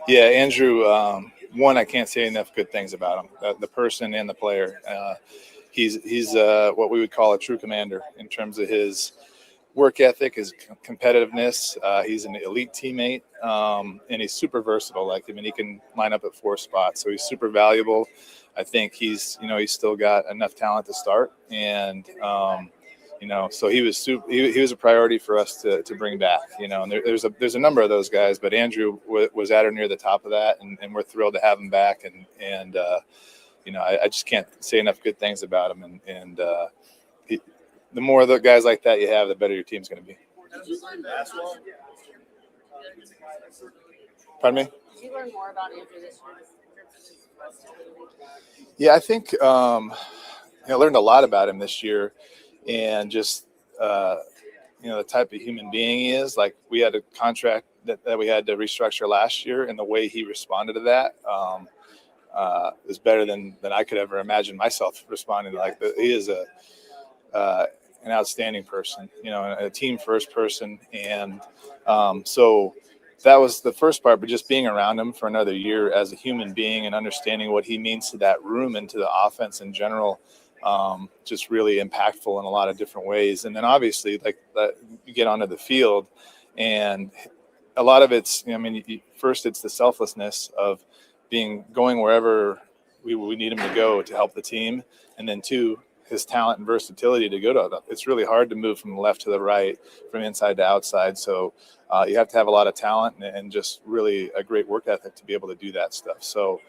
Yeah, Andrew, one, I can't say enough good things about him, the person and the player. He's what we would call a true commander in terms of his work ethic, his competitiveness. He's an elite teammate, and he's super versatile. He can line up at 4 spots, so he's super valuable. I think he's still got enough talent to start, and so he was a priority for us to bring back. And there's a number of those guys, but Andrew was at or near the top of that, and we're thrilled to have him back. And I just can't say enough good things about him. And the more of the guys like that you have, the better your team's going to be. Pardon me? Did you learn more about Andrew this year? Yeah, I think I learned a lot about him this year, and just the type of human being he is. We had a contract that we had to restructure last year, and the way he responded to that is better than I could ever imagine myself responding like that. He is an outstanding person, a team first person. And so that was the first part, but just being around him for another year as a human being and understanding what he means to that room and to the offense in general, just really impactful in a lot of different ways. And then obviously you get onto the field, and a lot of it's, first it's the selflessness of going wherever we need him to go to help the team. And then 2, his talent and versatility to go to. It's really hard to move from left to the right, from inside to outside. So you have to have a lot of talent and just really a great work ethic to be able to do that stuff. So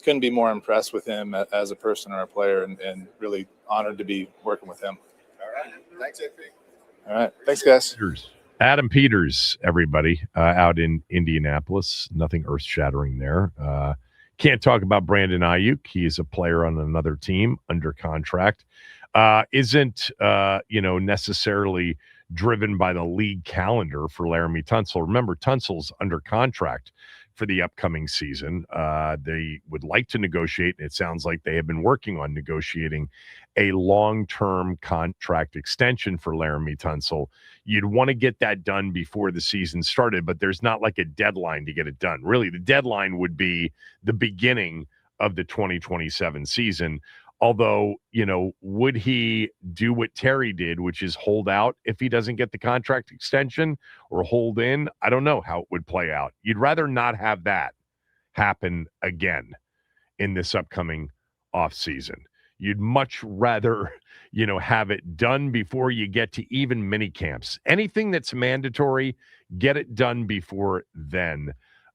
Couldn't be more impressed with him as a person or a player, and really honored to be working with him. All right. Thanks, AP. All right. Thanks, guys. Adam Peters, everybody, out in Indianapolis. Nothing earth-shattering there. Can't talk about Brandon Ayuk. He is a player on another team under contract. Isn't necessarily driven by the league calendar for Laramie Tunsil. Remember, Tunsil's under contract for the upcoming season. They would like to negotiate, and it sounds like they have been working on negotiating a long-term contract extension for Laramie Tunsil. You'd want to get that done before the season started, but there's not like a deadline to get it done. Really, the deadline would be the beginning of the 2027 season. Although, would he do what Terry did, which is hold out if he doesn't get the contract extension, or hold in? I don't know how it would play out. You'd rather not have that happen again in this upcoming offseason. You'd much rather, have it done before you get to even mini camps. Anything that's mandatory, get it done before then.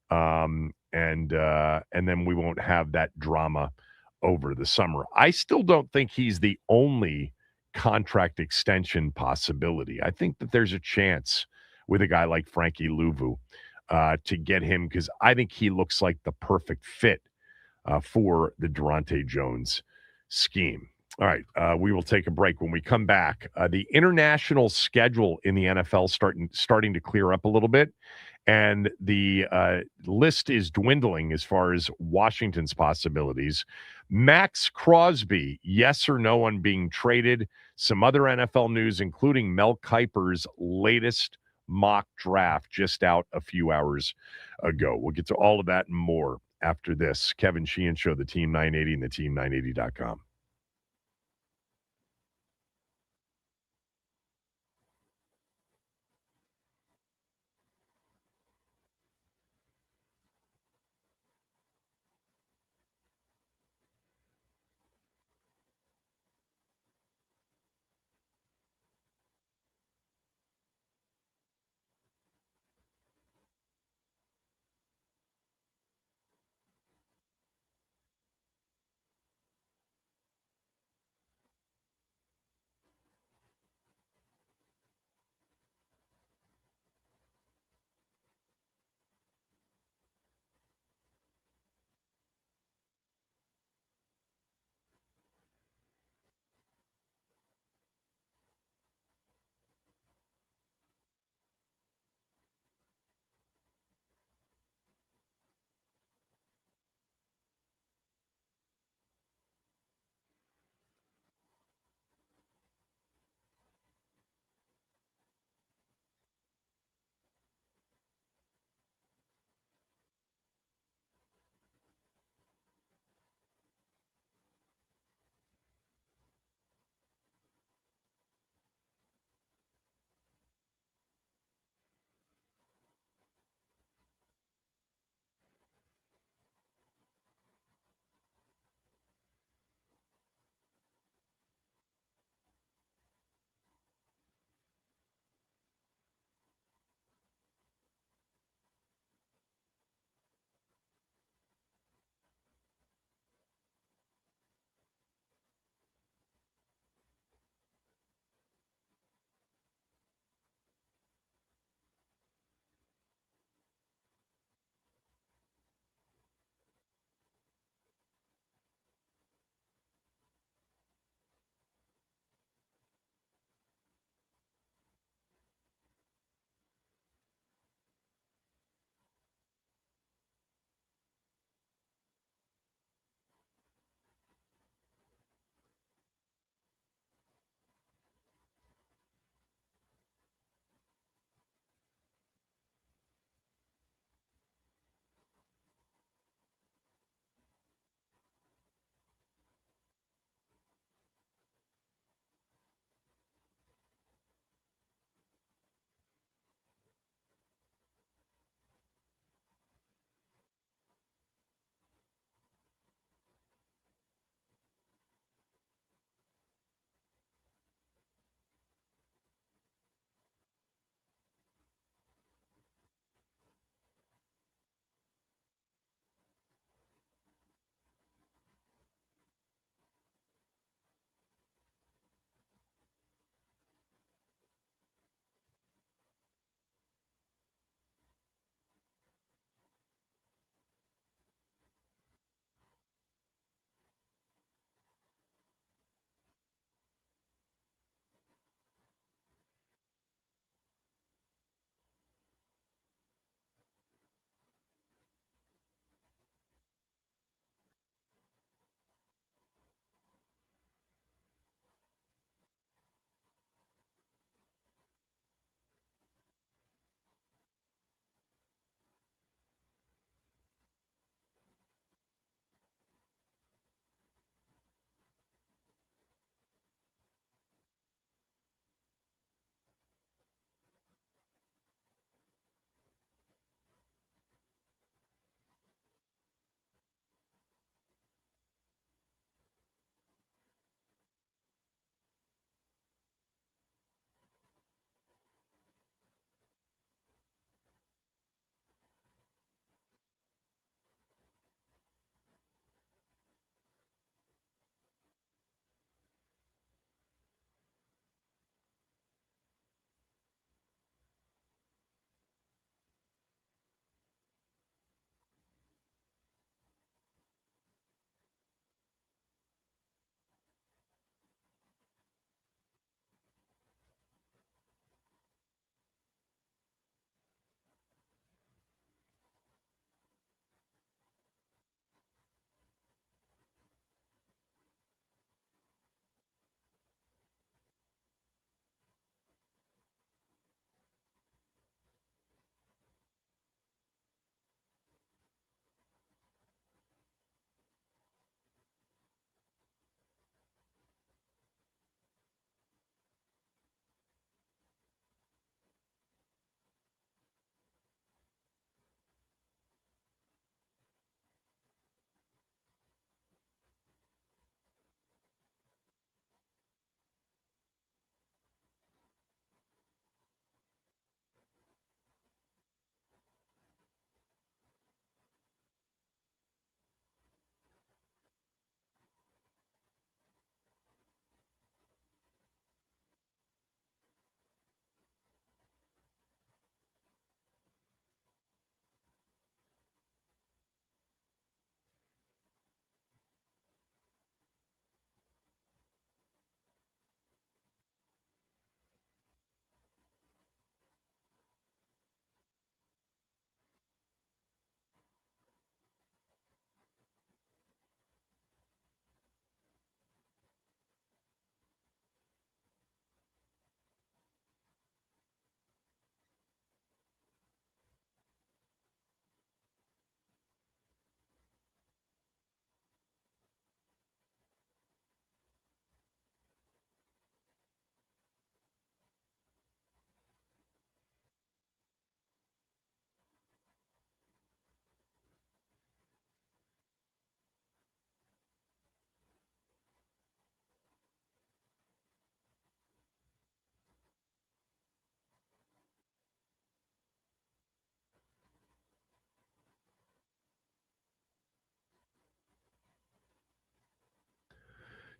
And then we won't have that drama over the summer. I still don't think he's the only contract extension possibility. I think that there's a chance with a guy like Frankie Louvu to get him, because I think he looks like the perfect fit for the Durante Jones scheme. All right, we will take a break. When we come back, the international schedule in the NFL starting to clear up a little bit, and the list is dwindling as far as Washington's possibilities. Max Crosby, yes or no on being traded. Some other NFL news, including Mel Kiper's latest mock draft just out a few hours ago. We'll get to all of that and more after this. Kevin Sheehan Show, the Team 980 and the team980.com.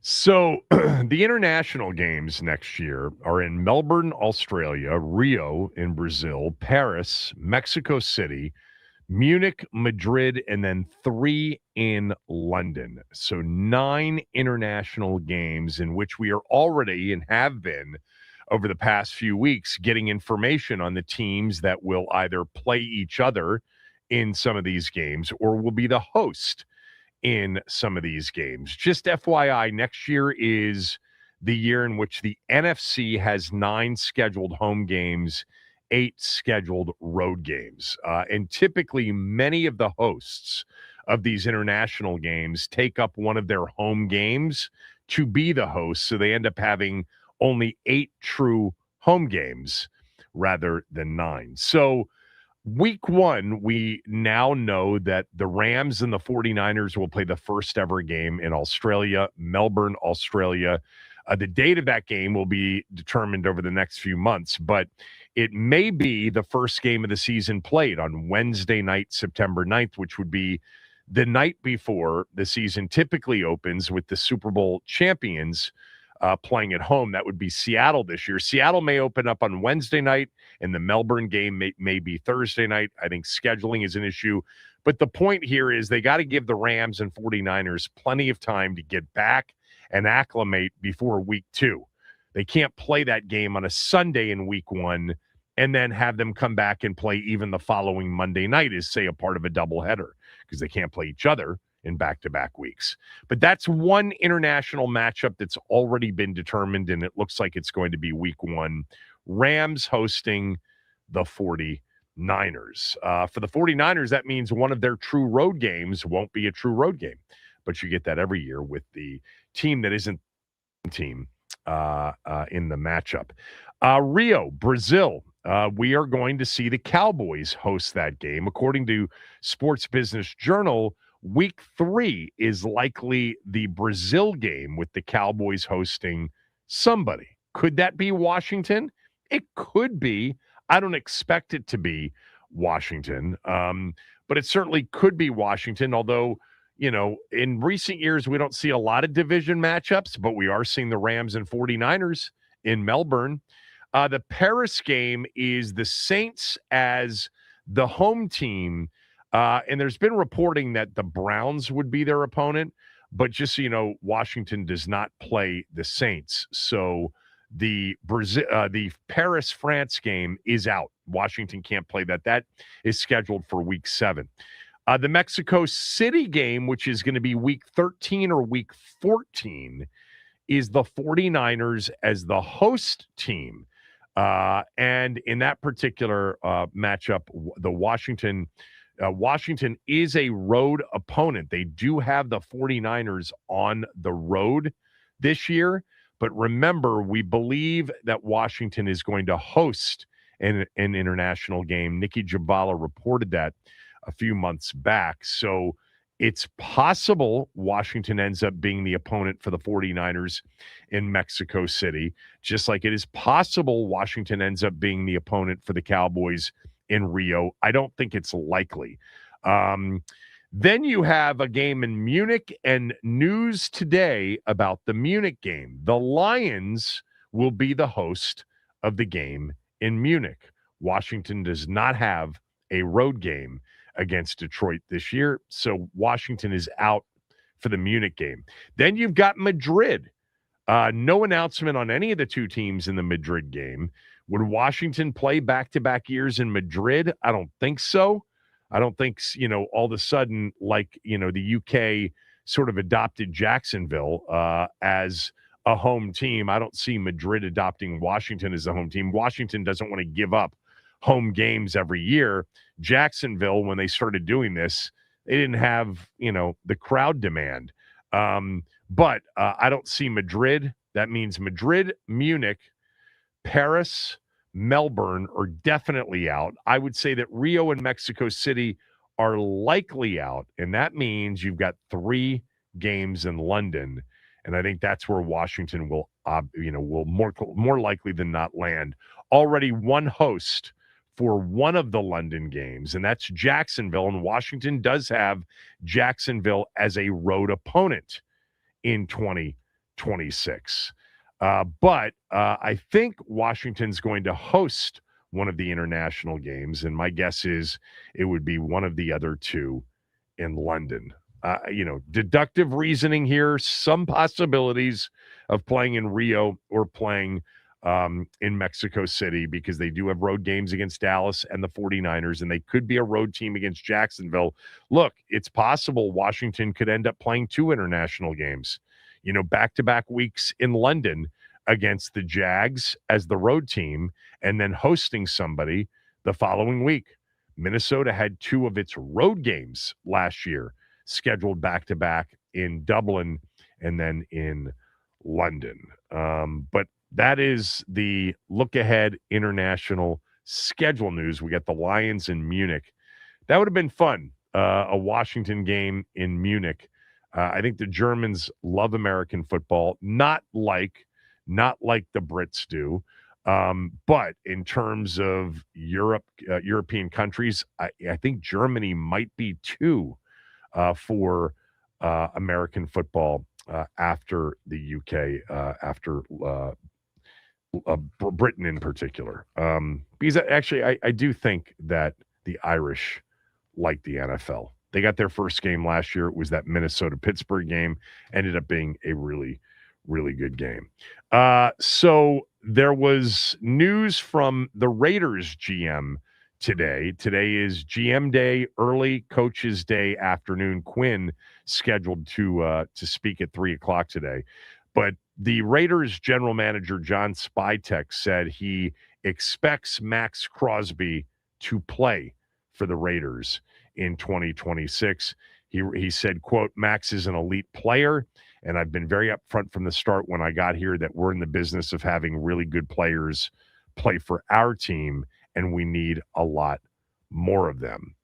So the international games next year are in Melbourne, Australia, Rio in Brazil, Paris, Mexico City, Munich, Madrid, and then 3 in London. So 9 international games in which we are already and have been over the past few weeks getting information on the teams that will either play each other in some of these games or will be the host in some of these games. Just FYI, next year is the year in which the NFC has 9 scheduled home games, 8 scheduled road games. And typically, many of the hosts of these international games take up one of their home games to be the host. So they end up having only 8 true home games rather than 9. So Week 1, we now know that the Rams and the 49ers will play the first ever game in Australia, Melbourne, Australia. The date of that game will be determined over the next few months, but it may be the first game of the season played on Wednesday night, September 9th, which would be the night before the season typically opens with the Super Bowl champions playing at home. That would be Seattle this year. Seattle may open up on Wednesday night, and the Melbourne game may be Thursday night. I think scheduling is an issue. But the point here is they got to give the Rams and 49ers plenty of time to get back and acclimate before week 2. They can't play that game on a Sunday in week 1 and then have them come back and play even the following Monday night as, say, a part of a doubleheader because they can't play each other in back-to-back weeks. But that's one international matchup that's already been determined, and it looks like it's going to be week 1. Rams hosting the 49ers. For the 49ers, that means one of their true road games won't be a true road game, but you get that every year with the team that isn't the team in the matchup. Rio, Brazil. We are going to see the Cowboys host that game. According to Sports Business Journal, Week 3 is likely the Brazil game with the Cowboys hosting somebody. Could that be Washington? It could be. I don't expect it to be Washington, but it certainly could be Washington, although, you know, in recent years, we don't see a lot of division matchups, but we are seeing the Rams and 49ers in Melbourne. The Paris game is the Saints as the home team. And there's been reporting that the Browns would be their opponent, but just so you know, Washington does not play the Saints. So the Paris France game is out. Washington can't play that. That is scheduled for week 7. The Mexico City game, which is going to be week 13 or week 14, is the 49ers as the host team. And in that particular matchup, the Washington is a road opponent. They do have the 49ers on the road this year. But remember, we believe that Washington is going to host an international game. Nikki Jhabvala reported that a few months back. So it's possible Washington ends up being the opponent for the 49ers in Mexico City, just like it is possible Washington ends up being the opponent for the Cowboys in Rio. I don't think it's likely. Then you have a game in Munich, and news today about the Munich game. The Lions will be the host of the game in Munich. Washington does not have a road game against Detroit this year, so Washington is out for the Munich game. Then you've got Madrid. No announcement on any of the two teams in the Madrid game. Would Washington play back-to-back years in Madrid? I don't think so. I don't think, you know, all of a sudden, like, you know, the UK sort of adopted Jacksonville as a home team. I don't see Madrid adopting Washington as a home team. Washington doesn't want to give up home games every year. Jacksonville, when they started doing this, they didn't have, you know, the crowd demand. But I don't see Madrid. That means Madrid, Munich, Paris, Melbourne are definitely out. I would say that Rio and Mexico City are likely out, and that means you've got 3 games in London, and I think that's where Washington will, will more likely than not land. Already one host for one of the London games, and that's Jacksonville, and Washington does have Jacksonville as a road opponent in 2020. 26. But I think Washington's going to host one of the international games, and my guess is it would be one of the other two in London. Deductive reasoning here, some possibilities of playing in Rio or playing in Mexico City, because they do have road games against Dallas and the 49ers, and they could be a road team against Jacksonville. Look, it's possible Washington could end up playing 2 international games, back-to-back weeks in London against the Jags as the road team, and then hosting somebody the following week. Minnesota had 2 of its road games last year scheduled back-to-back in Dublin and then in London. But that is the look-ahead international schedule news. We got the Lions in Munich. That would have been fun, a Washington game in Munich. I think the Germans love American football, not like the Brits do. But in terms of European countries, I think Germany might be 2 for American football after the UK, after Britain in particular. Because actually, I do think that the Irish like the NFL. They got their first game last year. It was that Minnesota-Pittsburgh game. Ended up being a really, really good game. So there was news from the Raiders GM today. Today is GM day, early coaches day afternoon. Quinn scheduled to speak at 3:00 today. But the Raiders general manager, John Spytek, said he expects Max Crosby to play for the Raiders in 2026. He said, quote, Max is an elite player, and I've been very upfront from the start when I got here that we're in the business of having really good players play for our team, and we need a lot more of them,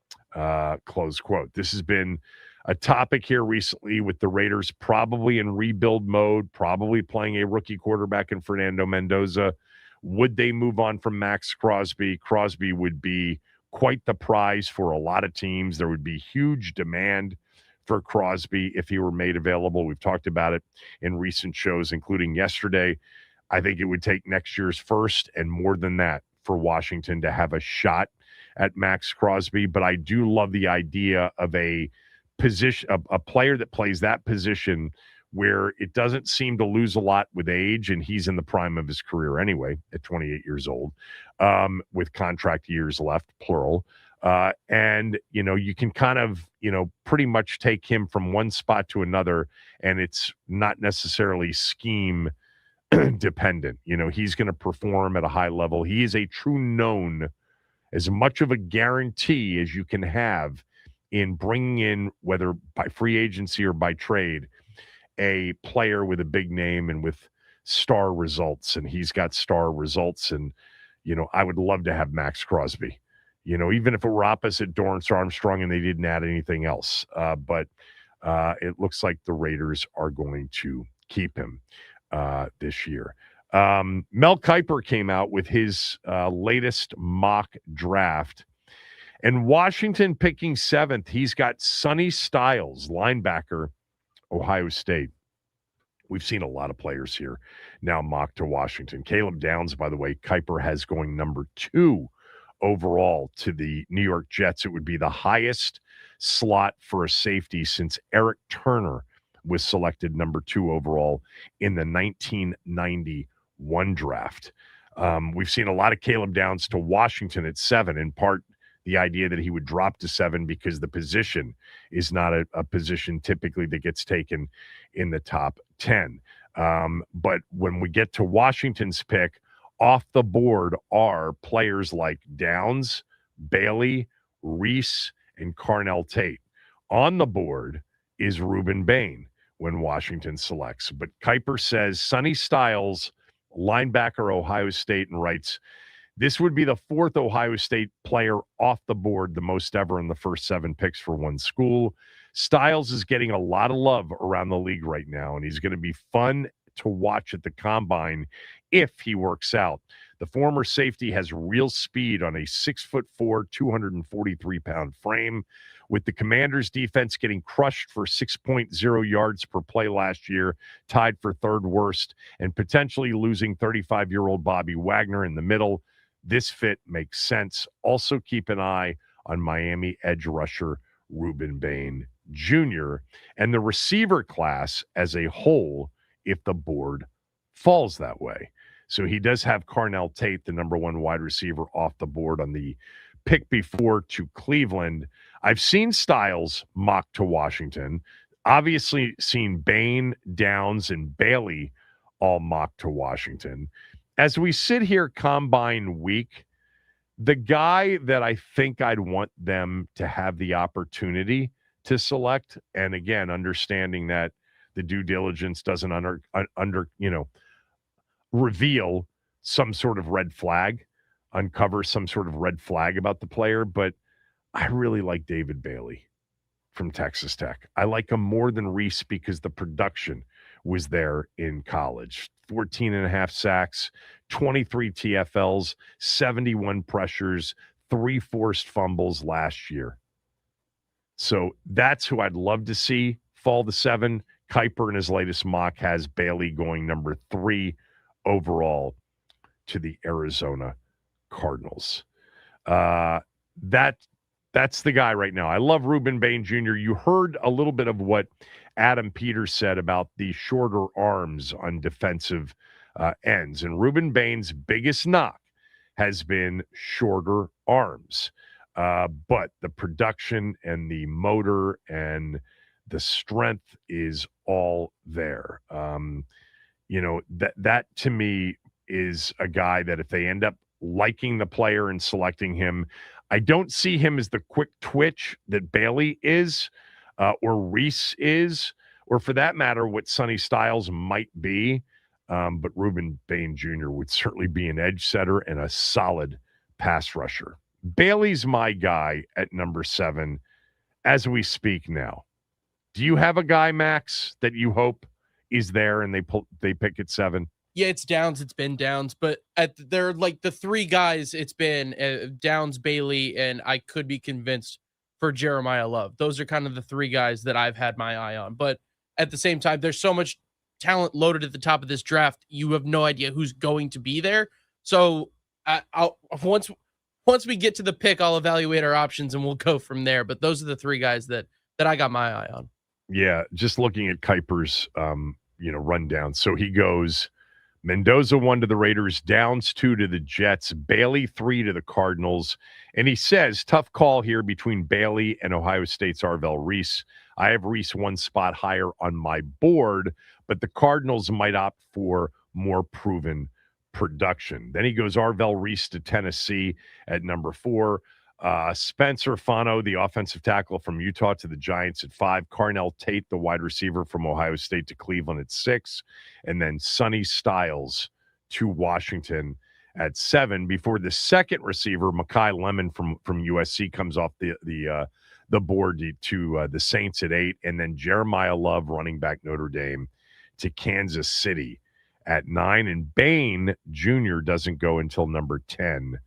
close quote. This has been a topic here recently with the Raiders probably in rebuild mode, probably playing a rookie quarterback in Fernando Mendoza. Would they move on from Max Crosby? Crosby would be quite the prize for a lot of teams. There would be huge demand for Crosby if he were made available. We've talked about it in recent shows, including yesterday. I think it would take next year's first and more than that for Washington to have a shot at Max Crosby. But I do love the idea of a position, a player that plays that position where it doesn't seem to lose a lot with age, and he's in the prime of his career anyway at 28 years old, with contract years left, plural. And, you can kind of, pretty much take him from one spot to another, and it's not necessarily scheme dependent. He's going to perform at a high level. He is a true known, as much of a guarantee as you can have in bringing in, whether by free agency or by trade, a player with a big name and with star results. And he's got star results. And, I would love to have Max Crosby, even if it were opposite Dorrance Armstrong and they didn't add anything else. But it looks like the Raiders are going to keep him this year. Mel Kiper came out with his latest mock draft. And Washington picking 7th, he's got Sonny Styles, linebacker, Ohio State. We've seen a lot of players here now mocked to Washington. Caleb Downs, by the way, Kiper has going number 2 overall to the New York Jets. It would be the highest slot for a safety since Eric Turner was selected number 2 overall in the 1991 draft. We've seen a lot of Caleb Downs to Washington at 7, in part the idea that he would drop to 7 because the position is not a position typically that gets taken in the top 10. But when we get to Washington's pick, off the board are players like Downs, Bailey, Reese, and Carnell Tate. On the board is Reuben Bain when Washington selects. But Kiper says Sonny Styles, linebacker, Ohio State, and writes, this would be the 4th Ohio State player off the board, the most ever in the first 7 picks for one school. Styles is getting a lot of love around the league right now, and he's going to be fun to watch at the combine if he works out. The former safety has real speed on a 6'4", 243-pound frame. with the Commanders' defense getting crushed for 6.0 yards per play last year, tied for third worst, and potentially losing 35-year-old Bobby Wagner in the middle. This fit makes sense. Also keep an eye on Miami edge rusher Reuben Bain Jr. and the receiver class as a whole if the board falls that way. So he does have Carnell Tate, the number one wide receiver, off the board on the pick before to Cleveland. I've seen Styles mocked to Washington. Obviously seen Bain, Downs, and Bailey all mocked to Washington. As we sit here combine week, the guy that I think I'd want them to have the opportunity to select, and again, understanding that the due diligence doesn't reveal some sort of red flag, uncover some sort of red flag about the player, but I really like David Bailey from Texas Tech. I like him more than Reese because the production was there in college. 14 and a half sacks, 23 TFLs, 71 pressures, 3 forced fumbles last year. So that's who I'd love to see fall to 7. Kuiper in his latest mock has Bailey going number 3 overall to the Arizona Cardinals. That's the guy right now. I love Reuben Bain Jr. You heard a little bit of what Adam Peters said about the shorter arms on defensive ends. And Reuben Bain's biggest knock has been shorter arms. But the production and the motor and the strength is all there. That to me is a guy that if they end up liking the player and selecting him, I don't see him as the quick twitch that Bailey is, or Reese is, or for that matter, what Sonny Styles might be. But Reuben Bain Jr. would certainly be an edge setter and a solid pass rusher. Bailey's my guy at number 7 as we speak now. Do you have a guy, Max, that you hope is there and they pick at 7? Yeah, it's Downs. It's been Downs, but they're like the 3 guys. It's been Downs, Bailey, and I could be convinced for Jeremiah Love. Those are kind of the 3 guys that I've had my eye on. But at the same time, there's so much talent loaded at the top of this draft. You have no idea who's going to be there. So once we get to the pick, I'll evaluate our options and we'll go from there. But those are the 3 guys that I got my eye on. Yeah, just looking at Kuiper's rundown. So he goes Mendoza 1 to the Raiders, Downs 2 to the Jets, Bailey 3 to the Cardinals. And he says, tough call here between Bailey and Ohio State's Arvell Reese. I have Reese 1 spot higher on my board, but the Cardinals might opt for more proven production. Then he goes Arvell Reese to Tennessee at number 4. Spencer Fano, the offensive tackle from Utah, to the Giants at 5. Carnell Tate, the wide receiver from Ohio State, to Cleveland at 6. And then Sonny Styles to Washington at 7. Before the second receiver, Mekhi Lemon from USC, comes off the board to the Saints at 8. And then Jeremiah Love, running back Notre Dame, to Kansas City at 9. And Bain Jr. doesn't go until number 10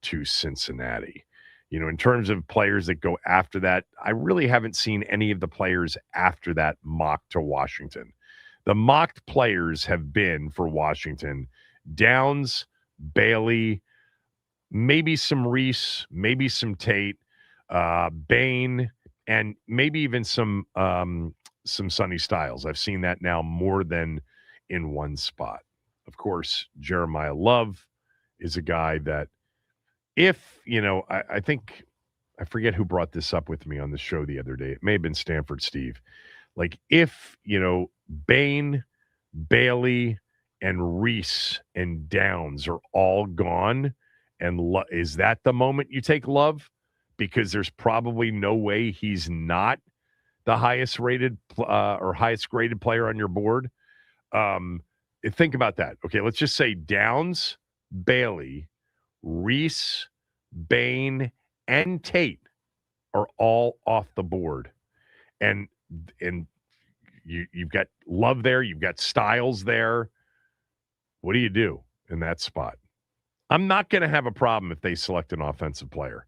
to Cincinnati. In terms of players that go after that, I really haven't seen any of the players after that mocked to Washington. The mocked players have been for Washington, Downs, Bailey, maybe some Reese, maybe some Tate, Bain, and maybe even some Sonny Styles. I've seen that now more than in one spot. Of course, Jeremiah Love is a guy that I think, I forget who brought this up with me on the show the other day. It may have been Stanford Steve. Like if, Bain, Bailey, and Reese and Downs are all gone, and is that the moment you take Love? Because there's probably no way he's not the highest rated or highest graded player on your board. Think about that. Okay, let's just say Downs, Bailey, Reese, Bain, and Tate are all off the board. And you've got Love there, you've got Styles there. What do you do in that spot? I'm not going to have a problem if they select an offensive player.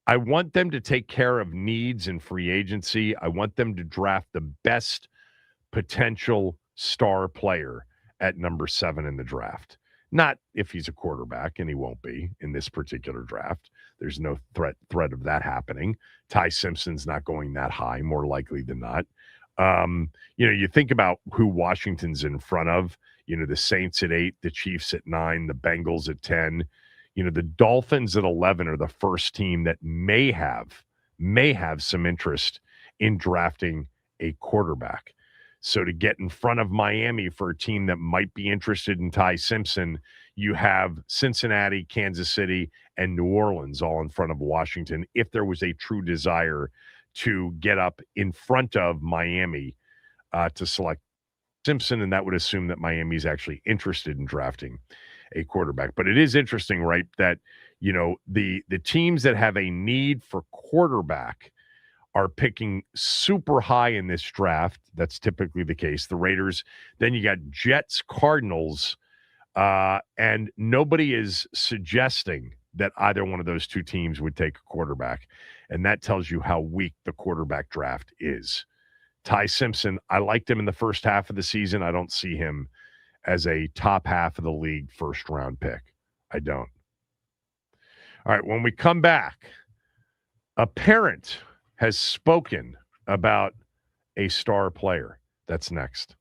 I want them to take care of needs in free agency. I want them to draft the best potential star player at number 7 in the draft. Not if he's a quarterback, and he won't be in this particular draft. There's no threat of that happening. Ty Simpson's not going that high, more likely than not. You think about who Washington's in front of. The Saints at 8, the Chiefs at 9, the Bengals at 10. The Dolphins at 11 are the first team that may have some interest in drafting a quarterback. So to get in front of Miami for a team that might be interested in Ty Simpson, you have Cincinnati, Kansas City, and New Orleans all in front of Washington if there was a true desire to get up in front of Miami to select Simpson, and that would assume that Miami's actually interested in drafting a quarterback. But it is interesting, right, that the teams that have a need for quarterback are picking super high in this draft. That's typically the case. The Raiders, then you got Jets, Cardinals, and nobody is suggesting that either one of those two teams would take a quarterback. And that tells you how weak the quarterback draft is. Ty Simpson, I liked him in the first half of the season. I don't see him as a top half of the league first-round pick. I don't. All right, when we come back, a parent has spoken about a star player. That's next.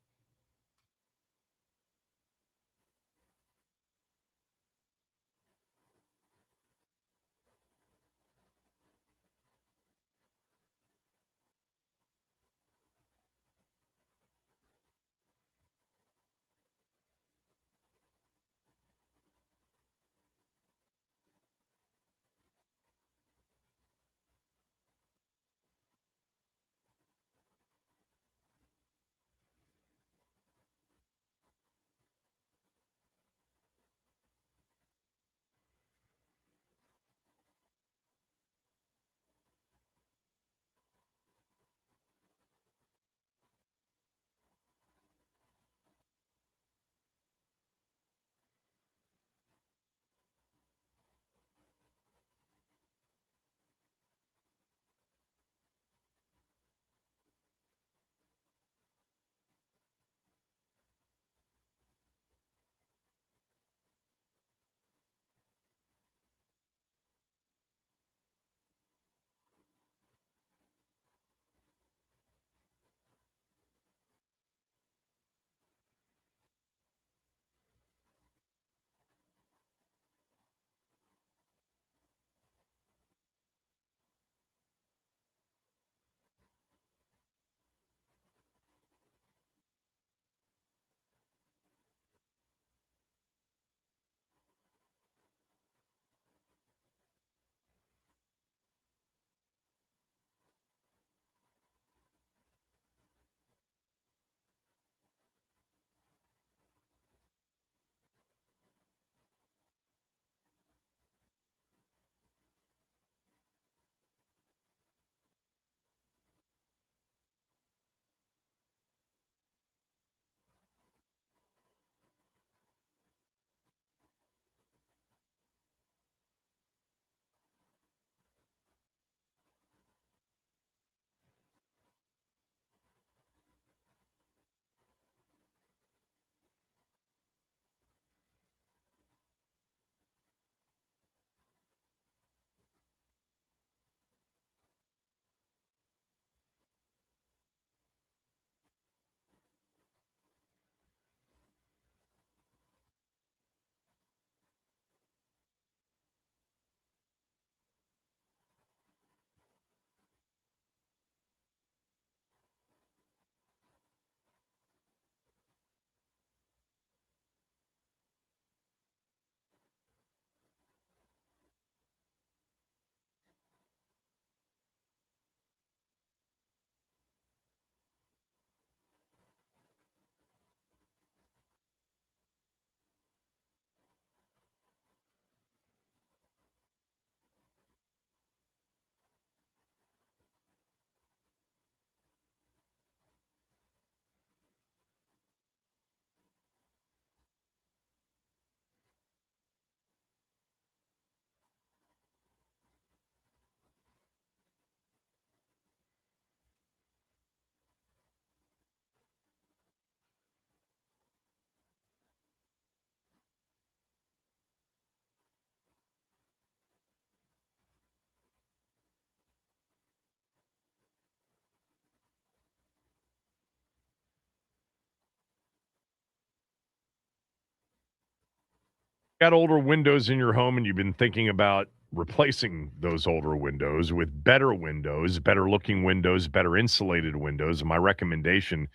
got older windows in your home and you've been thinking about replacing those older windows with better windows, better looking windows, better insulated windows, my recommendation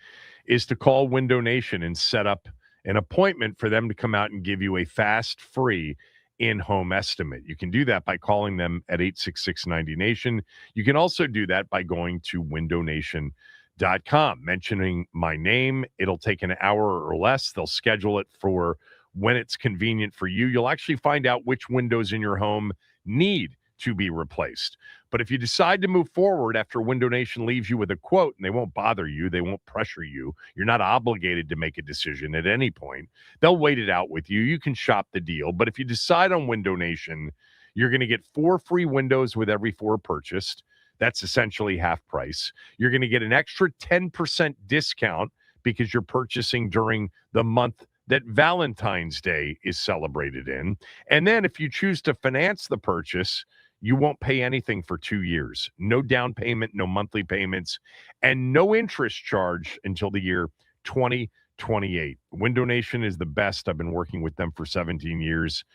is to call Window Nation and set up an appointment for them to come out and give you a fast, free in-home estimate. You can do that by calling them at 866-90-NATION. You can also do that by going to windownation.com, mentioning my name. It'll take an hour or less. They'll schedule it for when it's convenient for you. You'll actually find out which windows in your home need to be replaced. But if you decide to move forward after Window Nation leaves you with a quote, and they won't bother you, they won't pressure you, you're not obligated to make a decision at any point. They'll wait it out with you. You can shop the deal. But if you decide on Window Nation, you're going to get 4 free windows with every 4 purchased. That's essentially half price. You're going to get an extra 10% discount because you're purchasing during the month that Valentine's Day is celebrated in. And then if you choose to finance the purchase, you won't pay anything for 2 years. No down payment, no monthly payments, and no interest charge until the year 2028. Window Nation is the best. I've been working with them for 17 years.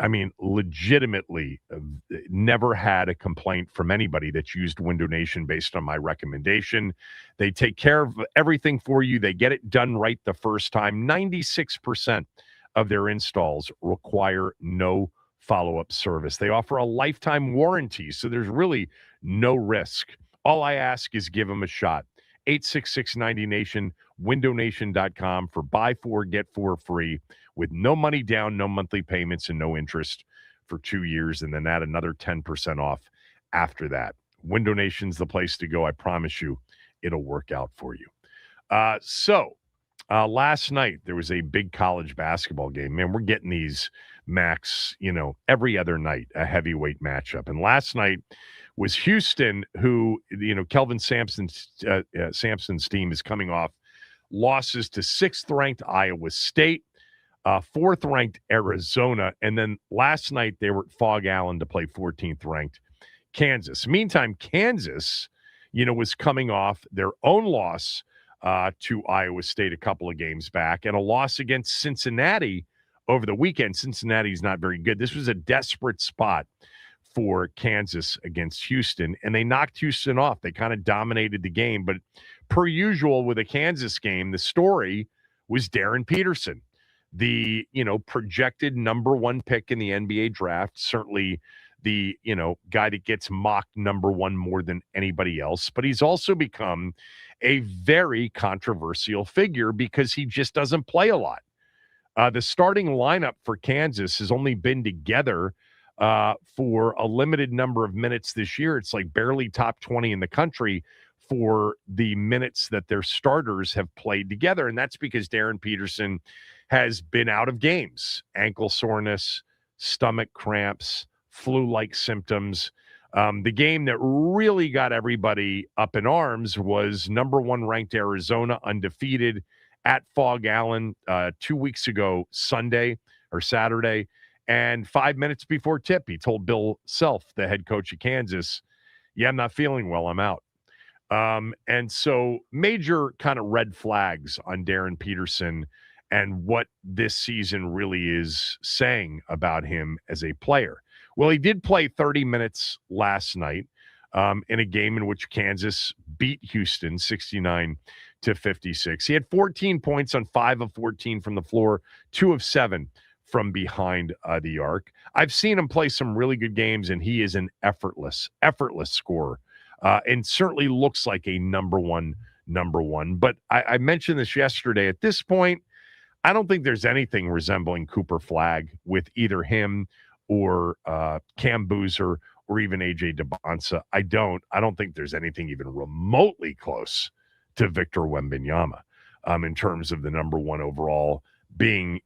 I mean, legitimately, never had a complaint from anybody that's used Window Nation based on my recommendation. They take care of everything for you. They get it done right the first time. 96% of their installs require no follow-up service. They offer a lifetime warranty, so there's really no risk. All I ask is give them a shot. 866-90-NATION, windownation.com for buy 4, get 4 free with no money down, no monthly payments, and no interest for 2 years, and then add another 10% off after that. Window Nation's the place to go. I promise you it'll work out for you. Last night there was a big college basketball game. Man, we're getting these, Max, every other night, a heavyweight matchup. And last night was Houston, who, Kelvin Sampson's team is coming off losses to 6th-ranked Iowa State, 4th-ranked Arizona, and then last night they were at Fog Allen to play 14th-ranked Kansas. Meantime, Kansas, was coming off their own loss to Iowa State a couple of games back and a loss against Cincinnati over the weekend. Cincinnati's not very good. This was a desperate spot for Kansas against Houston, and they knocked Houston off. They kind of dominated the game, but per usual with a Kansas game, the story was Darren Peterson, the, projected number 1 pick in the NBA draft, certainly the, guy that gets mocked number 1 more than anybody else, but he's also become a very controversial figure because he just doesn't play a lot. The starting lineup for Kansas has only been together for a limited number of minutes this year. It's like barely top 20 in the country for the minutes that their starters have played together. And that's because Darren Peterson has been out of games, ankle soreness, stomach cramps, flu-like symptoms. The game that really got everybody up in arms was number 1 ranked Arizona, undefeated at Fog Allen 2 weeks ago, Saturday. And 5 minutes before tip, he told Bill Self, the head coach of Kansas, yeah, I'm not feeling well, I'm out. And so major kind of red flags on Darren Peterson and what this season really is saying about him as a player. Well, he did play 30 minutes last night in a game in which Kansas beat Houston 69-56. He had 14 points on 5 of 14 from the floor, 2 of 7 from behind the arc. I've seen him play some really good games, and he is an effortless scorer, and certainly looks like a number one. But I mentioned this yesterday. At this point, I don't think there's anything resembling Cooper Flagg with either him or Cam Boozer or even AJ DeBonsa. I don't think there's anything even remotely close to Victor Wembanyama in terms of the number 1 overall being,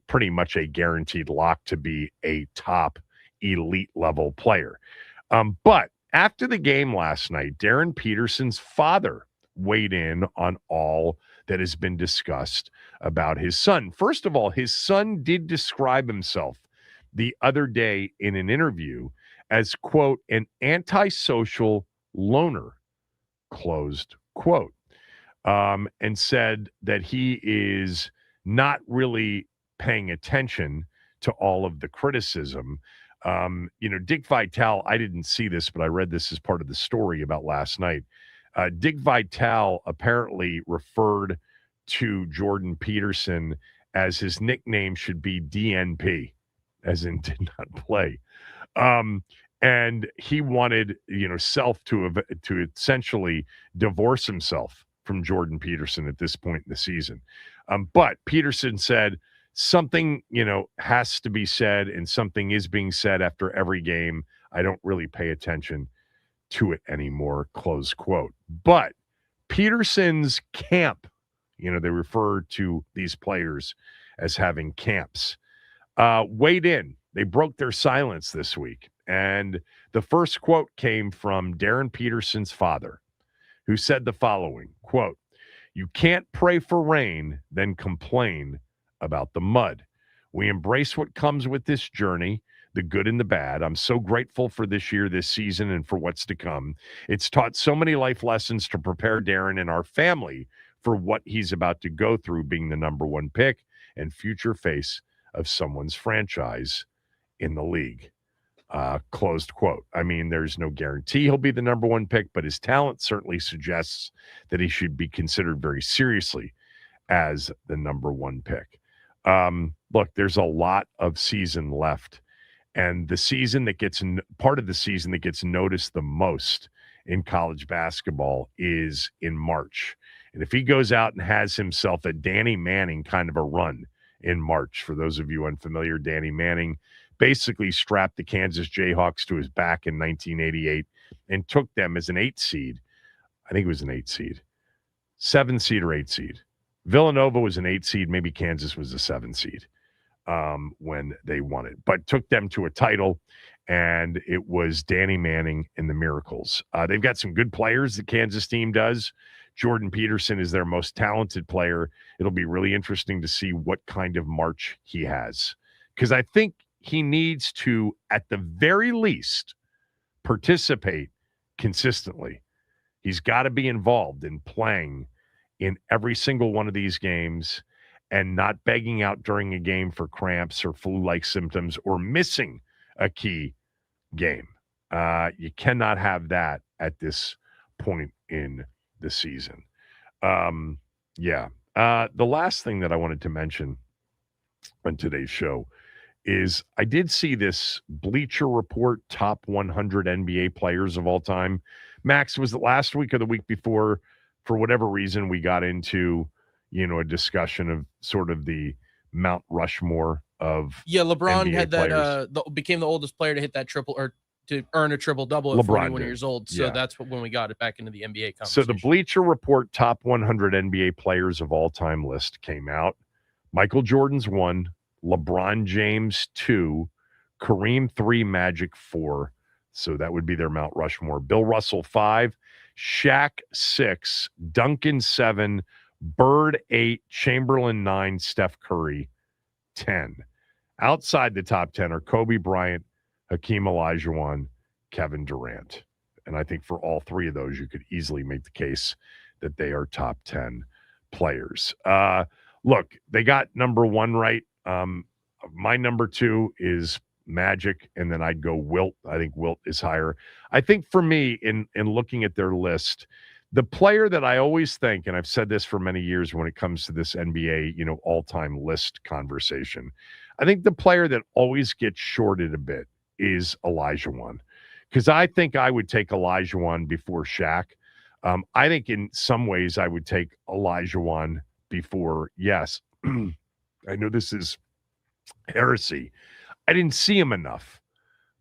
pretty much a guaranteed lock to be a top elite level player. But after the game last night, Darren Peterson's father weighed in on all that has been discussed about his son. First of all, his son did describe himself the other day in an interview as, quote, an antisocial loner, closed quote, and said that he is not really paying attention to all of the criticism. Dick Vitale, I didn't see this, but I read this as part of the story about last night. Dick Vitale apparently referred to Jordan Peterson as his nickname should be DNP, as in did not play. And he wanted, Self to essentially divorce himself from Jordan Peterson at this point in the season. But Peterson said something, has to be said, and something is being said after every game. I don't really pay attention to it anymore, close quote. But Peterson's camp, they refer to these players as having camps, weighed in. They broke their silence this week. And the first quote came from Darren Peterson's father, who said the following, quote, "You can't pray for rain, then complain about the mud. We embrace what comes with this journey, the good and the bad. I'm so grateful for this year, this season, and for what's to come. It's taught so many life lessons to prepare Darren and our family for what he's about to go through, being the number one pick and future face of someone's franchise in the league." Closed quote. I mean, there's no guarantee he'll be the number one pick, but his talent certainly suggests that he should be considered very seriously as the number one pick. Look, there's a lot of season left, and the season that gets part of the season that gets noticed the most in college basketball is in March. And if he goes out and has himself a Danny Manning kind of a run in March, for those of you unfamiliar, Danny Manning basically strapped the Kansas Jayhawks to his back in 1988 and took them as an 8 seed. I think it was an 8 seed, 7 seed or 8 seed. Villanova was an 8 seed. Maybe Kansas was a 7 seed when they won it, but took them to a title, and it was Danny Manning and the Miracles. They've got some good players, the Kansas team does. Jordan Peterson is their most talented player. It'll be really interesting to see what kind of March he has, because I think he needs to, at the very least, participate consistently. He's got to be involved in playing in every single one of these games and not begging out during a game for cramps or flu-like symptoms or missing a key game. You cannot have that at this point in the season. The last thing that I wanted to mention on today's show is I did see this Bleacher Report top 100 NBA players of all time. Max, was it last week or the week before? For whatever reason, we got into, a discussion of sort of the Mount Rushmore of LeBron NBA had players. that became the oldest player to hit that triple or to earn a triple double at 41 years old. So that's when we got it back into the NBA conversation. So the Bleacher Report top 100 NBA players of all time list came out. Michael Jordan's 1, LeBron James 2, Kareem 3, Magic 4. So that would be their Mount Rushmore. Bill Russell 5, Shaq 6, Duncan 7, Bird 8, Chamberlain 9, Steph Curry 10. Outside the top 10 are Kobe Bryant, Hakeem Olajuwon, Kevin Durant. And I think for all three of those, you could easily make the case that they are top 10 players. Look, they got number 1 right. My number 2 is Magic, and then I'd go Wilt. I think Wilt is higher. I think for me, in looking at their list, the player that I always think, and I've said this for many years when it comes to this NBA, all-time list conversation, I think the player that always gets shorted a bit is Olajuwon, because I think I would take Olajuwon before Shaq. I think in some ways I would take Olajuwon before, yes, I know this is heresy. I didn't see him enough,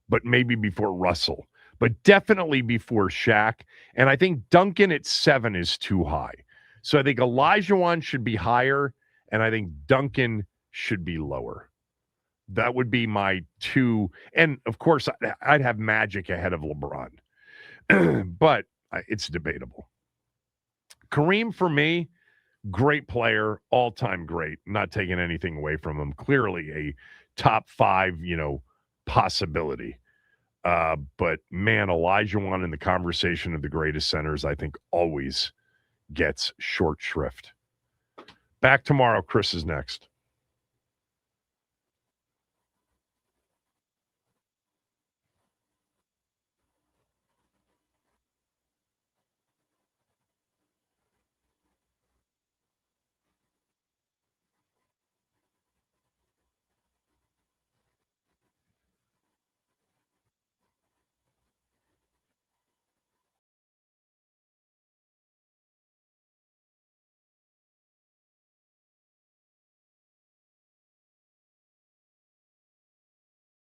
but maybe before Russell, but definitely before Shaq. And I think Duncan at 7 is too high. So I think Olajuwon should be higher, and I think Duncan should be lower. That would be my 2. And, of course, I'd have Magic ahead of LeBron. But it's debatable. Kareem, for me, great player, all-time great. Not taking anything away from him. Clearly a top 5, possibility. But, man, Olajuwon in the conversation of the greatest centers, I think, always gets short shrift. Back tomorrow. Chris is next.